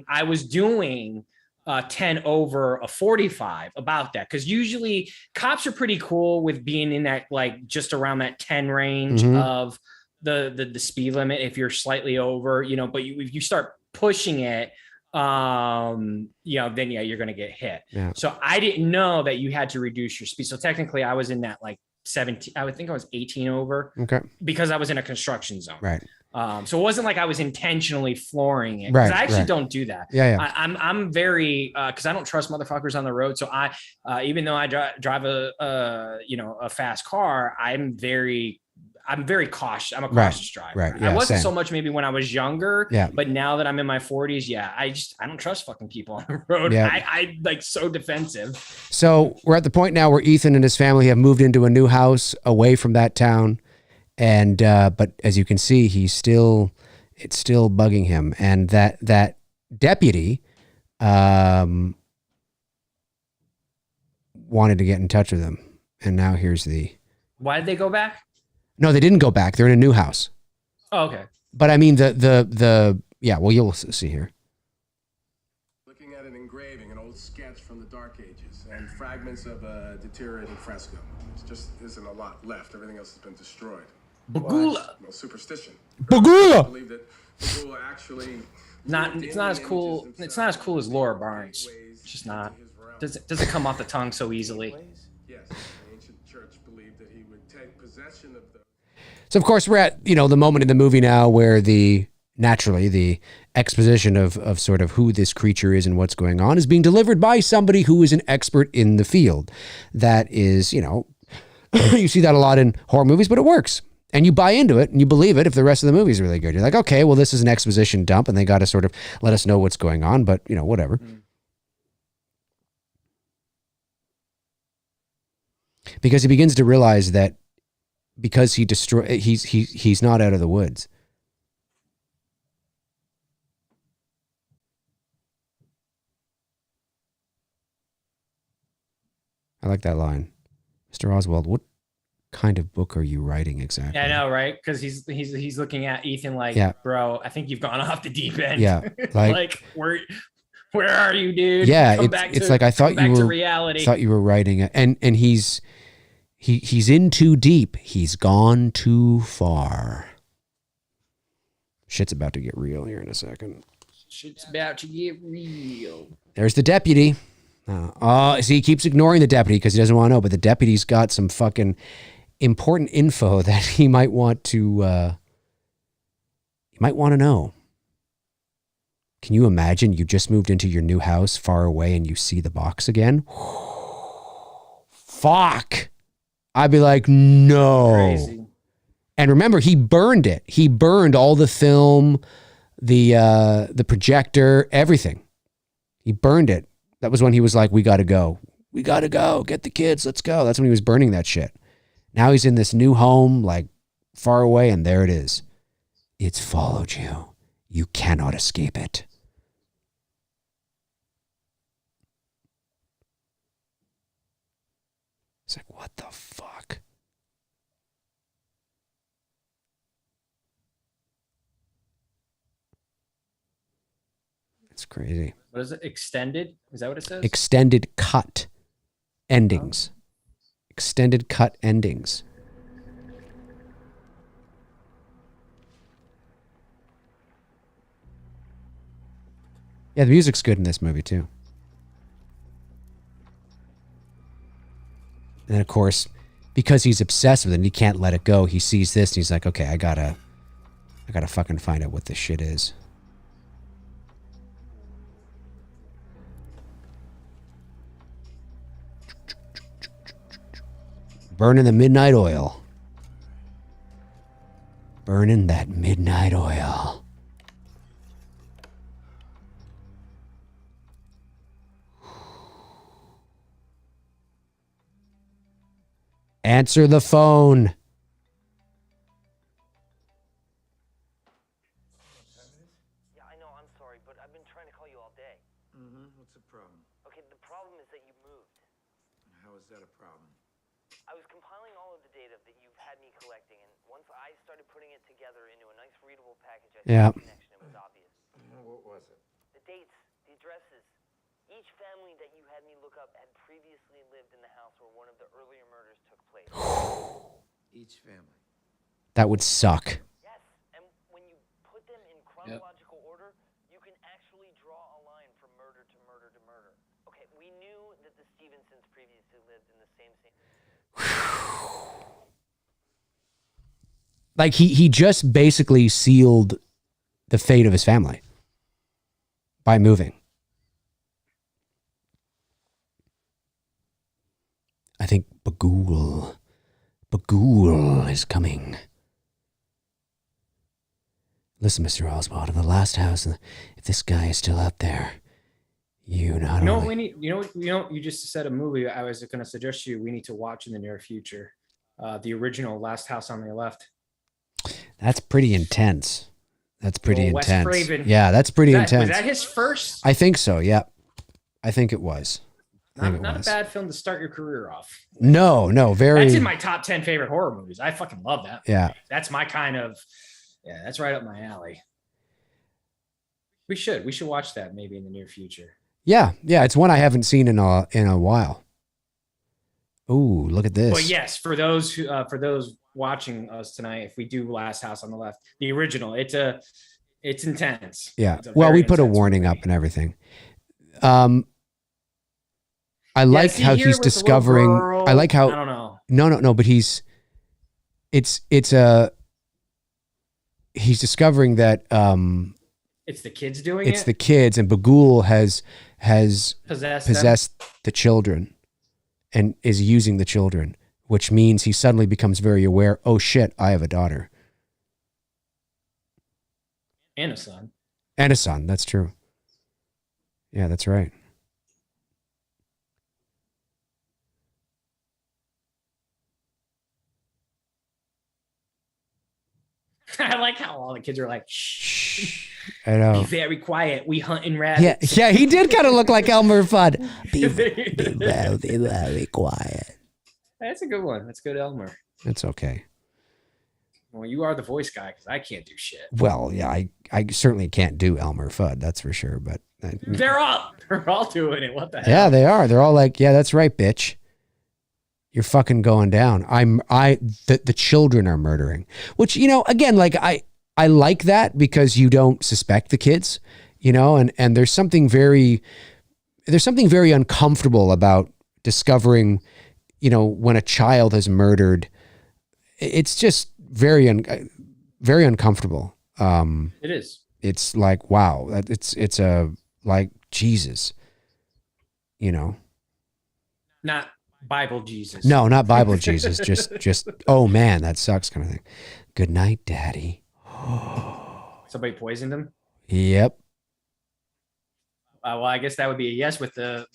I was doing 10 over a 45 about that. Cause usually cops are pretty cool with being in that, like just around that 10 range of the speed limit. If you're slightly over, but if you start pushing it, then you're going to get hit. Yeah. So I didn't know that you had to reduce your speed. So technically I was in that like 17. I would think I was 18 over. Okay. Because I was in a construction zone. Right. So it wasn't like I was intentionally flooring it. Because I actually don't do that. Yeah. I'm very because I don't trust motherfuckers on the road. So I even though I drive a fast car, I'm very cautious. I'm a cautious driver. Right. Yeah, I wasn't same. so much maybe when I was younger. Yeah. But now that I'm in my 40s, I don't trust fucking people on the road. Yeah. I like so defensive. So we're at the point now where Ethan and his family have moved into a new house away from that town. And but as you can see, it's still bugging him. And that deputy wanted to get in touch with him. And now here's the... Why did they go back? No, they didn't go back. They're in a new house. Oh, okay. But I mean, yeah, well, you'll see here. Looking at an engraving, an old sketch from the Dark Ages, and fragments of a deteriorating fresco. There just isn't a lot left. Everything else has been destroyed. Bagula. Well, superstition. Bagula! I believe that Bagula actually... It's not as cool. It's not as cool as Laura Barnes. It's just not. Doesn't come off the tongue so easily. Yes, the ancient church believed that he would take possession of the... So of course we're at, the moment in the movie now where naturally the exposition of sort of who this creature is and what's going on is being delivered by somebody who is an expert in the field. That is, you see that a lot in horror movies, but it works. And you buy into it and you believe it if the rest of the movie is really good. You're like, okay, well, this is an exposition dump and they got to sort of let us know what's going on, but whatever. Because he begins to realize that because he's not out of the woods. I like that line. Mr. Oswald, what kind of book are you writing exactly? Yeah, I know, right? Because he's looking at Ethan like, bro, I think you've gone off the deep end. Yeah, like where are you, dude? Yeah, it's like I thought you were reality. Thought you were writing it, and he's in too deep. He's gone too far. Shit's about to get real here in a second. Shit's about to get real. There's the deputy. See, he keeps ignoring the deputy because he doesn't want to know, but the deputy's got some fucking important info that he might want to know. Can you imagine you just moved into your new house far away and you see the box again? Fuck. I'd be like, no. Crazy. And remember, he burned it. He burned all the film, the projector, everything. He burned it. That was when he was like, we got to go. We got to go. Get the kids. Let's go. That's when he was burning that shit. Now he's in this new home, like far away, and there it is. It's followed you. You cannot escape it. It's like, what the fuck? It's crazy. What is it? Extended? Is that what it says? Extended cut endings. Extended cut endings. Yeah, the music's good in this movie too. And then of course, because he's obsessed with it and he can't let it go, he sees this and he's like, okay, I gotta fucking find out what this shit is. Burning the midnight oil. Burning that midnight oil. Answer the phone. Yeah, I know, I'm sorry, but I've been trying to call you all day. What's the problem? Okay, the problem is that you moved. How is that a problem? I was compiling all of the data that you've had me collecting, and once I started putting it together into a nice readable package, I Yeah. the connection. It was obvious. What was it? The dates, the addresses. Each family that you had me look up had previously lived in the house where one of the earlier murders took place. Each family. That would suck. Yes, and when you put them in chronological order, you can actually draw a line from murder to murder to murder. Okay, we knew that the Stevensons previously lived in the same. Like he just basically sealed the fate of his family by moving. I think Bagul is coming. Listen, Mr. Oswald, of the last house, if this guy is still out there, you not know only... what we need? You just said a movie I was going to suggest we need to watch in the near future. The original Last House on the Left. That's pretty intense. That's pretty Wes intense. Craven. Yeah, that's pretty intense. Was that his first? I think so, yeah. I think it was. Not a bad film to start your career off. No, very... That's in my top 10 favorite horror movies. I fucking love that movie. Yeah. That's my kind of... Yeah, that's right up my alley. We should watch that maybe in the near future. Yeah, it's one I haven't seen in a while. Ooh, look at this. But yes, for those watching us tonight, if we do Last House on the Left, the original, it's intense. Yeah. It's Well, we very put a intense warning movie. up and everything. I like how he's discovering. I like how. I don't know. No. But he's discovering that It's the kids doing it's it. the kids, and Bagul has Possessed the children and is using the children, which means he suddenly becomes very aware. Oh shit! I have a daughter and a son. and a son. That's true. Yeah, that's right. I like how all the kids are like, shh. I know. Be very quiet. We hunting rabbits. Yeah, he did kind of look like Elmer Fudd. Be very quiet. That's a good one. That's good, Elmer. It's okay. Well, you are the voice guy because I can't do shit. Well, yeah, I certainly can't do Elmer Fudd, that's for sure. But They're all doing it. What the hell? yeah, they are. They're all like, yeah, that's right, bitch. You're fucking going down. The children are murdering, which, again, like I like that because you don't suspect the kids, and there's something very uncomfortable about discovering, when a child has murdered. It's just very uncomfortable. It is. It's like, wow, it's a, like, Jesus, Not Bible Jesus. No, not Bible Jesus. Just, oh man, that sucks kind of thing. Good night, Daddy. Somebody poisoned him. Yep. Well, I guess that would be a yes with the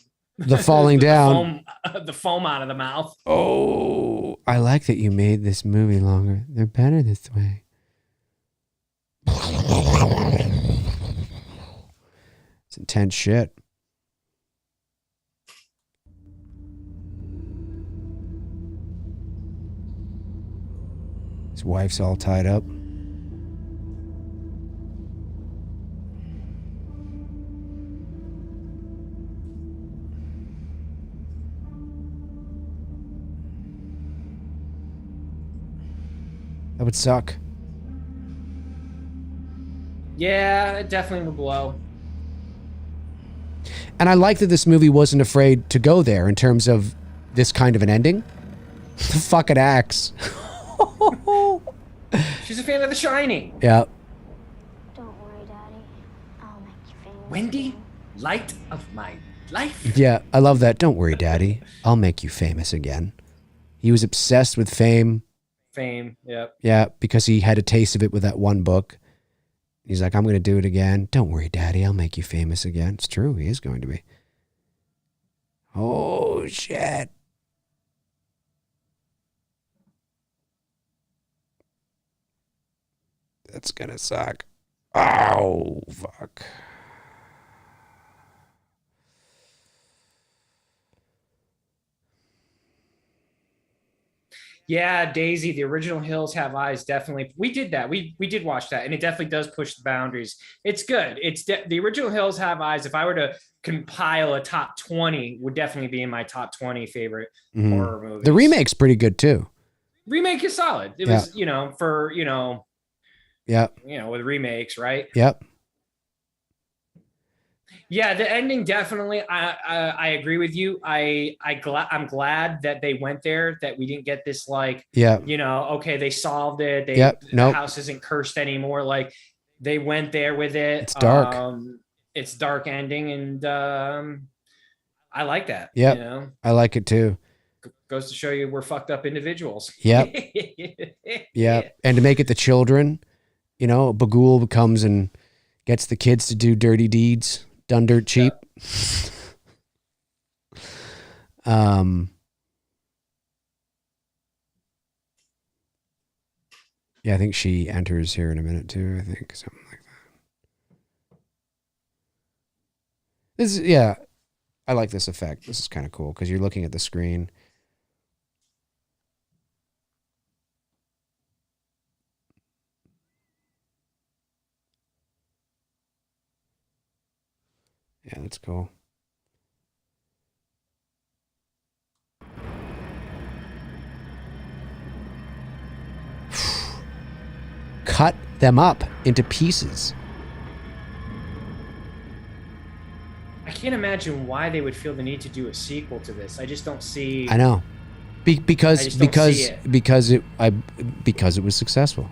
falling down. the foam out of the mouth. Oh, I like that you made this movie longer. They're better this way. It's intense shit. His wife's all tied up. That would suck. Yeah, it definitely would blow. And I like that this movie wasn't afraid to go there in terms of this kind of an ending. The fucking axe. She's a fan of The Shining. Yeah. Don't worry, Daddy. I'll make you famous. Wendy, light of my life. Yeah, I love that. Don't worry, Daddy. I'll make you famous again. He was obsessed with fame. Fame, yep. Yeah, because he had a taste of it with that one book. He's like, I'm going to do it again. Don't worry, Daddy. I'll make you famous again. It's true. He is going to be. Oh, shit. That's going to suck. Oh, fuck. Yeah, Daisy, the original Hills Have Eyes, definitely. We did that. We did watch that, and it definitely does push the boundaries. It's good. The original Hills Have Eyes. If I were to compile a top 20, would definitely be in my top 20 favorite horror movies. The remake's pretty good too. Remake is solid. It was, for yeah, with remakes, right? Yep. Yeah, the ending definitely. I agree with you. I'm glad that they went there. That we didn't get this like, Yeah. Okay, they solved it. Yep. The Nope. house isn't cursed anymore. Like they went there with it. It's dark. It's dark ending, and I like that. Yep. I like it too. Goes to show you we're fucked up individuals. Yep. Yeah. And to make it the children, Bagul comes and gets the kids to do dirty deeds. Done dirt cheap. Yeah, I think she enters here in a minute too. I think something like that. This is, yeah, I like this effect. This is kind of cool because you're looking at the screen. Yeah, that's cool. Cut them up into pieces. I can't imagine why they would feel the need to do a sequel to this. I just don't see. I know, because it was successful.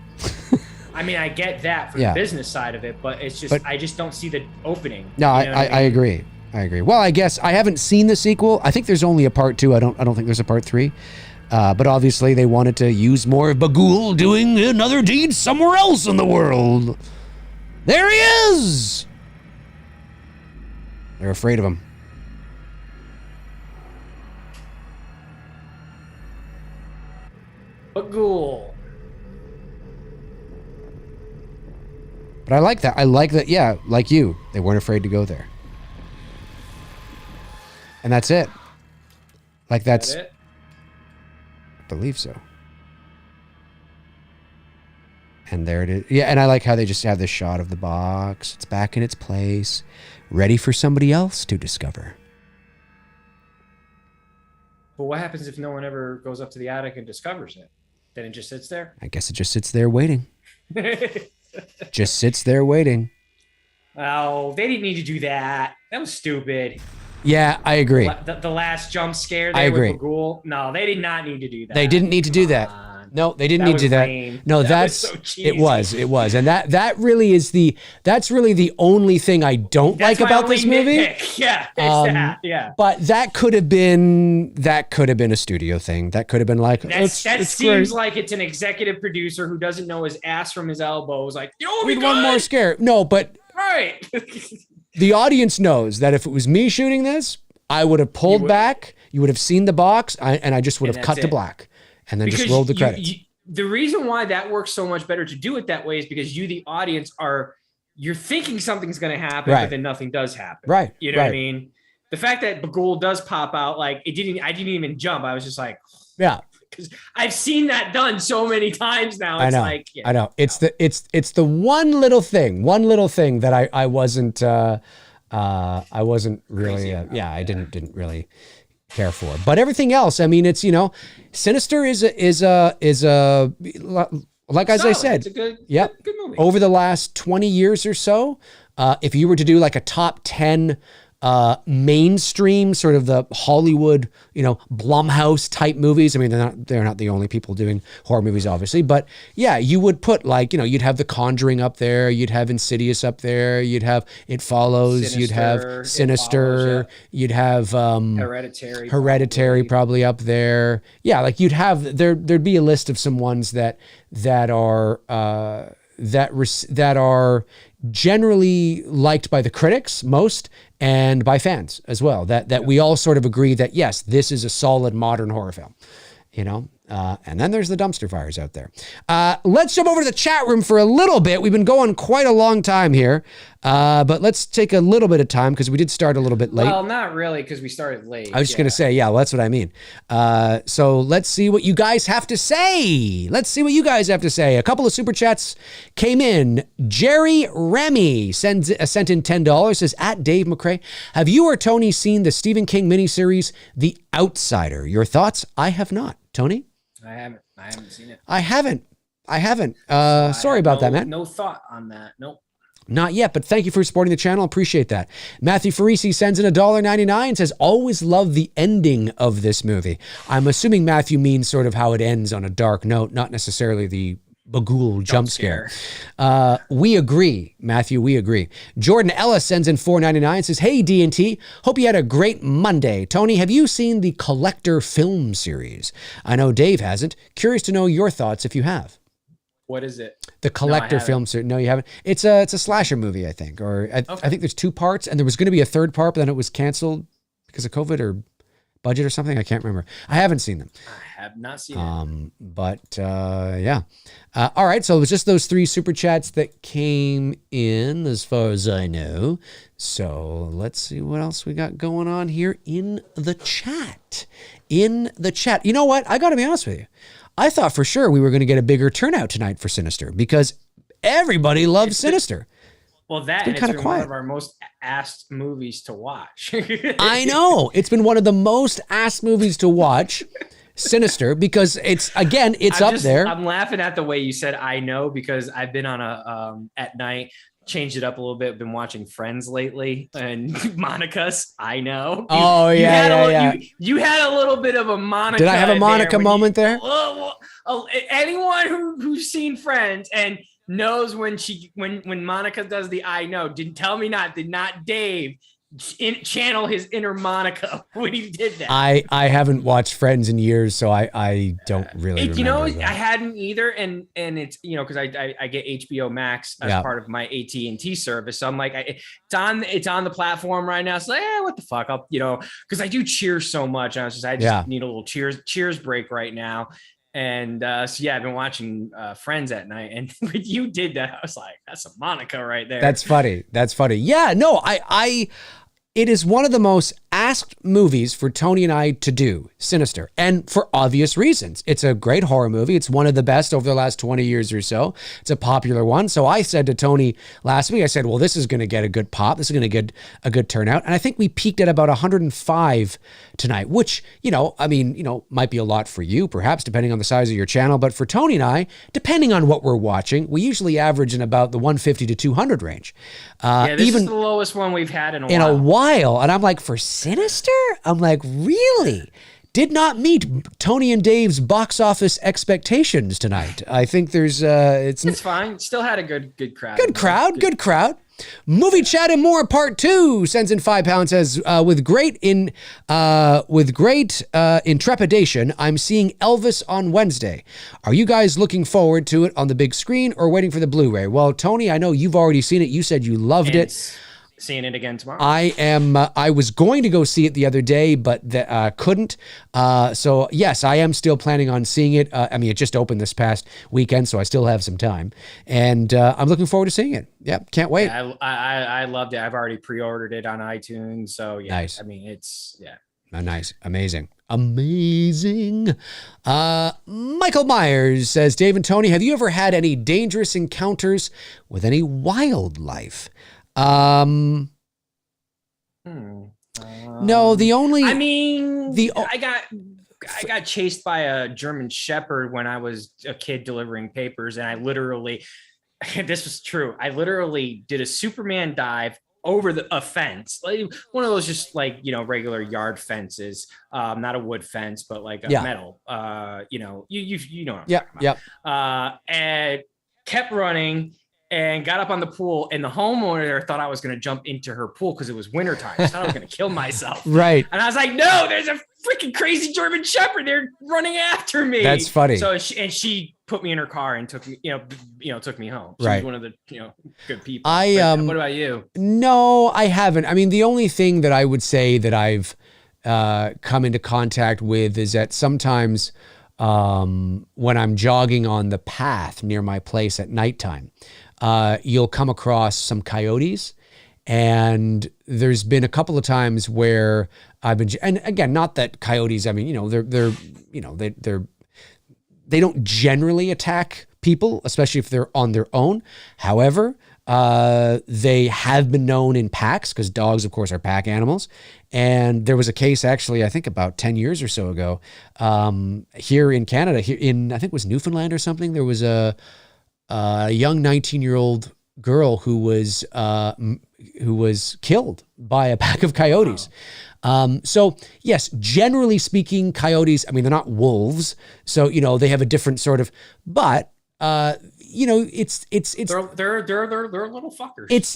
I mean, I get that for the business side of it, but it's just I just don't see the opening. No, I agree. I agree. Well, I guess I haven't seen the sequel. I think there's only a part 2. I don't think there's a part 3. But obviously they wanted to use more of Bagul doing another deed somewhere else in the world. There he is. They're afraid of him. Bagul. But I like that. Yeah, like you. They weren't afraid to go there. And that's it. Like that's it? I believe so. And there it is. Yeah, and I like how they just have this shot of the box. It's back in its place, ready for somebody else to discover. But what happens if no one ever goes up to the attic and discovers it? Then it just sits there? I guess it just sits there waiting. Just sits there waiting. Oh, they didn't need to do that. That was stupid. Yeah, I agree. The last jump scare there with Bagul. No, they did not need to do that. They didn't need to do that. No, they didn't need to do that. Lame. No, that's so cheesy. It was. And that really is that's really the only thing I don't like about this movie. Nitpick. Yeah, that. Yeah. But that could have been a studio thing. That could have been like that seems great. Like it's an executive producer who doesn't know his ass from his elbows. Like, we'd one more scare. No, but right. The audience knows that if it was me shooting this, I would have pulled back. You would have seen the box, and I just would have cut to black, and then just rolled the credits. The reason why that works so much better to do it that way is because you, the audience, you're thinking something's going to happen, but then nothing does happen. Right. You know what I mean? The fact that Bagul does pop out, like I didn't even jump. I was just like, yeah. Because I've seen that done so many times now. It's I know. It's the one little thing that I wasn't really I didn't really care for. But everything else, I mean, it's Sinister is a like as I said, it's a good movie. Over the last 20 years or so, if you were to do like a top 10 mainstream sort of the Hollywood, Blumhouse type movies. I mean, they're not the only people doing horror movies, obviously, but yeah, you would put like, you'd have The Conjuring up there, you'd have Insidious up there, you'd have It Follows, you'd have Sinister, you'd have Hereditary probably up there. Yeah, like you'd have there'd be a list of some ones that are generally liked by the critics most and by fans as well, that we all sort of agree that yes, this is a solid modern horror film, and then there's the dumpster fires out there. Let's jump over to the chat room for a little bit. We've been going quite a long time here, but let's take a little bit of time because we did start a little bit late. Well, not really, because we started late. I was just going to say, yeah, well, that's what I mean. So let's see what you guys have to say. A couple of super chats came in. Jerry Remy sent in $10, says, at Dave McRae, have you or Tony seen the Stephen King miniseries, The Outsider? Your thoughts? I have not. Tony? I haven't seen it. I haven't. Sorry about that, man. No thought on that. Nope. Not yet, but thank you for supporting the channel. Appreciate that. Matthew Farisi sends in $1.99 and says, always love the ending of this movie. I'm assuming Matthew means sort of how it ends on a dark note, not necessarily the Bagul jump scare. We agree, Matthew, we agree. Jordan Ellis sends in $4.99 and says, hey, D&T, hope you had a great Monday. Tony, have you seen the Collector film series? I know Dave hasn't. Curious to know your thoughts if you have. What is it? The Collector film series. No, you haven't. It's a slasher movie, I think. Or I think there's 2 parts, and there was going to be a 3rd part, but then it was canceled because of COVID or budget or something. I can't remember. I haven't seen them. I have not seen it. But yeah. All right. So it was just those 3 super chats that came in, as far as I know. So let's see what else we got going on here in the chat. You know what? I got to be honest with you. I thought for sure we were going to get a bigger turnout tonight for Sinister because everybody loves Sinister. Well, that it's been one of our most asked movies to watch. I know. It's been one of the most asked movies to watch, Sinister, because it's up there. I'm laughing at the way you said I know because I've been on a at night, changed it up a little bit, been watching Friends lately, and Monica's I know. You had a little bit of a Monica. Did I have a Monica moment there? Anyone who's seen Friends and knows when Monica does the I know, did not Dave channel his inner Monica when he did that. I haven't watched Friends in years, so I don't really remember that. I hadn't either, and it's because I get HBO Max as part of my AT&T service, so I'm like it's on the platform right now. So what the fuck, I'll because I do Cheers so much. I just need a little Cheers break right now. And so I've been watching Friends at night, and when you did that, I was like, that's a Monica right there. That's funny. Yeah, no, it is one of the most asked movies for Tony and I to do, Sinister, and for obvious reasons. It's a great horror movie. It's one of the best over the last 20 years or so. It's a popular one. So I said to Tony last week, I said, well, this is going to get a good pop. This is going to get a good turnout. And I think we peaked at about 105 tonight, which, might be a lot for you, perhaps, depending on the size of your channel. But for Tony and I, depending on what we're watching, we usually average in about the 150 to 200 range. This is the lowest one we've had in a while. And I'm like, for Sinister? I'm like, really? Did not meet Tony and Dave's box office expectations tonight. I think there's it's fine. Still had a good crowd. Good crowd. Movie Chat and More Part 2 sends in £5, says with great intrepidation, I'm seeing Elvis on Wednesday. Are you guys looking forward to it on the big screen or waiting for the Blu-ray? Well, Tony, I know you've already seen it. You said you loved it. Seeing it again tomorrow. I was going to go see it the other day, but couldn't. So yes, I am still planning on seeing it. It just opened this past weekend, so I still have some time, and I'm looking forward to seeing it. Yep, can't wait. I loved it. I've already pre-ordered it on iTunes. So yeah, nice. It's nice, amazing. Michael Myers says, Dave and Tony, have you ever had any dangerous encounters with any wildlife? No, the only I got chased by a German Shepherd when I was a kid delivering papers, and I literally this was true. I literally did a Superman dive over a fence, like one of those just like regular yard fences, not a wood fence, but like a metal. You know what I'm talking about. And kept running. And got up on the pool, and the homeowner there thought I was going to jump into her pool because it was wintertime. I thought I was going to kill myself. Right. And I was like, no, there's a freaking crazy German Shepherd. They're running after me. That's funny. So she put me in her car and took me, took me home. She was one of the, good people. What about you? No, I haven't. The only thing that I would say that I've come into contact with is that sometimes when I'm jogging on the path near my place at nighttime, you'll come across some coyotes, and there's been a couple of times where I've been, and again, not that coyotes, they don't generally attack people, especially if they're on their own. However, they have been known in packs, because dogs, of course, are pack animals. And there was a case, actually, I think about 10 years or so ago, here in Canada, I think it was Newfoundland or something. There was a young 19-year-old girl who was killed by a pack of coyotes. So yes, generally speaking, coyotes, I mean, they're not wolves. So, you know, they have a different sort of, but, you know, it's they're little fuckers. It's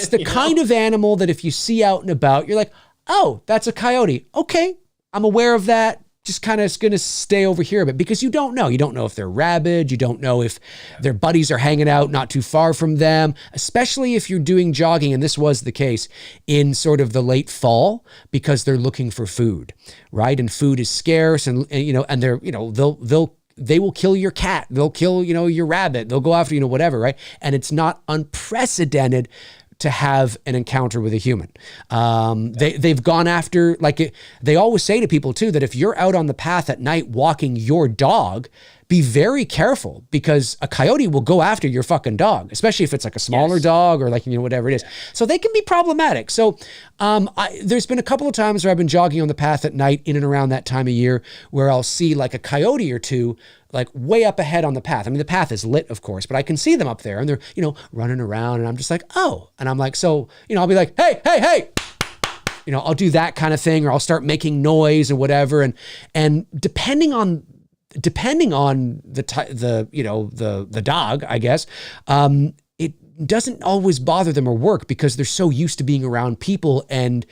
the kind of animal that if you see out and about, you're like, oh, that's a coyote. Okay, I'm aware of that. Just kind of going to stay over here a bit because you don't know. You don't know if they're rabid. You don't know if their buddies are hanging out not too far from them, especially if you're doing jogging. And this was the case in sort of the late fall because they're looking for food, right? And food is scarce and you know, and they're, you know, they will kill your cat. They'll kill, you know, your rabbit. They'll go after, you know, whatever, right? And it's not unprecedented to have an encounter with a human. They've gone after, like they always say to people too, that if you're out on the path at night walking your dog, be very careful because a coyote will go after your fucking dog, especially if it's like a smaller dog or like, you know, whatever it is. So they can be problematic. So there's been a couple of times where I've been jogging on the path at night in and around that time of year where I'll see like a coyote or two like way up ahead on the path. I mean, the path is lit, of course, but I can see them up there and they're, you know, running around and I'm just like, oh, and I'm like, so, you know, I'll be like, hey, hey, hey, you know, I'll do that kind of thing or I'll start making noise or whatever. And depending on the you know, the dog, I guess, it doesn't always bother them or work because they're so used to being around people and,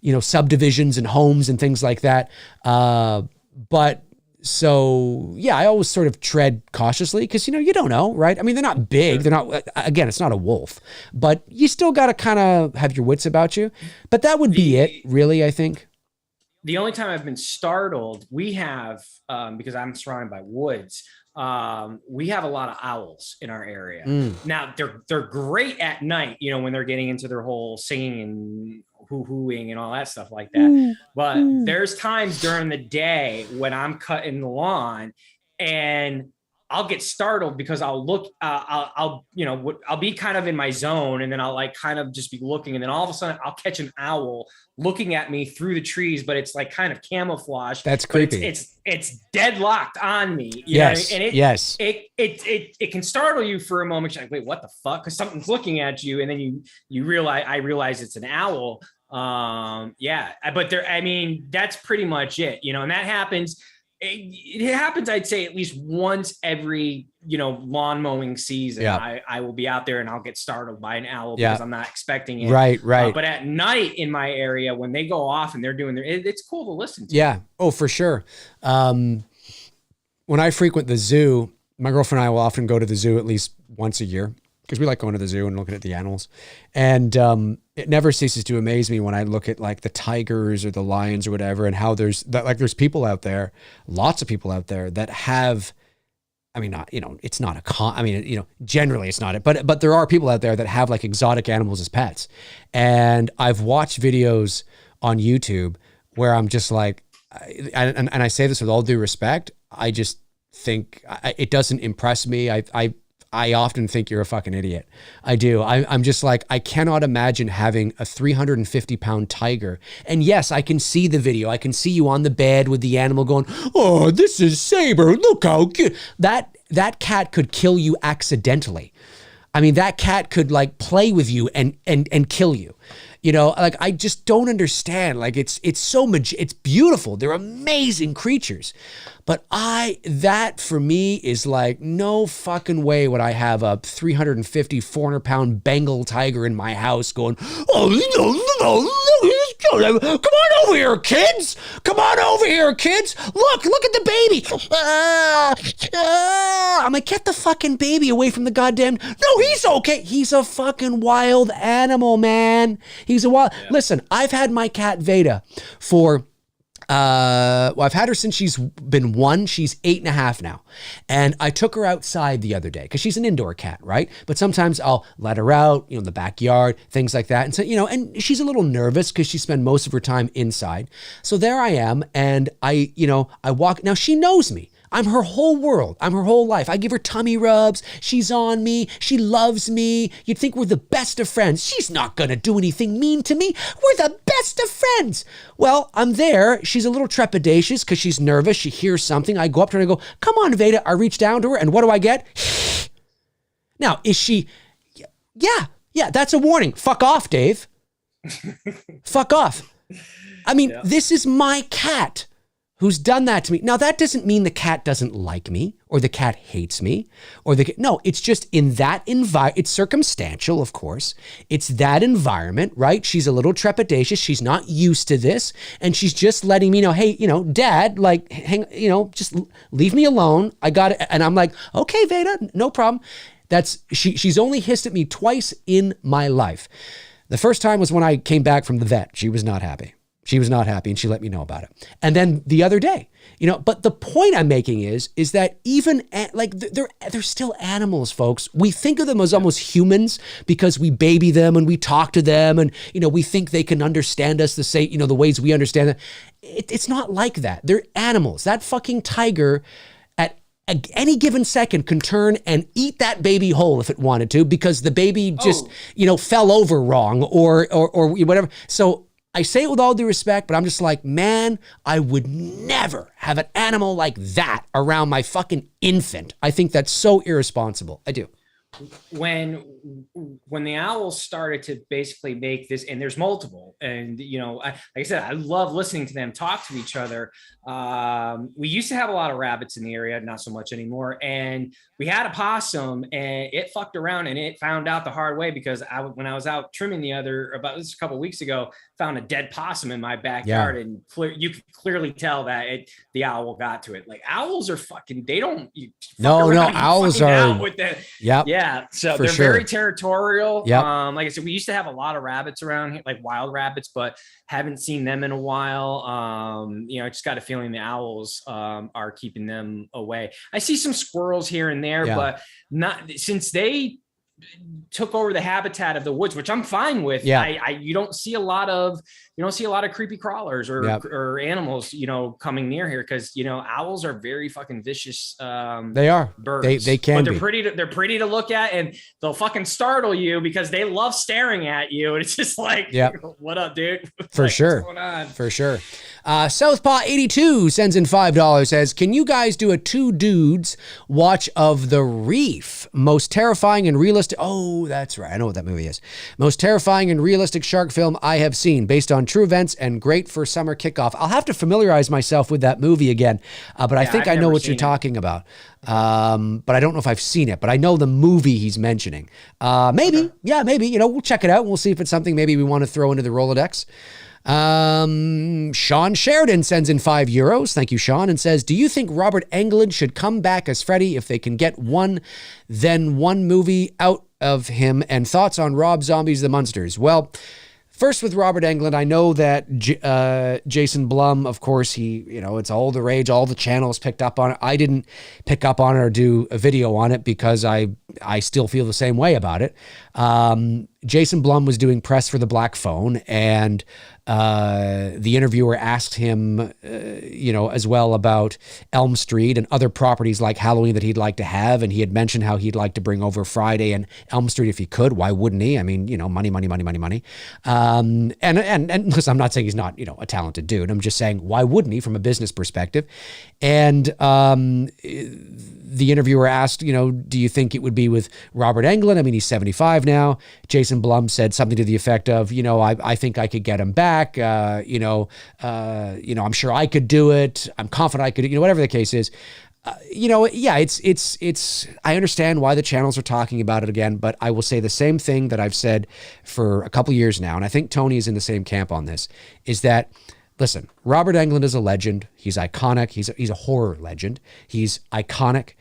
you know, subdivisions and homes and things like that. But so, yeah, I always sort of tread cautiously because, you know, you don't know, right? I mean, they're not big. They're not, again, it's not a wolf, but you still got to kind of have your wits about you. But that would be it, really, I think. The only time I've been startled, we have, because I'm surrounded by woods, we have a lot of owls in our area. Now, they're great at night, you know, when they're getting into their whole singing and hoo-hooing and all that stuff like that. But there's times during the day when I'm cutting the lawn and I'll get startled because I'll look, I'll be kind of in my zone and then I'll like kind of just be looking and then all of a sudden I'll catch an owl looking at me through the trees, but it's like kind of camouflage. That's creepy. It's deadlocked on me. You yes. know? And it can startle you for a moment. You're like, wait, what the fuck? Because something's looking at you, and then you realize it's an owl. But that's pretty much it, you know, and that happens. It happens, I'd say, at least once every, you know, lawn mowing season. Yeah. I will be out there and I'll get startled by an owl because I'm not expecting it. Right. But at night in my area, when they go off and they're doing it's cool to listen to. Yeah. Oh, for sure. When I frequent the zoo, my girlfriend and I will often go to the zoo at least once a year because we like going to the zoo and looking at the animals. And it never ceases to amaze me when I look at like the tigers or the lions or whatever, and how there's people out there, lots of people out there that have, I mean, not, you know, it's not generally it's not it, but there are people out there that have like exotic animals as pets. And I've watched videos on YouTube where I'm just like, and I say this with all due respect, I just think it doesn't impress me. I often think you're a fucking idiot. I do. I'm just like, I cannot imagine having a 350-pound tiger. And yes, I can see the video. I can see you on the bed with the animal going, oh, this is Saber. Look how cute. That cat could kill you accidentally. I mean, that cat could like play with you and kill you. You know, like, I just don't understand. Like, it's it's beautiful. They're amazing creatures. But that for me is like, no fucking way would I have a 350, 400-pound Bengal tiger in my house going, oh, come on over here, kids. Come on over here, kids. Look at the baby. I'm like, get the fucking baby away from the goddamn. No, he's okay. He's a fucking wild animal, man. He's a wild. Yeah. Listen, I've had my cat Veda for, I've had her since she's been 1. She's 8.5 now. And I took her outside the other day because she's an indoor cat, right? But sometimes I'll let her out, you know, in the backyard, things like that. And so, you know, and she's a little nervous because she spent most of her time inside. So there I am. And I walk. Now she knows me. I'm her whole world. I'm her whole life. I give her tummy rubs. She's on me. She loves me. You'd think we're the best of friends. She's not going to do anything mean to me. We're the best of friends. Well, I'm there. She's a little trepidatious because she's nervous. She hears something. I go up to her and I go, come on, Veda. I reach down to her and what do I get? Now, is she Yeah, that's a warning. Fuck off, Dave. Fuck off. I mean, this is my cat who's done that to me. Now, that doesn't mean the cat doesn't like me or the cat hates me no, it's just in that environment. It's circumstantial, of course. It's that environment, right? She's a little trepidatious. She's not used to this. And she's just letting me know, hey, Dad, like, just leave me alone. I got it. And I'm like, okay, Veda, no problem. She's only hissed at me twice in my life. The first time was when I came back from the vet. She was not happy. And she let me know about it. And then the other day, but the point I'm making is that even they're still animals, folks. We think of them as almost humans because we baby them and we talk to them and, we think they can understand us the ways we understand them. It's not like that. They're animals. That fucking tiger at any given second can turn and eat that baby whole if it wanted to because the baby just, fell over wrong or whatever. So I say it with all due respect, but I'm just like, man, I would never have an animal like that around my fucking infant. I think that's so irresponsible. I do. When the owls started to basically make this, and there's multiple, and like I said, I love listening to them talk to each other. We used to have a lot of rabbits in the area, not so much anymore, and we had a possum, and it fucked around, and it found out the hard way because when I was out trimming a couple of weeks ago, found a dead possum in my backyard, and you could clearly tell that the owl got to it. Like owls are fucking, they don't. Owls are with that. Yeah, so they're very territorial. Like I said, we used to have a lot of rabbits around here, like wild rabbits, but haven't seen them in a while. I just got a feeling the owls are keeping them away. I see some squirrels here and there, but not since they took over the habitat of the woods, which I'm fine with. You don't see a lot of creepy crawlers or animals, coming near here because owls are very fucking vicious. They are birds. They can. But they're pretty to look at, and they'll fucking startle you because they love staring at you. And it's just like, what up, dude? For sure. What's going on? For sure. Southpaw82 sends in $5. Says, can you guys do a two dudes watch of The Reef? Most terrifying and realistic. Oh, that's right. I know what that movie is. Most terrifying and realistic shark film I have seen, based on true events and great for summer kickoff. I'll have to familiarize myself with that movie again, but I think I know what you're talking about. But I don't know if I've seen it, but I know the movie he's mentioning. Maybe. We'll check it out and we'll see if it's something maybe we want to throw into the Rolodex. Sean Sheridan sends in €5. Thank you, Sean, and says, do you think Robert Englund should come back as Freddy if they can get one movie out of him? And thoughts on Rob Zombie's The Munsters? Well, first with Robert Englund, I know that Jason Blum, of course, it's all the rage, all the channels picked up on it. I didn't pick up on it or do a video on it because I still feel the same way about it. Jason Blum was doing press for the Black Phone, and the interviewer asked him, as well about Elm Street and other properties like Halloween that he'd like to have. And he had mentioned how he'd like to bring over Friday and Elm Street if he could. Why wouldn't he? I mean, money. And listen, I'm not saying he's not, a talented dude. I'm just saying, why wouldn't he from a business perspective? And the interviewer asked, do you think it would be with Robert Englund? I mean, he's 75 now. Jason Blum said something to the effect of, I think I could get him back. I'm sure I could do it. I'm confident I could, whatever the case is. It's, I understand why the channels are talking about it again, but I will say the same thing that I've said for a couple years now. And I think Tony is in the same camp on this, is that, listen, Robert Englund is a legend. He's iconic. He's a horror legend. He's iconic.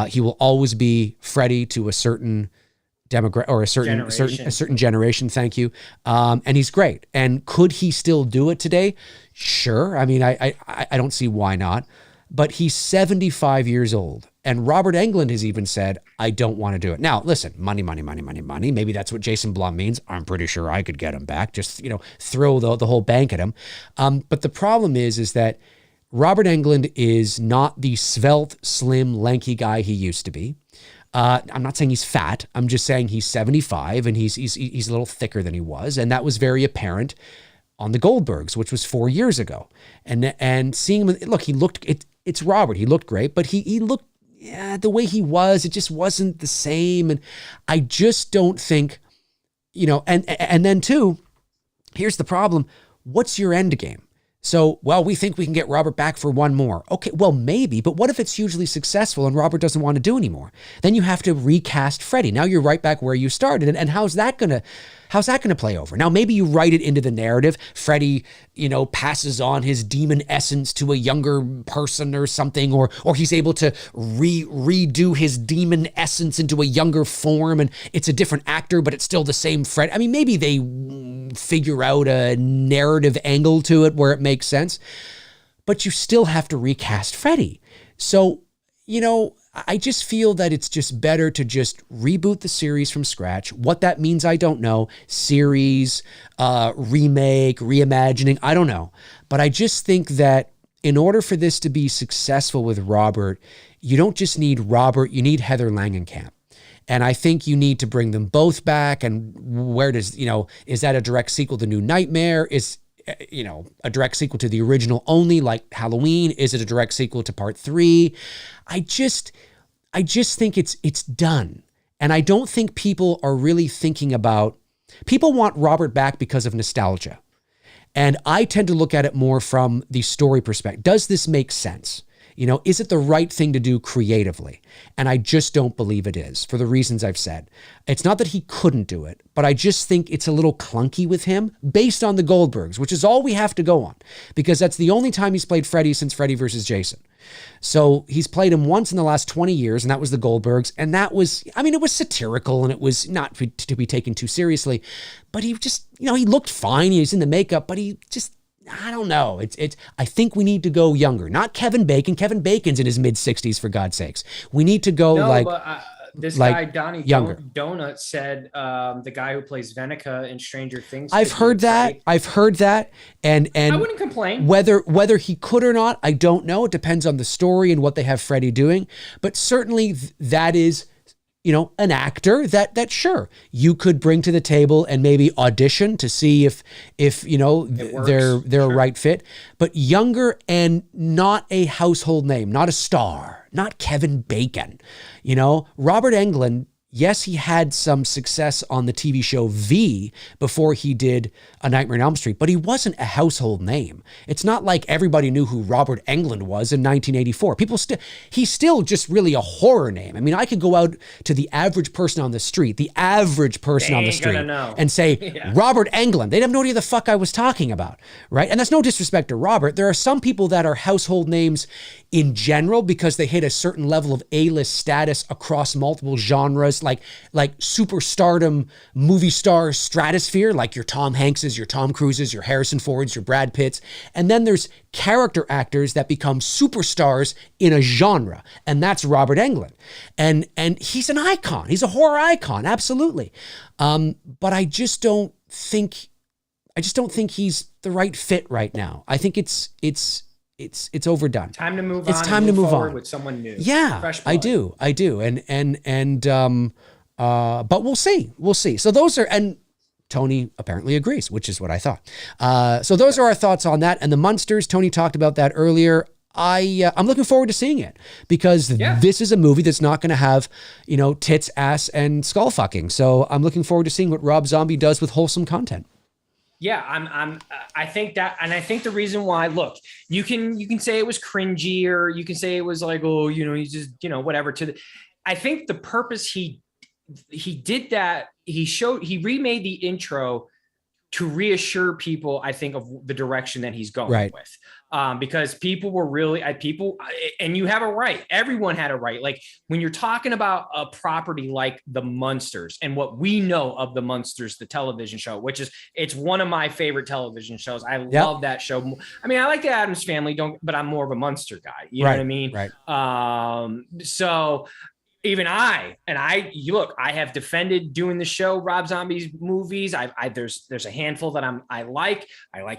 He will always be Freddy to a certain demographic or a certain generation. Thank you. And he's great. And could he still do it today? Sure. I mean, I don't see why not. But he's 75 years old. And Robert Englund has even said, I don't want to do it. Now, listen, money. Maybe that's what Jason Blum means. I'm pretty sure I could get him back. Just, throw the whole bank at him. But the problem is that Robert Englund is not the svelte, slim, lanky guy he used to be. I'm not saying he's fat. I'm just saying he's 75 and he's a little thicker than he was. And that was very apparent on the Goldbergs, which was 4 years ago. And seeing him, look, he looked, it's Robert. He looked great, but he looked, yeah, the way he was, it just wasn't the same. And I just don't think, and then too, here's the problem. What's your end game? So, well, we think we can get Robert back for one more. Okay, well, maybe, but what if it's hugely successful and Robert doesn't want to do anymore? Then you have to recast Freddy. Now you're right back where you started. And how's that gonna play over? Now, maybe you write it into the narrative. Freddy, passes on his demon essence to a younger person or something, or he's able to redo his demon essence into a younger form, and it's a different actor, but it's still the same Fred. I mean, maybe they figure out a narrative angle to it where it makes sense, but you still have to recast Freddy. So, I just feel that it's just better to just reboot the series from scratch. What that means, I don't know. Series, remake, reimagining, I don't know. But I just think that in order for this to be successful with Robert, you don't just need Robert, you need Heather Langenkamp. And I think you need to bring them both back. And where does, is that a direct sequel to New Nightmare? Is, a direct sequel to the original only, like Halloween? Is it a direct sequel to part 3? I just think it's done. And I don't think people are really thinking about, people want Robert back because of nostalgia. And I tend to look at it more from the story perspective. Does this make sense? Is it the right thing to do creatively? And I just don't believe it is, for the reasons I've said. It's not that he couldn't do it, but I just think it's a little clunky with him based on the Goldbergs, which is all we have to go on, because that's the only time he's played Freddy since Freddy versus Jason. So he's played him once in the last 20 years, and that was the Goldbergs. And that was, it was satirical, and it was not to be taken too seriously, but he just, he looked fine. He was in the makeup, but he just, I don't know. I think we need to go younger. Not Kevin Bacon. Kevin Bacon's in his mid-60s, for God's sakes. We need to go this like guy, Donnie younger. Donut, said the guy who plays Venica in Stranger Things. I've heard that. And I wouldn't complain. Whether he could or not, I don't know. It depends on the story and what they have Freddy doing. But certainly that is, an actor that sure you could bring to the table and maybe audition to see if they're a right fit. But younger and not a household name, not a star, not Kevin Bacon. Robert Englund, yes, he had some success on the TV show V before he did A Nightmare on Elm Street, but he wasn't a household name. It's not like everybody knew who Robert Englund was in 1984. He's still just really a horror name. I mean, I could go out to the average person on the street, and say, Robert Englund. They'd have no idea the fuck I was talking about, right? And that's no disrespect to Robert. There are some people that are household names in general because they hit a certain level of A-list status across multiple genres, like superstardom movie star stratosphere, like your Tom Hankses, your Tom Cruises, your Harrison Fords, your Brad Pitts. And then there's character actors that become superstars in a genre. And that's Robert Englund. And he's an icon. He's a horror icon. Absolutely. But I just don't think he's the right fit right now. I think it's overdone. Time to move on. It's time to move on with someone new. Yeah, Fresh blood. I do. But we'll see. So those are, and Tony apparently agrees, which is what I thought. So those are our thoughts on that. And the Munsters, Tony talked about that earlier. I'm looking forward to seeing it because this is a movie that's not going to have, tits, ass, and skull fucking. So I'm looking forward to seeing what Rob Zombie does with wholesome content. Yeah, I think that, and I think the reason why, look, you can say it was cringy, or you can say it was like, oh, you just, whatever. I think the purpose he did that, he remade the intro to reassure people, I think, of the direction that he's going with. Because people were really, and you have a right. Everyone had a right. Like when you're talking about a property like The Munsters and what we know of The Munsters, the television show, which is, it's one of my favorite television shows. I love that show. I mean, I like the Addams Family, but I'm more of a Munster guy. You know what I mean? Right. So even I have defended doing the show, Rob Zombie's movies. There's a handful that I like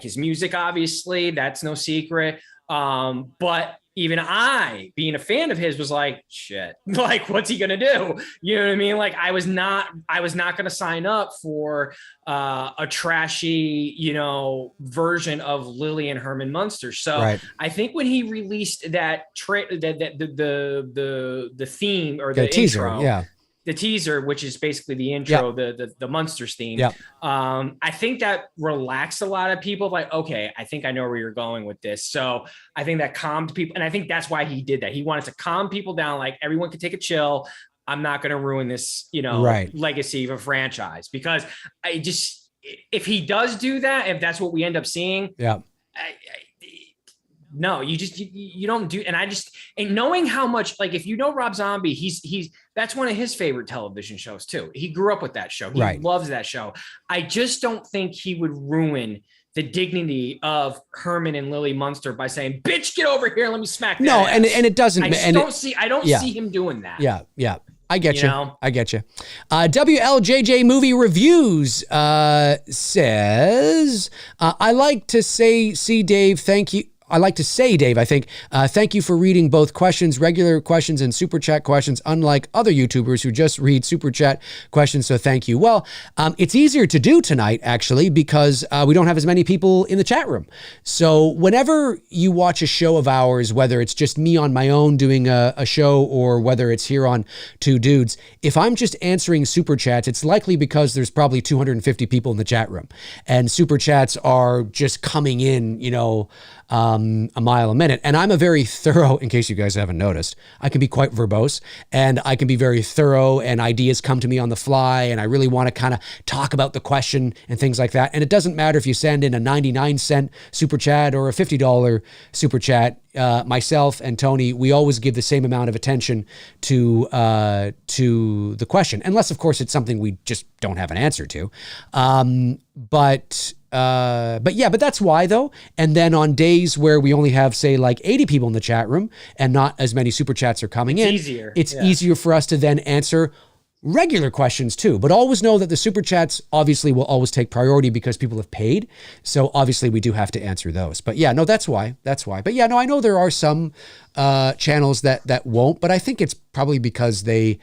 his music, obviously, that's no secret. But even I, being a fan of his, was like, shit, like, what's he gonna do? You know what I mean? Like, I was not gonna sign up for a trashy, version of Lily and Herman Munster. So Right. I think when he released that the theme or the teaser, intro, the teaser, which is basically the intro, the Munsters theme. Yeah. I think that relaxed a lot of people. Like, okay, I think I know where you're going with this. So I think that calmed people. And I think that's why he did that. He wanted to calm people down. Like, everyone could take a chill. I'm not going to ruin this, legacy of a franchise, because if he does do that, if that's what we end up seeing, no, you don't do. And knowing how much, like, if you know Rob Zombie, he's that's one of his favorite television shows too. He grew up with that show. He loves that show. I just don't think he would ruin the dignity of Herman and Lily Munster by saying, bitch, get over here and let me smack that ass. and it doesn't. I don't see him doing that. Yeah. I get you. I get you. WLJJ Movie Reviews says, I like to say, Dave, thank you. I like to say, Dave, I think, thank you for reading both questions, regular questions and super chat questions, unlike other YouTubers who just read super chat questions. So thank you. Well, it's easier to do tonight, actually, because we don't have as many people in the chat room. So whenever you watch a show of ours, whether it's just me on my own doing a show or whether it's here on Two Dudes, if I'm just answering super chats, it's likely because there's probably 250 people in the chat room, and super chats are just coming in, a mile a minute. And I'm a very thorough, in case you guys haven't noticed, I can be quite verbose, and I can be very thorough, and ideas come to me on the fly, and I really want to kind of talk about the question and things like that. And it doesn't matter if you send in a 99-cent super chat or a $50 super chat. Myself and Tony, we always give the same amount of attention to the question, unless of course it's something we just don't have an answer to. But that's why though. And then on days where we only have, say, like 80 people in the chat room and not as many super chats are coming in, it's easier for us to then answer regular questions too. But always know that the super chats obviously will always take priority because people have paid. So obviously we do have to answer those. But yeah, no, that's why. But yeah, no, I know there are some channels that won't, but I think it's probably because they,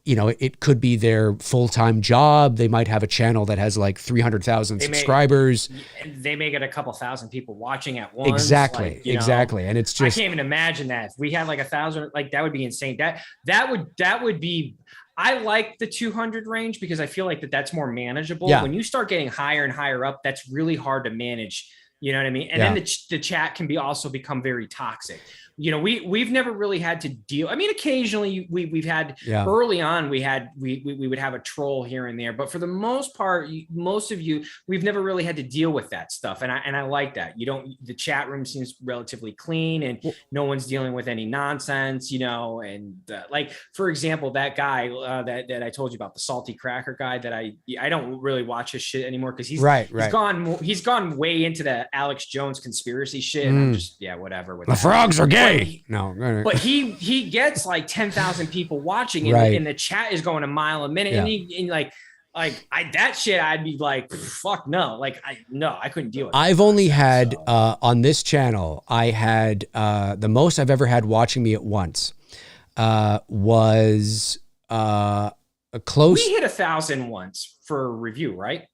it could be their full-time job. They might have a channel that has like 300,000 subscribers. They may get a couple thousand people watching at once. Exactly. And it's just, I can't even imagine that. If we had like 1,000, like that would be insane. That would be, I like the 200 range because I feel like that's more manageable. Yeah. When you start getting higher and higher up, that's really hard to manage. You know what I mean? And then the chat can also become very toxic. We've never really had to deal. I mean, occasionally we've had early on, we would have a troll here and there, but for the most part, most of you, we've never really had to deal with that stuff. And I like that. The chat room seems relatively clean and no one's dealing with any nonsense, and like, for example, that guy that I told you about, the salty cracker guy, that I don't really watch his shit anymore because he's gone way into the Alex Jones conspiracy shit. And I'm just, whatever. With the frogs are gay. No, but he gets like 10,000 people watching, and the chat is going a mile a minute, and that shit, I'd be like, fuck no, I couldn't deal with it. I've only had on this channel, I had the most I've ever had watching me at once was a close. We hit 1,000 once for a review, right?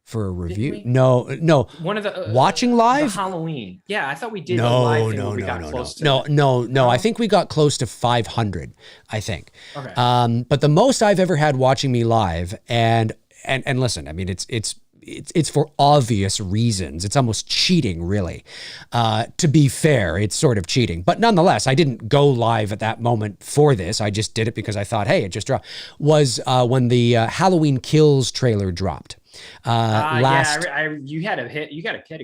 For a review? No. One of the watching live Halloween. Yeah, I thought we did. No. No. I think we got close to 500. I think. Okay. But the most I've ever had watching me live, and listen, I mean, it's for obvious reasons. It's almost cheating, really. To be fair, it's sort of cheating. But nonetheless, I didn't go live at that moment for this. I just did it because I thought, hey, it just dropped. Was when the Halloween Kills trailer dropped. You got a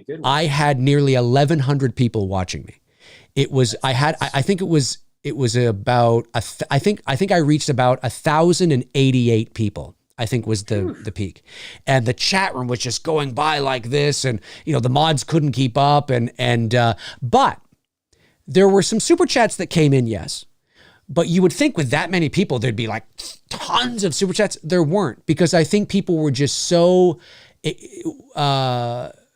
good one. I had nearly 1,100 people watching me. It was, I think it was about, I think I reached about 1,088 people. I think was the peak. And the chat room was just going by like this, and the mods couldn't keep up, but there were some super chats that came in, yes. But you would think with that many people, there'd be like tons of super chats. There weren't, because I think people were just so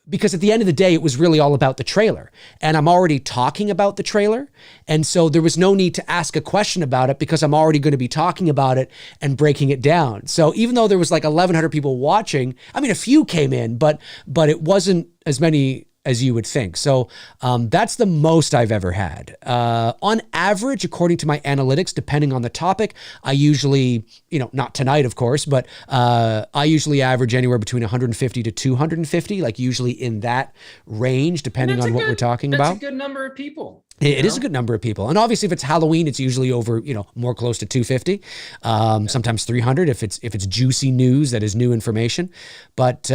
because at the end of the day, it was really all about the trailer, and I'm already talking about the trailer. And so there was no need to ask a question about it because I'm already going to be talking about it and breaking it down. So even though there was like 1,100 people watching, I mean, a few came in, but it wasn't as many as you would think. So that's the most I've ever had. On average, according to my analytics, depending on the topic, I usually, not tonight, of course, but I usually average anywhere between 150 to 250, like usually in that range, depending on what we're talking about. That's a good number of people. It is a good number of people. And obviously if it's Halloween, it's usually over, more close to 250, sometimes 300 if it's juicy news that is new information. But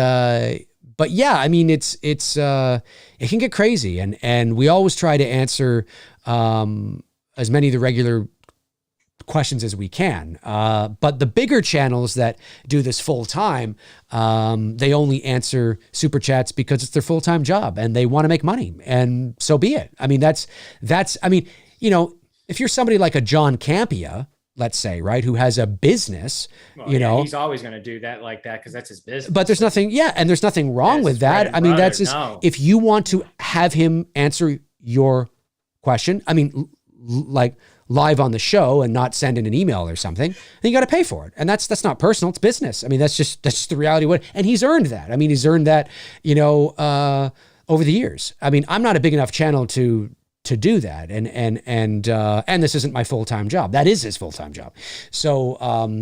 yeah, I mean, it can get crazy, and we always try to answer as many of the regular questions as we can. But the bigger channels that do this full time, they only answer super chats because it's their full time job and they want to make money, and so be it. I mean, that's if you're somebody like a John Campea, let's say, right, who has a business, he's always going to do that like that because that's his business. But there's nothing, and there's nothing wrong with that. I mean, that's just, if you want to have him answer your question, I mean, like live on the show and not send in an email or something, then you got to pay for it. And that's not personal, it's business. I mean, that's just the reality of it. And he's earned that. I mean, he's earned that, over the years. I mean, I'm not a big enough channel to do that. And this isn't my full-time job. That is his full-time job. So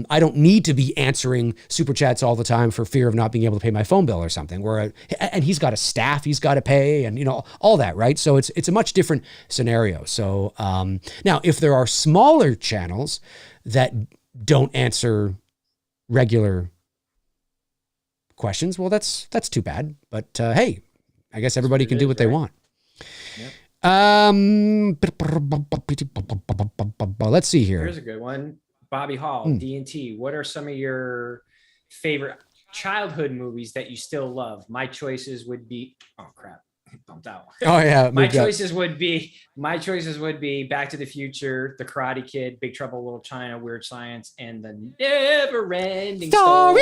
I don't need to be answering super chats all the time for fear of not being able to pay my phone bill or something, and he's got a staff he's got to pay and, all that, right? So it's a much different scenario. So now if there are smaller channels that don't answer regular questions, well, that's too bad. But hey, I guess everybody can do what they want. Yep. Let's see here. Here's a good one. Bobby Hall, D&T. What are some of your favorite childhood movies that you still love? My choices would be, oh crap, bumped out. Oh yeah. My choices would be Back to the Future, The Karate Kid, Big Trouble in Little China, Weird Science, and The Never-Ending Story.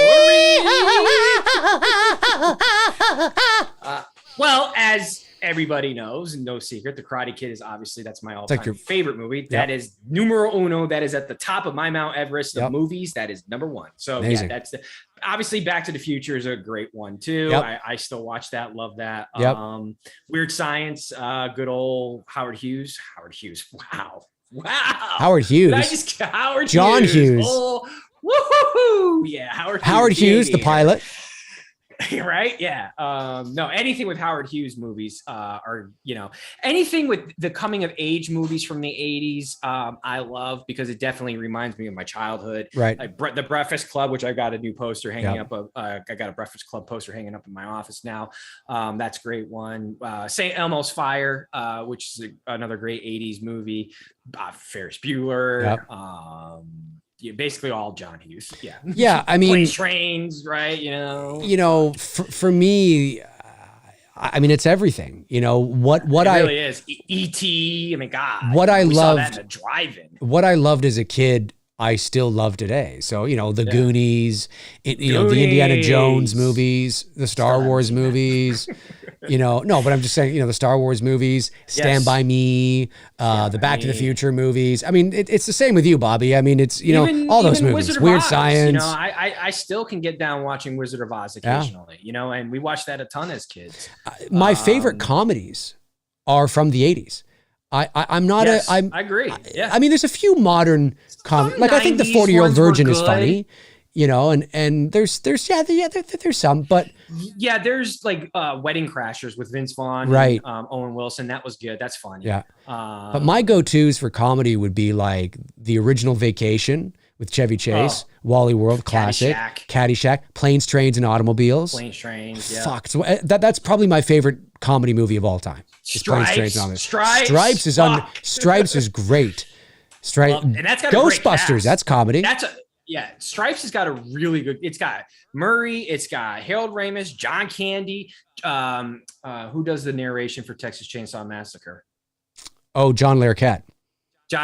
Well, as everybody knows, no secret, The Karate Kid is obviously, that's my all-time favorite movie. Yep. That is numero uno. That is at the top of my Mount Everest of movies. That is number one. So amazing. Yeah, obviously Back to the Future is a great one too. Yep. I still watch that, love that. Yep. Weird Science, good old Howard Hughes. Wow. Howard Hughes. John Hughes. Oh, woohoo! Yeah, Howard Hughes, the pilot. Right? Yeah. No, anything with Howard Hughes movies are, anything with the coming of age movies from the 80s, I love, because it definitely reminds me of my childhood. Right. Like the Breakfast Club, which I've got a new poster hanging up. I got a Breakfast Club poster hanging up in my office now. That's a great one. St. Elmo's Fire, which is another great 80s movie. Ferris Bueller. Yep. Yeah, basically all John Hughes. Yeah. Yeah. I mean, Planes, Trains, right? For me, I mean, it's everything, what it really is. E.T. I mean, God, what I loved, saw that in the drive-in. What I loved as a kid, I still love today. So, the Goonies, the Indiana Jones movies, the Star Wars movies, no, but I'm just saying, the Star Wars movies, Stand By Me, the Back to the Future movies. I mean, it's the same with you, Bobby. I mean, it's, all those movies, Weird Science. I still can get down watching Wizard of Oz occasionally, and we watched that a ton as kids. My favorite comedies are from the 80s. I'm not I agree. Yeah. I mean, there's a few modern comedies. Like I think the 40-Year-Old Virgin is funny, and there's some, but yeah, there's like Wedding Crashers with Vince Vaughn, right? And, Owen Wilson. That was good. That's funny. Yeah. But my go-tos for comedy would be like The Original Vacation with Chevy Chase, Wally World, classic, Caddyshack, Planes, Trains, and Automobiles. Planes, Trains. Yeah. Fuck. So that's probably my favorite comedy movie of all time. Stripes is great. And that's got Ghostbusters. That's comedy. Stripes has got a really good. It's got Murray. It's got Harold Ramis, John Candy. Who does the narration for Texas Chainsaw Massacre? Oh, John Larroquette.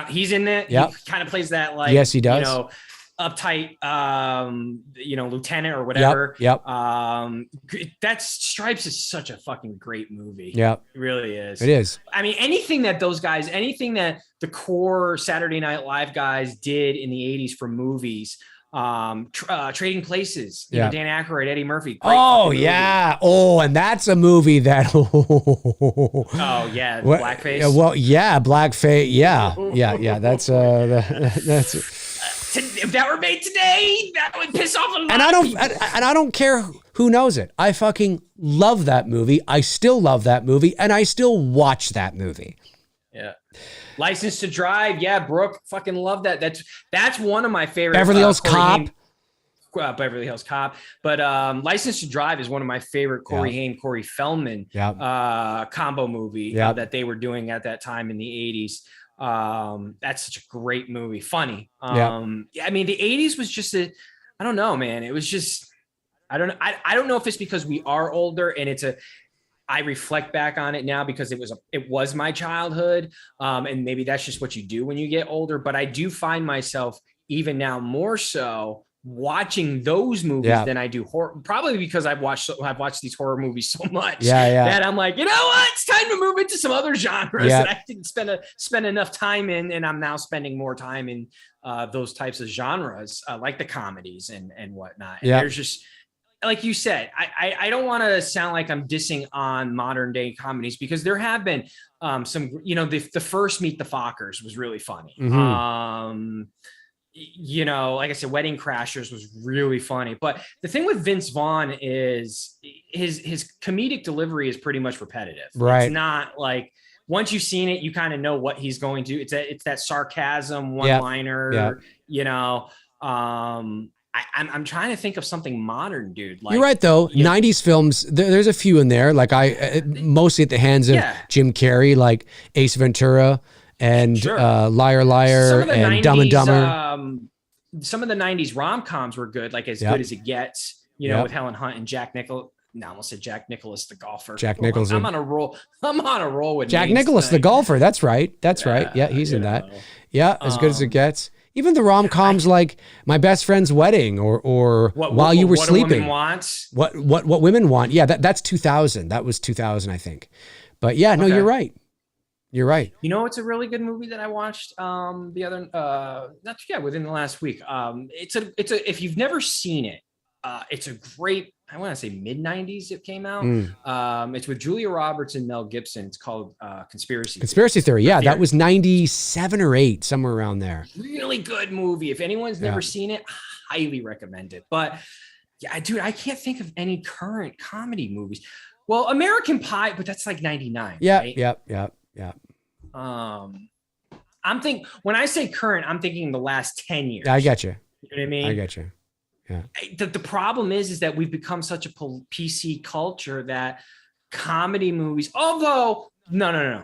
He's in it. Yeah, he kind of plays that like. Yes, he does. uptight, lieutenant or whatever. Yep. That Stripes is such a fucking great movie. Yep. It really is. It is. I mean, anything that the core Saturday Night Live guys did in the 80s for movies, Trading Places, Dan Aykroyd, Eddie Murphy. Oh yeah. Oh, and that's a movie that. Oh yeah, blackface. Well, yeah, blackface. Yeah. That's If that were made today, that would piss off a lot. And I don't care who knows it. I fucking love that movie. I still love that movie, and I still watch that movie. Yeah. License to Drive. Yeah, Brooke, fucking love that. That's one of my favorite. Beverly Hills Cop. Beverly Hills Cop. But License to Drive is one of my favorite Corey Haim, Corey Feldman combo movie that they were doing at that time in the 80s. That's such a great movie. Funny. I mean, the 80s was just I don't know, man. It was just, I don't know. I don't know if it's because we are older and I reflect back on it now because it was my childhood. And maybe that's just what you do when you get older. But I do find myself even now more so watching those movies than I do horror, probably because I've watched these horror movies so much that I'm like, you know what? It's time to move into some other genres that I didn't spend enough time in. And I'm now spending more time in those types of genres, like the comedies and whatnot. And there's just, like you said, I don't want to sound like I'm dissing on modern day comedies because there have been some, the first Meet the Fockers was really funny. Mm-hmm. Like I said, Wedding Crashers was really funny. But the thing with Vince Vaughn is his comedic delivery is pretty much repetitive. Right. It's not like once you've seen it, you kind of know what he's going to. It's that sarcasm one-liner, I'm trying to think of something modern, dude. Like, you're right, though. 90s films, there's a few in there. Like mostly at the hands of Jim Carrey, like Ace Ventura and Liar Liar and 90s, Dumb and Dumber. Some of the 90s rom-coms were good, like As Good as It Gets, with Helen Hunt and Jack Nicholson. No, I almost said Jack Nicklaus, the golfer. Jack Nicholson. I'm on a roll with Jack Nicklaus, the golfer. That's right. Yeah, he's in that. Yeah, As Good as It Gets. Even the rom-coms like My Best Friend's Wedding or While You Were Sleeping. What Women Want. Yeah, that's 2000. That was 2000, I think. But yeah, no, you're right. You're right. It's a really good movie that I watched within the last week. If you've never seen it, it's a great, I want to say mid-90s it came out. It's with Julia Roberts and Mel Gibson. It's called Conspiracy Theory. Yeah, that was 97 or 8, somewhere around there. Really good movie. If anyone's never seen it, highly recommend it. But yeah, dude, I can't think of any current comedy movies. Well, American Pie, but that's like 99. Yeah, right? Yeah. When I say current, I'm thinking the last 10 years. I get you. You know what I mean? I get you. Yeah. The problem is that we've become such a PC culture that comedy movies, although no.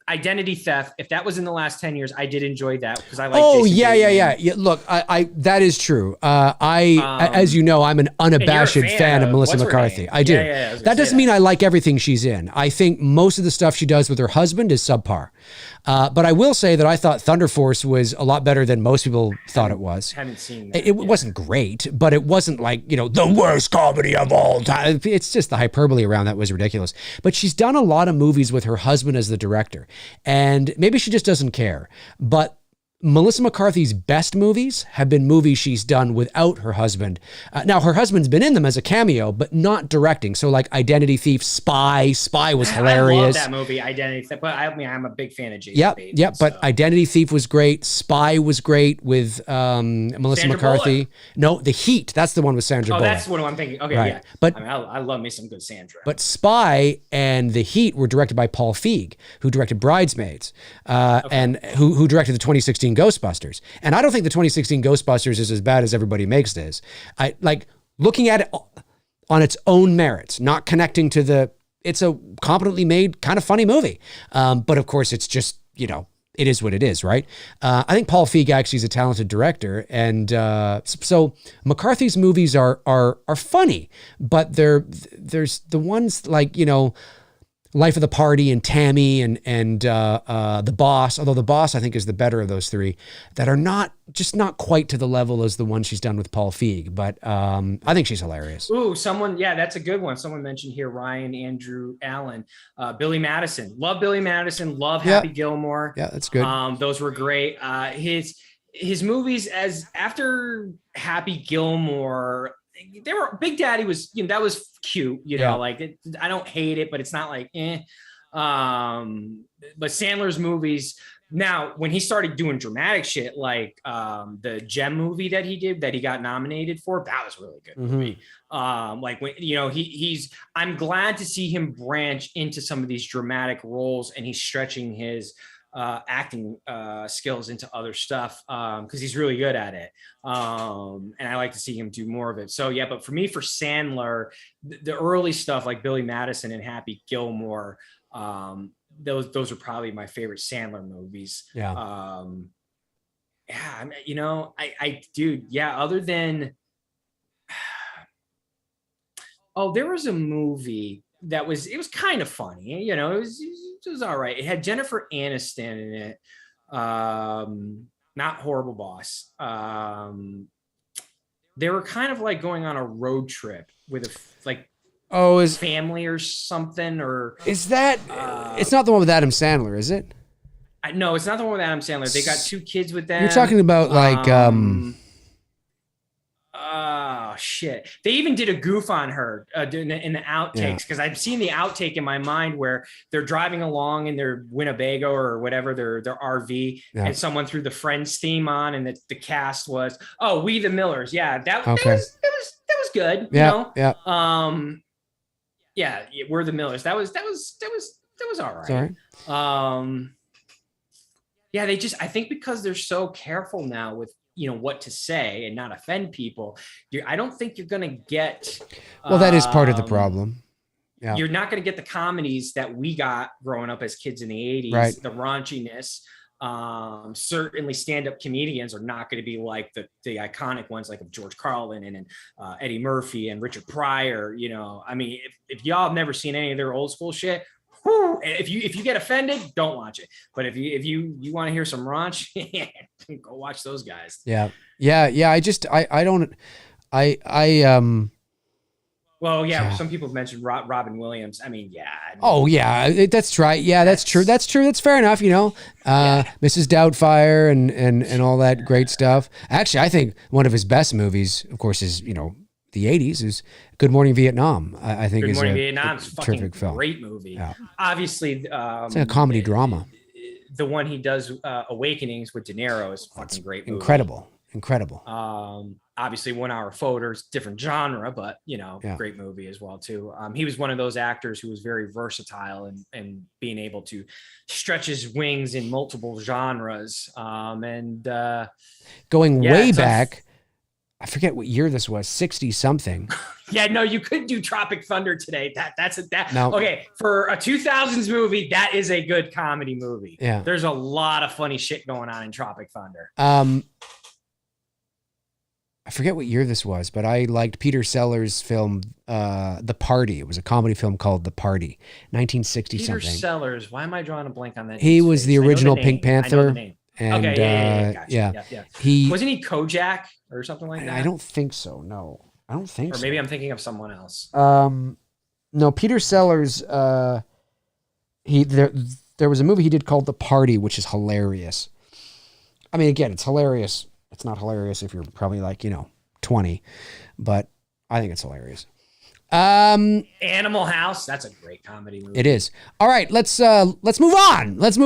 Identity Theft, if that was in the last 10 years, I did enjoy that because I like Jason Bateman. Look, I that is true. As you know, I'm an unabashed fan of Melissa McCarthy. I do. That doesn't mean I like everything she's in. I think most of the stuff she does with her husband is subpar. But I will say that I thought Thunder Force was a lot better than most people thought it was. Haven't seen that. It wasn't great, but it wasn't like, the worst comedy of all time. It's just the hyperbole around that was ridiculous. But she's done a lot of movies with her husband as the director. And maybe she just doesn't care. But Melissa McCarthy's best movies have been movies she's done without her husband. Now, her husband's been in them as a cameo, but not directing. So like Identity Thief, Spy was hilarious. I love that movie, Identity Thief. But I'm a big fan of Jason Bateman. Yep. But Identity Thief was great. Spy was great with Melissa McCarthy. Bullock. No, The Heat. That's the one with Sandra Bullock. That's what I'm thinking. Okay, right. yeah. But I love me some good Sandra. But Spy and The Heat were directed by Paul Feig, who directed Bridesmaids, and who directed the 2016 Ghostbusters. And I don't think the 2016 Ghostbusters is as bad as everybody makes it is. I like looking at it on its own merits, not connecting to it's a competently made kind of funny movie. But of course it's just, it is what it is, right? I think Paul Feig actually is a talented director. And so McCarthy's movies are funny, but there's the ones like, Life of the Party and Tammy and The Boss, although The Boss I think is the better of those three, that are not quite to the level as the one she's done with Paul Feig, but I think she's hilarious. Ooh, that's a good one. Someone mentioned here, Ryan Andrew Allen, Billy Madison. Love Billy Madison, love Happy Gilmore. Yeah, that's good. Those were great. His movies after Happy Gilmore, they were Big Daddy was, that was cute, like I don't hate it, but it's not like but Sandler's movies now, when he started doing dramatic shit like the Gem movie that he did that he got nominated for, that was a really good movie. Like when I'm glad to see him branch into some of these dramatic roles, and he's stretching his acting skills into other stuff because he's really good at it, and I like to see him do more of it. So yeah, but for me, for Sandler, the early stuff like Billy Madison and Happy Gilmore, those are probably my favorite Sandler movies. Other than there was a movie that was kind of funny, it was all right. It had Jennifer Aniston in it. Not Horrible Boss. They were kind of like going on a road trip with a family or something, or is that it's not the one with Adam Sandler, is it? No, it's not the one with Adam Sandler. They got 2 kids with them. You're talking about oh shit! They even did a goof on her in the outtakes, because I've seen the outtake in my mind where they're driving along in their Winnebago or whatever their RV, and someone threw the Friends theme on, and the cast was We the Millers. Yeah, that was good. We're the Millers. That was all right. Sorry. I think because they're so careful now with what to say and not offend people, I don't think you're going to get that is part of the problem. You're not going to get the comedies that we got growing up as kids in the 80s, right. The raunchiness. Certainly stand-up comedians are not going to be like the iconic ones like of George Carlin and Eddie Murphy and Richard Pryor. I mean, if y'all have never seen any of their old school shit, if you get offended, don't watch it. But if you want to hear some raunch, go watch those guys. Yeah. Some people have mentioned Robin Williams. I mean, that's right. Yeah, that's true. That's fair enough. Mrs. Doubtfire and all that great stuff. Actually, I think one of his best movies, of course, is the 80s, is Good Morning Vietnam. I think Good Morning Vietnam is a terrific film. Great movie. Yeah. Obviously, it's like a comedy drama. The one he does, Awakenings with De Niro, is fucking great movie. Incredible. Obviously 1 Hour Photos, different genre, but great movie as well too. He was one of those actors who was very versatile and being able to stretch his wings in multiple genres. Going way back, I forget what year this was, 60 something. You couldn't do Tropic Thunder today. No. Okay, for a 2000s movie, that is a good comedy movie. Yeah. There's a lot of funny shit going on in Tropic Thunder. I forget what year this was, but I liked Peter Sellers' film, The Party. It was a comedy film called The Party, 1960 Peter something. Peter Sellers, why am I drawing a blank on that? He was the original Pink Panther. I know the name. And, Gotcha. Yeah. Wasn't he Kojak or something like that? I don't think so. No, I don't think so. Or maybe I'm thinking of someone else. No, Peter Sellers, there was a movie he did called The Party, which is hilarious. I mean, again, it's hilarious. It's not hilarious if you're probably 20, but I think it's hilarious. Animal House, that's a great comedy movie. It is. All right, let's move on. Let's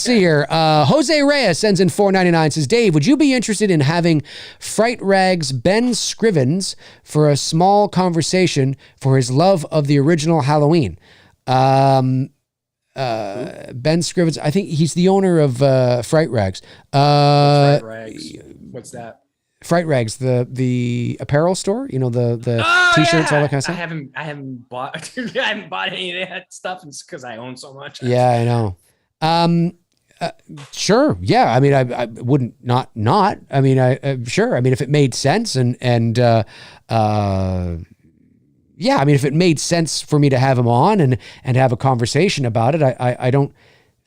see here. Jose Reyes sends in $4.99, says, Dave, would you be interested in having Fright Rags Ben Scrivens for a small conversation for his love of the original Halloween? Ben Scrivens, I think he's the owner of Fright Rags. Fright Rags? What's that? Fright Rags, the apparel store, the t-shirts, all that kind of stuff. I haven't bought any of that stuff because I own so much. Yeah, I know. Sure. Yeah. I mean, I wouldn't not. I mean, sure. I mean, if it made sense and yeah, I mean, if it made sense for me to have him on and have a conversation about it, I don't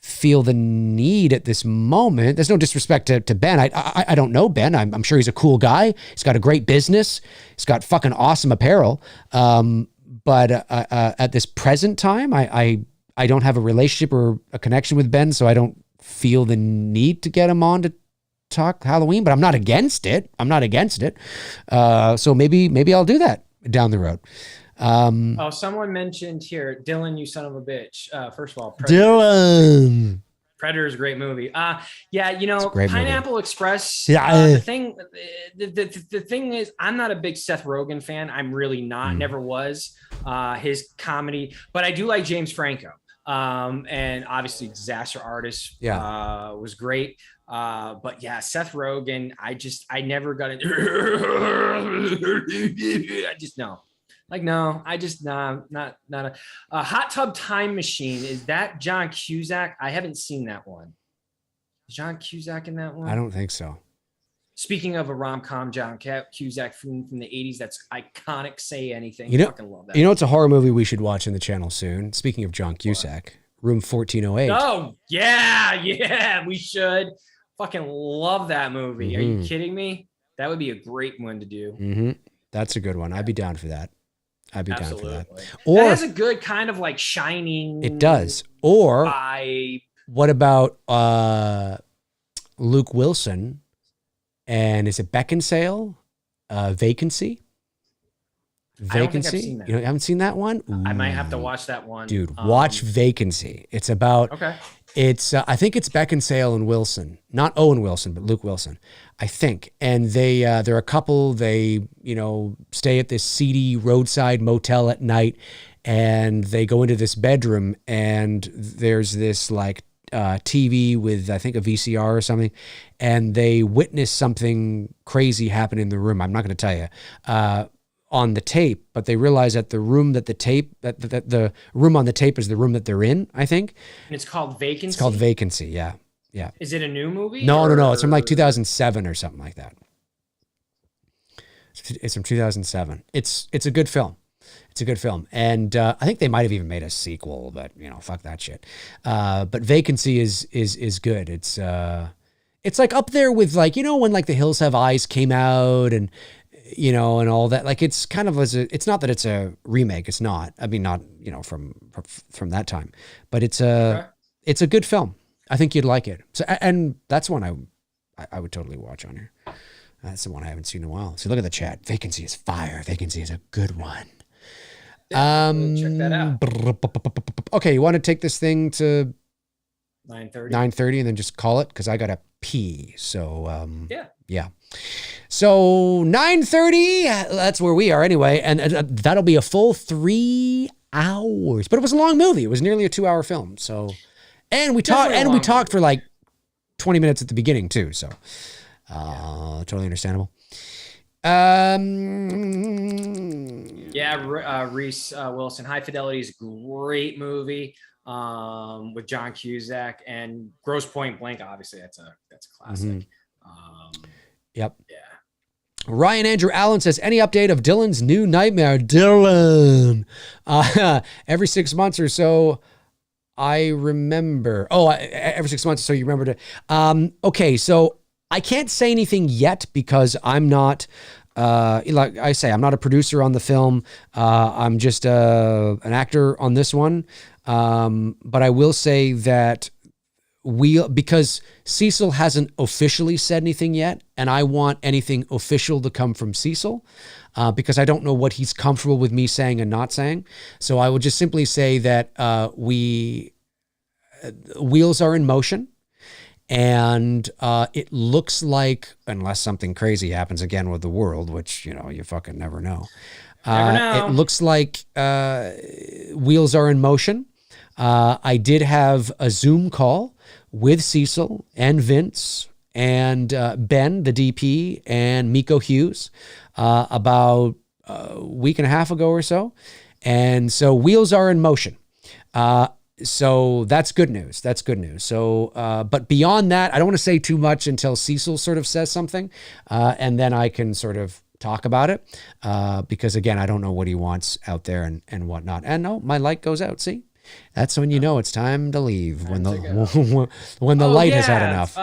feel the need at this moment. There's no disrespect to Ben. I don't know Ben. I'm sure he's a cool guy. He's got a great business. He's got fucking awesome apparel. But at this present time, I don't have a relationship or a connection with Ben, so I don't feel the need to get him on to talk Halloween, but I'm not against it. So maybe I'll do that down the road. Someone mentioned here, Dylan, you son of a bitch. First of all, Dylan. Predator is a great movie. Yeah, Pineapple movie. Express. Yeah. The thing is, I'm not a big Seth Rogen fan. I'm really not. Never was. His comedy, but I do like James Franco. And obviously, Disaster Artist was great. But yeah, Seth Rogen. I never got it. I just no. Like, no, not a Hot Tub Time Machine. Is that John Cusack? I haven't seen that one. Is John Cusack in that one? I don't think so. Speaking of a rom-com, John Cusack from the 80s, that's iconic. Say Anything. You know, fucking love that. You know, it's a horror movie we should watch in the channel soon. Speaking of John Cusack, Room 1408. Oh, yeah, we should. Fucking love that movie. Are you kidding me? That would be a great one to do. That's a good one. I'd be down for that. Absolutely. Down for that. Or that has a good kind of like Shining. It does. Or what about Luke Wilson? And is it Beckinsale? Vacancy? I don't think I've seen that. You haven't seen that one? Ooh. I might have to watch that one. Dude, watch Vacancy. It's about... Okay. It's I think it's Beckinsale and Wilson, not Owen Wilson, but Luke Wilson, I think. And they're a couple. They stay at this seedy roadside motel at night, and they go into this bedroom, and there's this like TV with I think a VCR or something, and they witness something crazy happen in the room. I'm not going to tell you. On the tape, but they realize that the room that the room on the tape is the room that they're in, I think. And it's called Vacancy? It's called Vacancy, yeah. Is it a new movie? No. It's from like 2007 or something like that. It's from 2007. It's a good film. And I think they might have even made a sequel, but fuck that shit. But Vacancy is good. It's like up there with like, when like The Hills Have Eyes came out and and all that. Like it's kind of it's not that it's a remake. It's not. I mean, not from that time, but it's a good film. I think you'd like it. So, and that's one I would totally watch on here. That's the one I haven't seen in a while. So look at the chat. Vacancy is fire. Vacancy is a good one. Check that out. Okay, you want to take this thing to 9:30 and then just call it because I gotta pee. So yeah. So 9:30, that's where we are anyway, and that'll be a full 3 hours. But it was a long movie. It was nearly a 2-hour film. So, and we talked for like 20 minutes at the beginning too. So, totally understandable. Reese Wilson, High Fidelity is a great movie with John Cusack, and Grosse Pointe Blank. Obviously, that's a classic. Yep. Yeah. Ryan Andrew Allen says, any update of Dylan's new nightmare? Dylan. Every 6 months or so, I remember. Every 6 months or so, you remember to. Okay, so I can't say anything yet because I'm not, like I say, I'm not a producer on the film. I'm just an actor on this one. But I will say that because Cecil hasn't officially said anything yet, and I want anything official to come from Cecil, because I don't know what he's comfortable with me saying and not saying. So I will just simply say that wheels are in motion, and it looks like, unless something crazy happens again with the world, which you fucking never know. It looks like wheels are in motion. I did have a Zoom call with Cecil and Vince and Ben, the DP, and Miko Hughes about a week and a half ago or so. And so wheels are in motion. So that's good news. So, but beyond that, I don't want to say too much until Cecil sort of says something. And then I can sort of talk about it because, again, I don't know what he wants out there and whatnot. And no, my light goes out. See? That's when you know it's time to leave, when the when the light has had enough.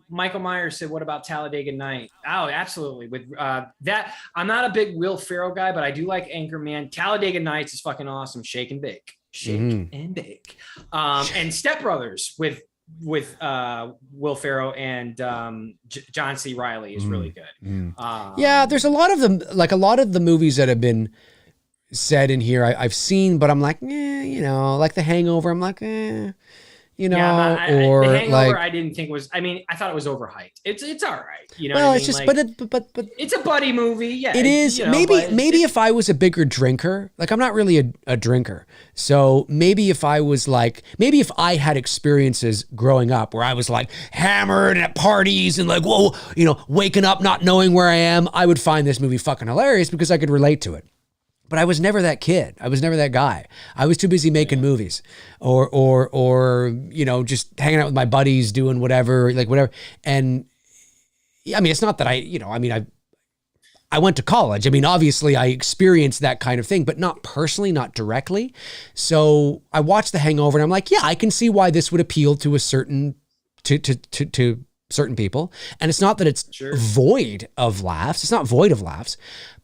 Michael Myers said, "What about Talladega Night?" Oh, absolutely. With that, I'm not a big Will Ferrell guy, but I do like Anchorman. Talladega Nights is fucking awesome. Shake and bake, and bake. And Step Brothers with Will Ferrell and John C. Reilly is really good. Yeah, there's a lot of them. Like a lot of the movies that have been said in here I've seen, but I'm like, you know, like The Hangover, I'm like, you know, or The Hangover, like, I didn't think was, I mean, I thought it was overhyped. It's all right. You know, well, what I it's mean? just, like, but it's a buddy movie. Yeah, it is. You know, maybe if I was a bigger drinker, like I'm not really a drinker. So maybe if I was like, maybe if I had experiences growing up where I was like hammered at parties and like, whoa, you know, waking up, not knowing where I am, I would find this movie fucking hilarious because I could relate to it. But I was never that kid. I was never that guy. I was too busy making movies or, you know, just hanging out with my buddies, doing whatever, like whatever. And I mean, it's not that I went to college. I mean, obviously I experienced that kind of thing, but not personally, not directly. So I watched The Hangover and I'm like, yeah, I can see why this would appeal to a certain, to certain people. And it's not that it's void of laughs. It's not void of laughs.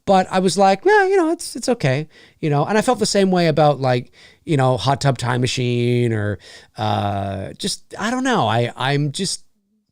But I was like, nah, you know, it's okay, you know. And I felt the same way about like, you know, Hot Tub Time Machine or just, I don't know. I'm just,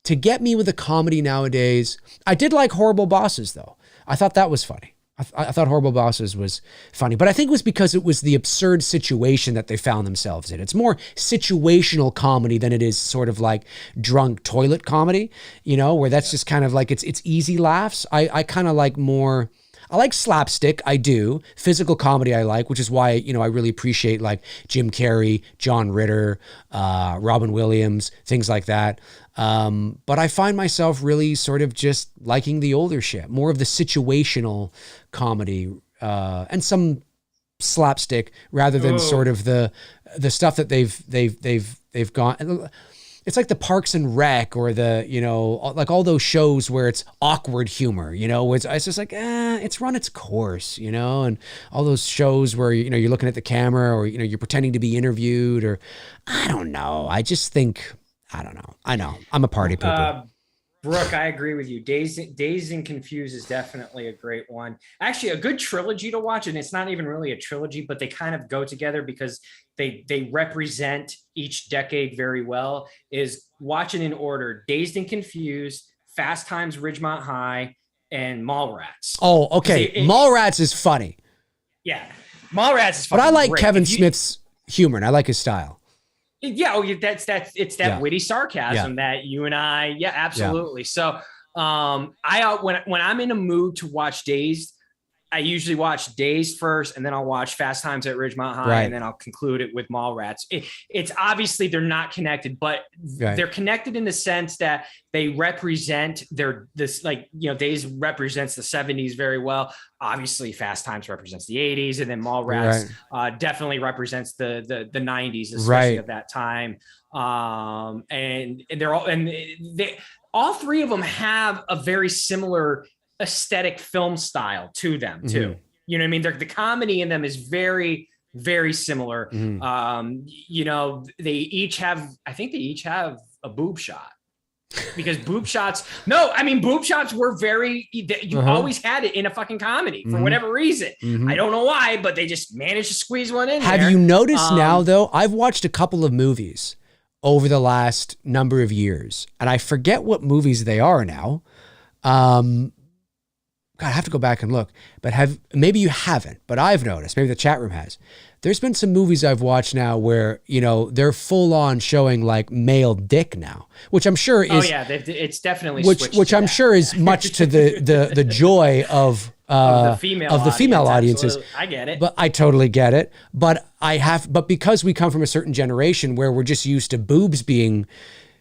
to get me with a comedy nowadays. I did like Horrible Bosses though. I thought that was funny. I thought Horrible Bosses was funny, but I think it was because it was the absurd situation that they found themselves in. It's more situational comedy than it is sort of like drunk toilet comedy, you know, where that's just kind of like, it's easy laughs. I kind of like more, I like slapstick, I do. Physical comedy I like, which is why, you know, I really appreciate like Jim Carrey, John Ritter, Robin Williams, things like that. But I find myself really sort of just liking the older shit, more of the situational comedy, and some slapstick rather than sort of the stuff that they've gone. It's like the Parks and Rec or the, you know, like all those shows where it's awkward humor, you know, where it's just like, it's run its course, you know, and all those shows where, you know, you're looking at the camera or, you know, you're pretending to be interviewed or I don't know. I just think, I don't know. I know I'm a party pooper. Brooke, I agree with you. Dazed and Confused is definitely a great one. Actually, a good trilogy to watch, and it's not even really a trilogy, but they kind of go together because they represent each decade very well, is watching in order: Dazed and Confused, Fast Times Ridgemont High, and Mallrats. Oh, okay. Mallrats is funny. Yeah. Mallrats is funny. But I like Kevin Smith's humor, and I like his style. Yeah, it's that witty sarcasm that you and I, absolutely. So, when I'm in a mood to watch Dazed, I usually watch Dazed first, and then I'll watch Fast Times at Ridgemont High, and then I'll conclude it with Mallrats. It's obviously they're not connected, but they're connected in the sense that they represent Dazed represents the 70s very well. Obviously, Fast Times represents the 80s, and then Mallrats definitely represents the 90s, especially at that time. And they're all three of them have a very similar aesthetic film style to them too. You know what I mean? The comedy in them is very, very similar. You know, they each have a boob shot. Because boob shots were very, you always had it in a fucking comedy for whatever reason. I don't know why, but they just managed to squeeze one in. Have you noticed now though, I've watched a couple of movies over the last number of years and I forget what movies they are now. God, I have to go back and look, but maybe you haven't, but I've noticed, maybe the chat room has. There's been some movies I've watched now where, you know, they're full on showing like male dick now, which I'm sure is. Oh yeah, it's definitely which I'm sure is much to the joy of the female audiences. Absolutely. I get it. But I totally get it. But because we come from a certain generation where we're just used to boobs being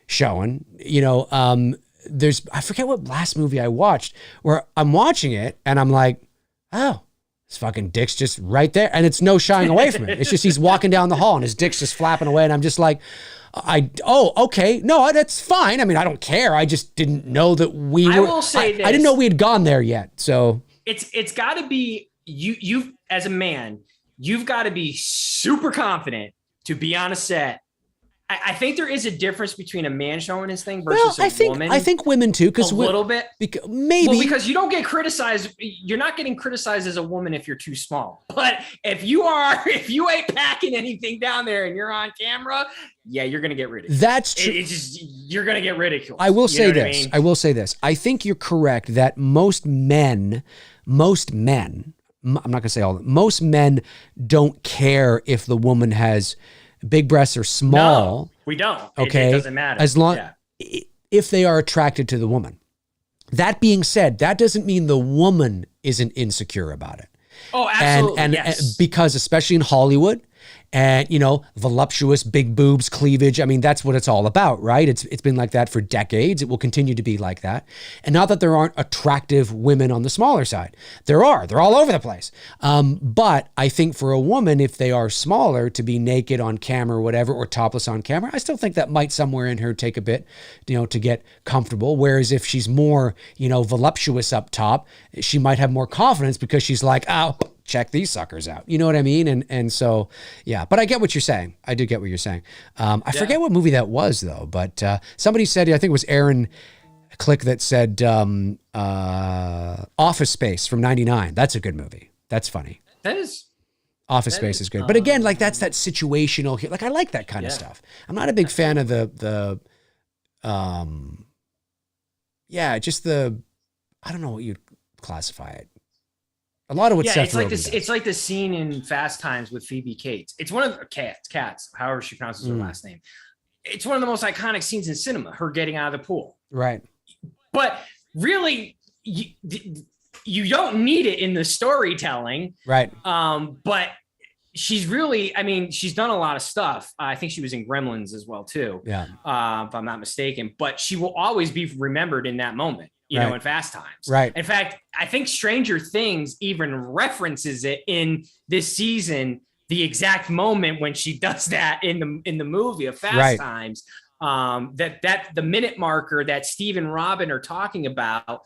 shown, you know, I forget what last movie I watched where I'm watching it and I'm like, oh, his fucking dick's just right there. And it's no shying away from it. It's just, he's walking down the hall and his dick's just flapping away. And I'm just like, okay. No, that's fine. I mean, I don't care. I just didn't know that I didn't know we had gone there yet. So it's got to be you as a man, you've got to be super confident to be on a set. I think there is a difference between a man showing his thing versus a woman. I think women too, because a little bit, maybe because you don't get criticized. You're not getting criticized as a woman if you're too small. But if you ain't packing anything down there and you're on camera, yeah, you're gonna get ridiculed. That's true. It's just you're gonna get ridiculed. I will say this. I will say this. I think you're correct that most men. I'm not gonna say all. Most men don't care if the woman has big breasts or small. No, we don't. Okay. It doesn't matter. As long if they are attracted to the woman. That being said, that doesn't mean the woman isn't insecure about it. Oh, absolutely. And yes. Because especially in Hollywood, and voluptuous, big boobs, cleavage. I mean, that's what it's all about, right? It's been like that for decades. It will continue to be like that. And not that there aren't attractive women on the smaller side. There are. They're all over the place. But I think for a woman, if they are smaller, to be naked on camera or whatever, or topless on camera, I still think that might somewhere in her take a bit, to get comfortable. Whereas if she's more, voluptuous up top, she might have more confidence because she's like, oh, check these suckers out. You know what I mean? And so, yeah, but I get what you're saying. I do get what you're saying. I forget what movie that was though, but somebody said, I think it was Aaron Click that said Office Space from 99. That's a good movie. That's funny. That is. Office Space is good. But again, like that's that situational, like I like that kind of stuff. I'm not a big fan of I don't know what you'd classify it. A lot of what Seth Rogen does. It's like the scene in Fast Times with Phoebe Cates. It's one of the Cats, however she pronounces her last name. It's one of the most iconic scenes in cinema, her getting out of the pool. Right. But really, you don't need it in the storytelling. Right. But she's really, she's done a lot of stuff. I think she was in Gremlins as well, too. Yeah. If I'm not mistaken. But she will always be remembered in that moment. In Fast Times. Right. In fact, I think Stranger Things even references it in this season, the exact moment when she does that in the movie of Fast Times. That the minute marker that Steve and Robin are talking about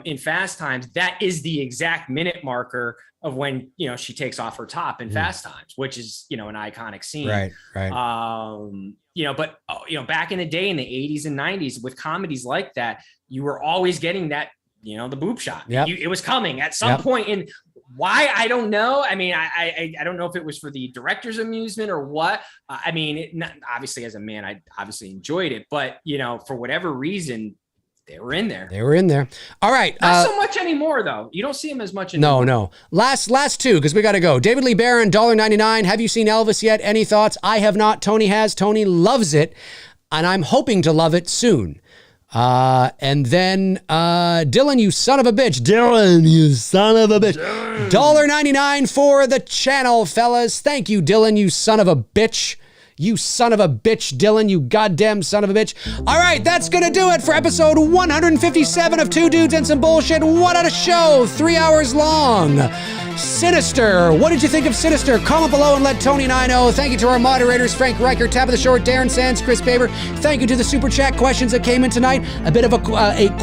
in Fast Times, that is the exact minute marker of when she takes off her top in Fast Times, which is an iconic scene. Right. But back in the day in the 80s and 90s with comedies like that, you were always getting that, the boob shot. Yep. It was coming at some point. And why, I don't know. I don't know if it was for the director's amusement or what. Obviously as a man, I obviously enjoyed it, but for whatever reason, they were in there. All right. Not so much anymore, though. You don't see them as much anymore. No. Last two, because we got to go. David Lee Barron, $1.99. Have you seen Elvis yet? Any thoughts? I have not. Tony has. Tony loves it, and I'm hoping to love it soon. And then Dylan, you son of a bitch. $1.99 for the channel, fellas. Thank you, Dylan, you son of a bitch. You son of a bitch, Dylan, you goddamn son of a bitch. All right, that's going to do it for episode 157 of Two Dudes and Some Bullshit. What a show, 3 hours long. Sinister, what did you think of Sinister? Comment below and let Tony and I know. Thank you to our moderators, Frank Riker, Tap of the Short, Darren Sands, Chris Baber. Thank you to the super chat questions that came in tonight. A bit of a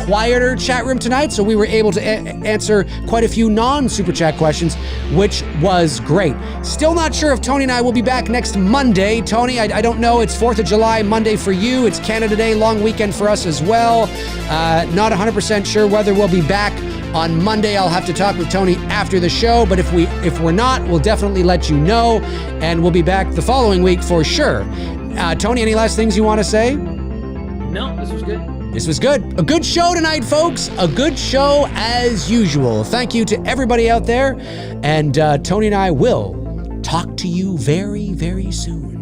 quieter chat room tonight, so we were able to answer quite a few non-super chat questions, which was great. Still not sure if Tony and I will be back next Monday. Tony, I don't know. It's 4th of July, Monday for you. It's Canada Day, long weekend for us as well. Not 100% sure whether we'll be back on Monday. I'll have to talk with Tony after the show, but if we're not, we'll definitely let you know, and we'll be back the following week for sure. Tony, any last things you want to say? No, this was good. This was good. A good show tonight, folks. A good show as usual. Thank you to everybody out there, and Tony and I will talk to you very, very soon.